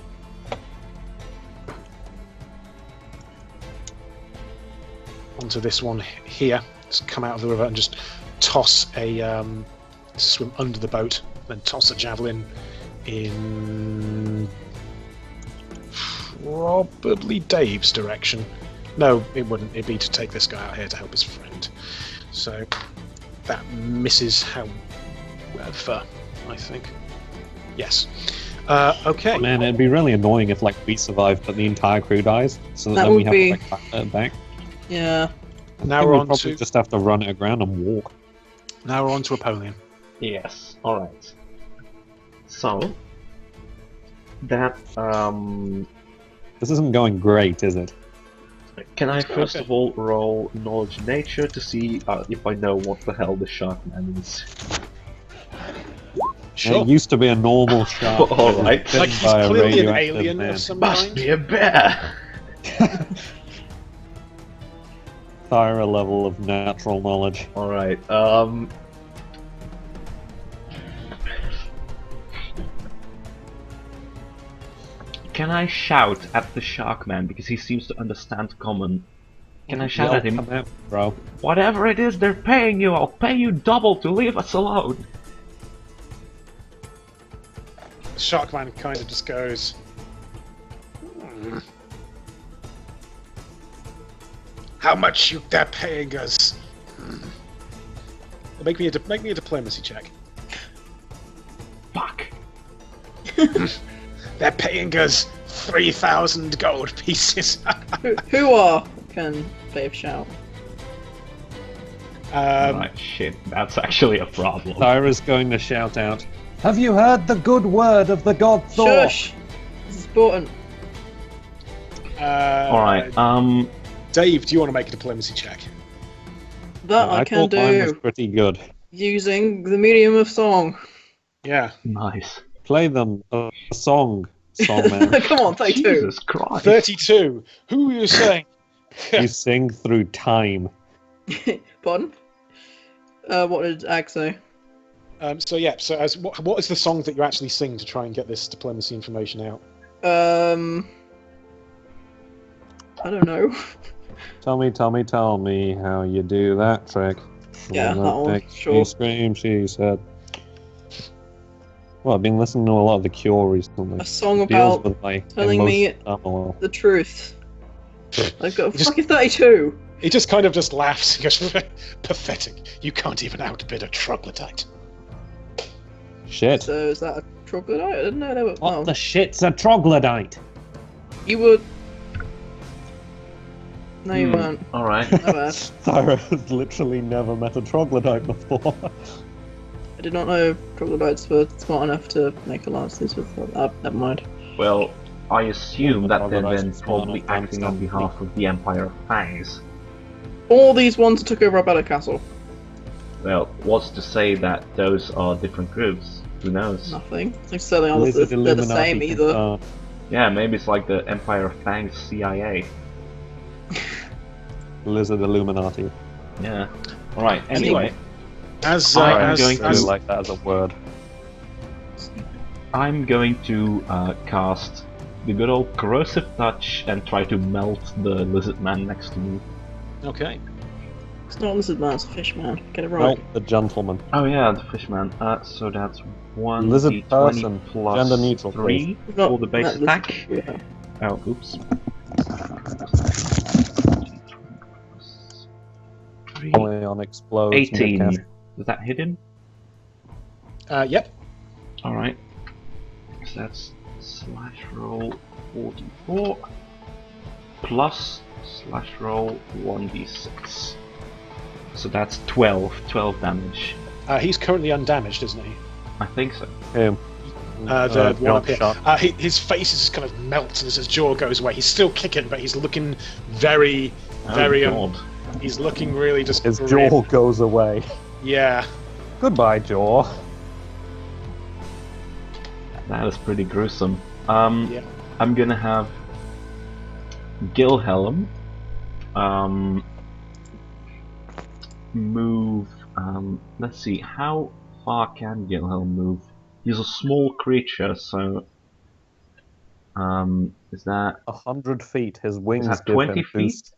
onto this one here. Just come out of the river and just toss a swim under the boat, then toss a javelin in probably Dave's direction. No, it wouldn't. It'd be to take this guy out here to help his friend. So that misses, however, I think. Yes. Okay.
Man, it'd be really annoying if like we survive but the entire crew dies, so
That
then we
would
have
be-
to like back it back.
Yeah.
Now
I think
we're
we'd
on
probably
to
just have to run it aground and walk.
Apollyon.
Yes. All right. So that
This isn't going great, is it?
can I first
Okay.
of all roll knowledge nature to see if I know what the hell the Sharkman is?
Sure.
It used to be a normal shark.
All right.
bitten
Like he's
by a
clearly an
radioactive
alien
man.
of some
Must
kind.
be a bear.
Thyra level of natural knowledge.
All right. Can I shout at the Sharkman because he seems to understand common? Can I shout at him?
Come out, bro.
Whatever it is they're paying you, I'll pay you double to leave us alone.
Sharkman kind of just goes, "Hmm. How much they're paying us? Hmm. Make me a diplomacy check.
Fuck.
They're paying us 3,000 gold pieces.
Who are can Dave shout?
Right, shit, that's actually a problem.
Thyra's going to shout out, "Have you heard the good word of the god Thor?"
Shush! This is important.
Alright,
Dave, do you want to make a diplomacy check?
That I can
thought mine was
do
pretty good.
using the medium of song.
Yeah.
nice.
Play them a song, songman.
Come on, take two.
Jesus Christ.
32. Who are you saying?
You sing through time.
Pardon? What did Ag say?
So as what is the song that you actually sing to try and get this diplomacy information out?
I don't know.
Tell me how you do that trick.
Yeah,
Well,
that one,
makes
sure.
me scream, she said. Well, I've been listening to a lot of The Cure recently.
A song
It deals
about
with my
telling me
emotional turmoil.
the truth. I've got a
Just-
fucking 32.
He just kind of just laughs and goes, "Pathetic. You can't even outbid a troglodyte."
Shit.
So is that a troglodyte? I didn't know they were.
What
Oh,
the shit's a troglodyte?
you were. No, you weren't.
Alright.
My bad.
Tyra has literally never met a troglodyte before.
I did not know troglodytes were smart enough to make alliances with. Never mind.
Well, I assume that they're
Troglodytes
then
is
probably
smart enough
acting on
to
behalf of the Empire of Fangs.
All these ones that took over Arbella Castle.
Well, what's to say that those are different groups? Who knows?
Nothing. Like certainly others,
Lizard
they're the
Illuminati
same either.
confirmed.
Yeah, maybe it's like the Empire of Fangs CIA.
Lizard Illuminati.
Yeah. Alright, anyway,
As
I'm
as,
going to-
I
as
like that as a word.
I'm going to cast the good old Corrosive Touch and try to melt the lizard man next to me.
okay.
It's not a lizard man, it's a fish man. Get it right.
Well, the gentleman.
Oh yeah, the fishman. So that's 1
Lizard
d20
person,
plus
gender neutral,
3
We've got
for the base
that lizard-
attack.
Yeah.
Oh, oops. 3,
Only on explodes.
18.
mid-cast.
Does that hit him?
Yep.
Alright. So that's slash roll 44 plus slash roll 1d6. So that's 12 damage.
He's currently undamaged, isn't he?
I think so.
Him.
The one up here.
shot.
His face is kind of melts as his jaw goes away. He's still kicking, but he's looking very, very.
Oh, God.
He's looking really just.
His
grim.
jaw goes away.
Yeah.
Goodbye, jaw.
That is pretty gruesome.
Yeah.
I'm gonna have Gilhelm move. Let's see, how far can Gilhelm move? He's a small creature, so is that
100 feet. His wings
that
give
20
him
feet?
boost.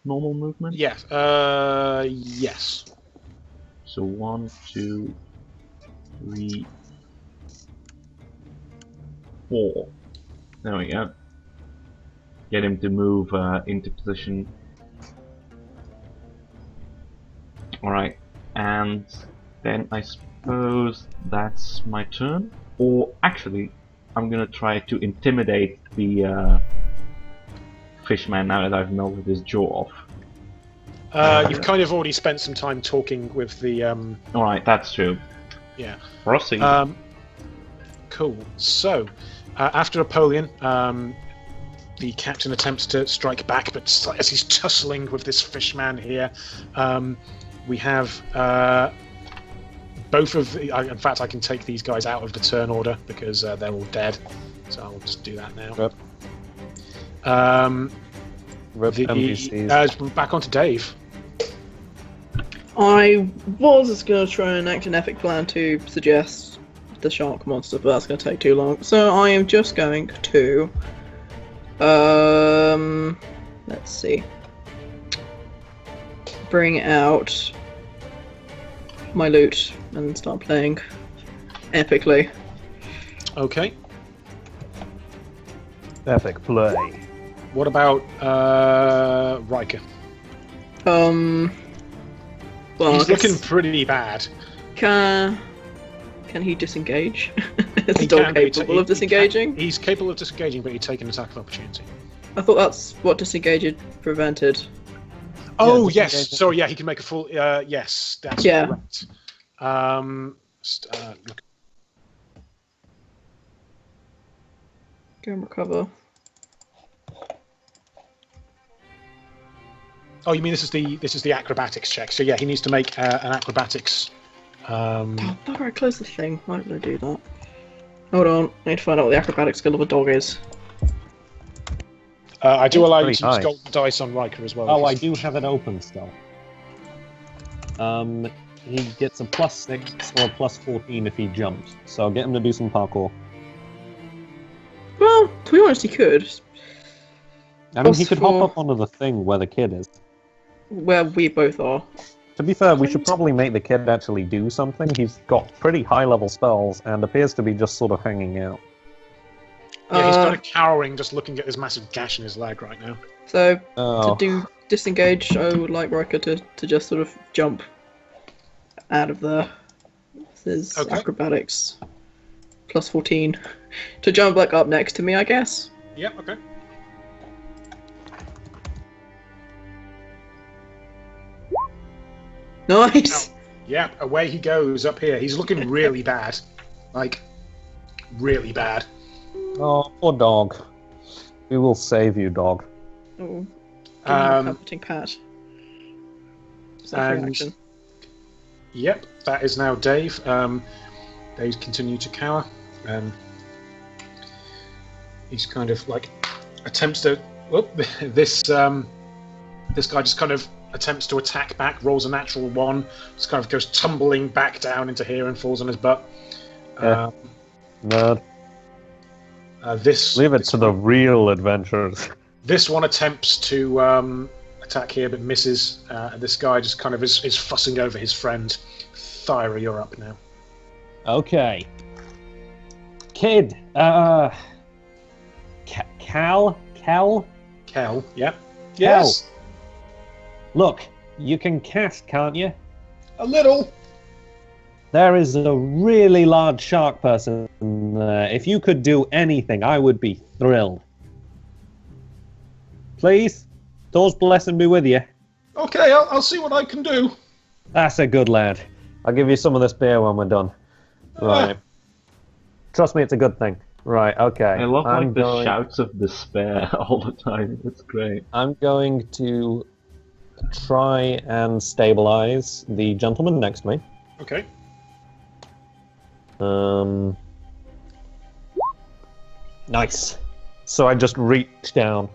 normal movement?
Yes. Yes.
So 1, 2, 3, 4. There we go. Get him to move into position. Alright, and then I suppose that's my turn. Or actually, I'm gonna try to intimidate the fishman now that I've melted his jaw off.
You've kind of already spent some time talking with the.
Alright, that's true.
Yeah.
Proceed.
Cool. So, after Apollyon, the captain attempts to strike back, but as he's tussling with this fishman here, we have both of the. In fact, I can take these guys out of the turn order because they're all dead. So I'll just do that now.
Rip. Rip NPCs.
Back onto Dave.
I was just going to try and enact an epic plan to suggest the shark monster, but that's going to take too long. So I am just going to... let's see. Bring out my lute and start playing epically.
Okay.
Epic play.
What about Riker?
Well,
He's
I guess-
looking pretty bad.
Can he disengage? Is
He
the dog
can, but he-
capable of
he
disengaging?
can- He's capable of disengaging, but he'd take an attack of opportunity.
I thought that's what disengage prevented.
Oh
Yeah,
yes,
disengaging.
sorry. Yeah, he can make a full. Yes, that's
Yeah.
correct. Look.
Go and recover.
Oh, you mean this is the acrobatics check? So yeah, he needs to make an acrobatics.
Oh, bugger, I closed the thing. Why did I do that? Hold on, I need to find out what the acrobatic skill of a dog is.
I do
It's
allow you
pretty
to use
high.
golden dice on Riker as well.
Oh, I
because-
do have it open still. He gets a +6 or a +14 if he jumps. So I'll get him to do some parkour.
Well, to be honest, he could.
I mean, he
Plus
could hop
four.
up onto the thing where the kid is.
Where we both are.
To be fair, we should probably make the kid actually do something. He's got pretty high-level spells and appears to be just sort of hanging out.
Yeah, he's
Uh,
kind of cowering, just looking at this massive gash in his leg right now.
So,
Oh,
to do disengage, I would like Riker to just sort of jump out of there. This is
Okay.
acrobatics. plus 14 to jump back up next to me, I guess.
Yep, okay.
Nice.
Yeah, away he goes up here. He's looking really bad. Like, really bad.
Oh, poor dog. We will save you, dog.
Oh, give me a comforting pat.
and-
Reaction.
Yep, that is now Dave. Dave continue to cower. He's kind of like attempts to. Whoop, this guy just kind of attempts to attack back, rolls a natural 1, just kind of goes tumbling back down into here and falls on his butt.
Yeah. Nerd.
This
Leave it to the real adventurers.
This one attempts to attack here but misses. This guy just kind of is fussing over his friend. Thyra, you're up now.
Okay. Kid. Cal?
Kel, yep. Yes,
Look, you can cast, can't you?
a little.
There is a really large shark person there. If you could do anything, I would be thrilled. Please? Thor's blessing be with you.
Okay, I'll see what I can do.
That's a good lad. I'll give you some of this beer when we're done. Right. Trust me, it's a good thing. Right, okay.
I love
I'm
like the
going-
shouts of despair all the time. It's great.
I'm going to try and stabilize the gentleman next to me.
Okay.
Nice. So I just reach down.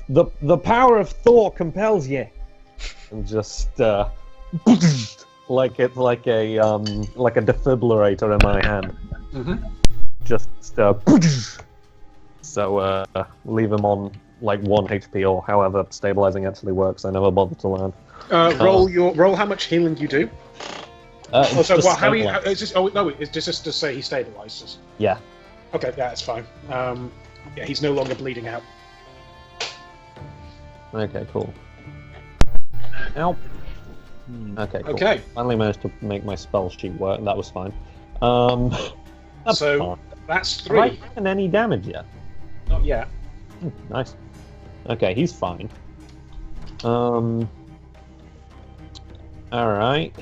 The power of Thor compels you, and just like it's like a defibrillator in my hand.
Mm-hmm.
Just so leave him on like 1 HP or however stabilizing actually works. I never bothered to learn.
Roll how much healing you do.
It's
So
just
well, how
stabilize.
is this? Oh no, it's just to say he stabilizes.
Yeah.
Okay, yeah, that's fine. Yeah, he's no longer bleeding out.
Okay. Cool. Ow. Okay. Cool.
Okay,
Finally managed to make my spell sheet work. That was fine. That's
so
fine.
that's
Have I
3.
taken any damage yet?
Not yet.
Nice. Okay, he's fine. All right.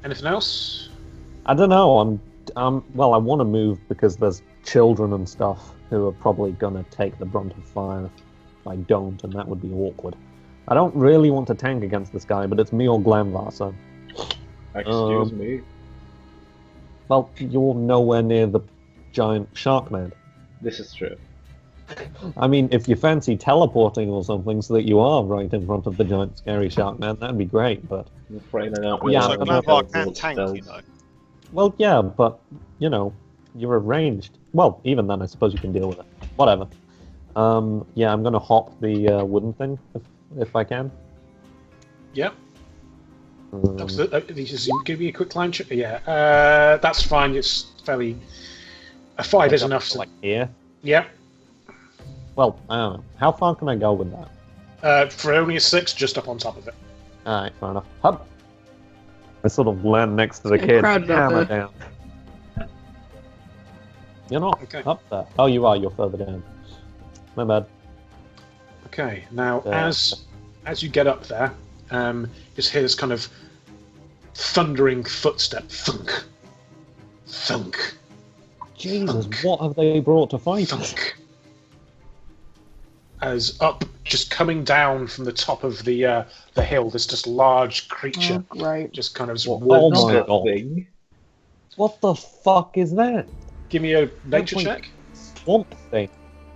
Anything else?
I don't know. Well, I want to move because there's children and stuff who are probably gonna take the brunt of fire if I don't, and that would be awkward. I don't really want to tank against this guy, but it's me or Glamvar, so.
Excuse me.
Well, you're nowhere near the giant shark man.
This is true.
I mean, if you fancy teleporting or something so that you are right in front of the giant scary shark man, that'd be great, but...
I'm afraid I don't
Yeah,
So
I'm
Glenvar can tank, you know.
Well, yeah, but, you know, you're ranged. Well, even then, I suppose you can deal with it. Whatever. Yeah, I'm gonna hop the wooden thing, if I can.
Yep.
Um,
This is give me a quick climb check. Yeah, that's fine. It's fairly. A 5 is enough. To,
like here?
yeah.
Well, I don't know. How far can I go with that?
For only a 6, just up on top of it.
Alright, fair enough. Hop! I sort of land next to the
Yeah,
kid,
crowded up
hammer
there.
down. You're not
Okay.
up there. Oh, you are. You're further down. My bad.
Okay. Now,
Yeah.
as you get up there, just hear this kind of thundering footstep. Thunk. Thunk.
Jesus,
Thunk.
what have they brought to fight?
Thunk. As up, just coming down from the top of the hill, this just large creature
Oh, great.
just kind of
Oh
walks
my
up.
God.
Thing.
What the fuck is that?
Give me a nature
Like-
check.
Swamp thing.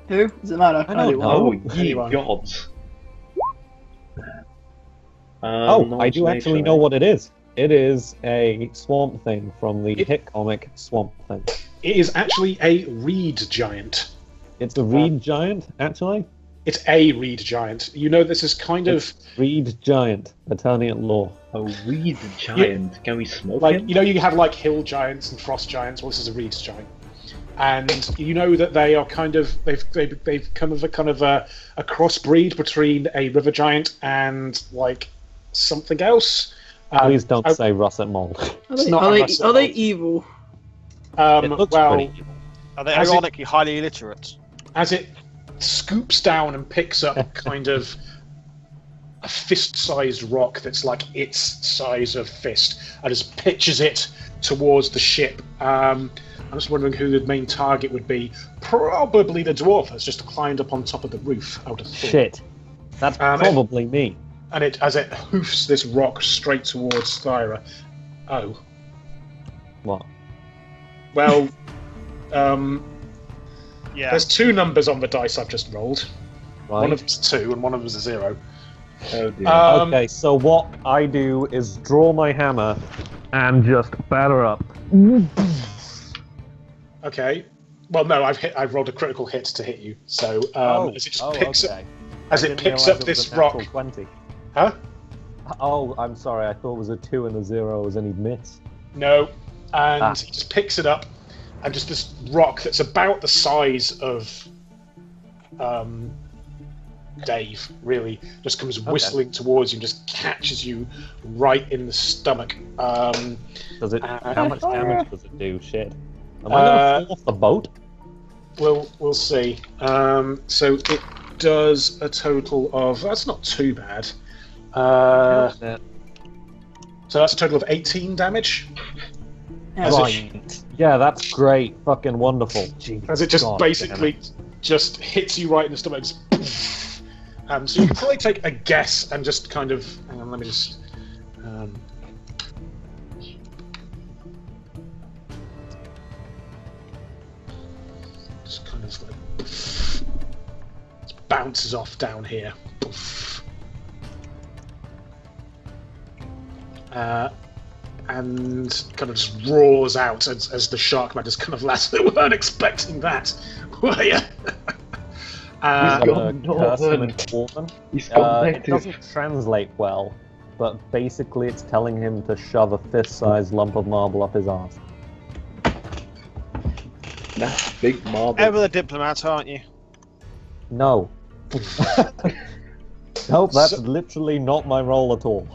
Who? Does it matter?
I don't
do
know.
Oh,
one.
ye
Anyone.
gods.
Oh, I do actually know what it is. It is a swamp thing from the
It-
hit comic Swamp Thing.
It is actually a reed giant.
It's a reed giant, actually.
It's a reed giant. You know, this is kind of
Reed giant, Eternian lore.
A weed giant. Can we smoke
like
him?
you know you have like hill giants and frost giants. Well, this is a reed giant, and you know that they are kind of they've come of a kind of a crossbreed between a river giant and like something else.
Please don't
I-
say Russet Mole.
Are
It's
they,
not
are
a
they,
Russell
are they
Holt.
evil?
It looks
well,
pretty evil.
Are they
As it-
ironically highly illiterate?
as it scoops down and picks up kind of a fist-sized rock that's like its size of fist, and just pitches it towards the ship. I'm just wondering who the main target would be. Probably the dwarf that's just climbed up on top of the roof. I would have thought.
Shit. That's probably me.
And as it hoofs this rock straight towards Thyra. Oh,
What?
well,
Yeah.
there's 2 numbers on the dice I've just rolled.
Right.
One of them's 2 and one of them's a 0.
Oh dear.
Okay, so what I do is draw my hammer and just batter up.
Okay. Well, no, I've rolled a critical hit to hit you. So as it just picks up,
okay.
as
I
it
didn't
picks
realize
up
it was
this
a natural
rock,
20.
huh?
Oh, I'm sorry. I thought it was a 2 and a 0 was any miss.
No, and he just picks it up, and just this rock that's about the size of Dave, really, just comes whistling towards you and just catches you right in the stomach.
Does it? How much damage does it do? Shit. Am I gonna fall off the boat?
We'll see. So it does a total of. That's not too bad. So that's a total of 18 damage. As it,
Right. Yeah, that's great. Fucking wonderful. Jesus
as it just
God,
basically just hits you right in the stomach. So you can probably take a guess and just kind of. Hang on, let me just. Just kind of like. Just bounces off down here. And kind of just roars out as the shark man just kind of laughs. They weren't expecting that, were you?
I'm
gone
gonna curse him
northern.
in Dwarven.
He's gone
It
back to
doesn't translate well, but basically it's telling him to shove a fist-sized lump of marble up his arse.
that big marble.
Ever the diplomat, aren't you?
No. Nope, that's
So-
literally not my role at all.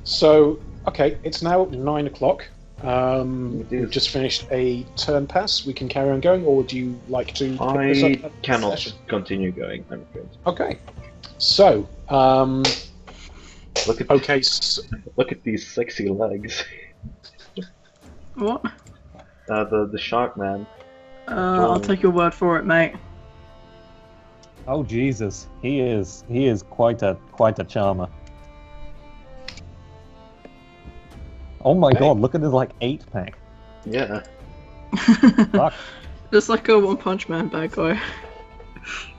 So, okay, it's now 9 o'clock.
It
We've
is.
just finished a turn pass. We can carry on going, or would you like to pick this
I
up at the
cannot
session?
continue going, I'm afraid.
Okay. So,
Look at
okay,
look at these sexy legs.
What?
The shark man.
I'll take your word for it, mate.
Oh Jesus, he is quite a charmer. Oh my
Okay.
God, look at his like 8-pack.
Yeah.
Fuck.
Just like a One Punch Man bad guy.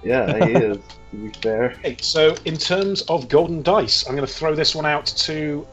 Yeah, he is, to be fair.
okay, so in terms of golden dice, I'm going to throw this one out to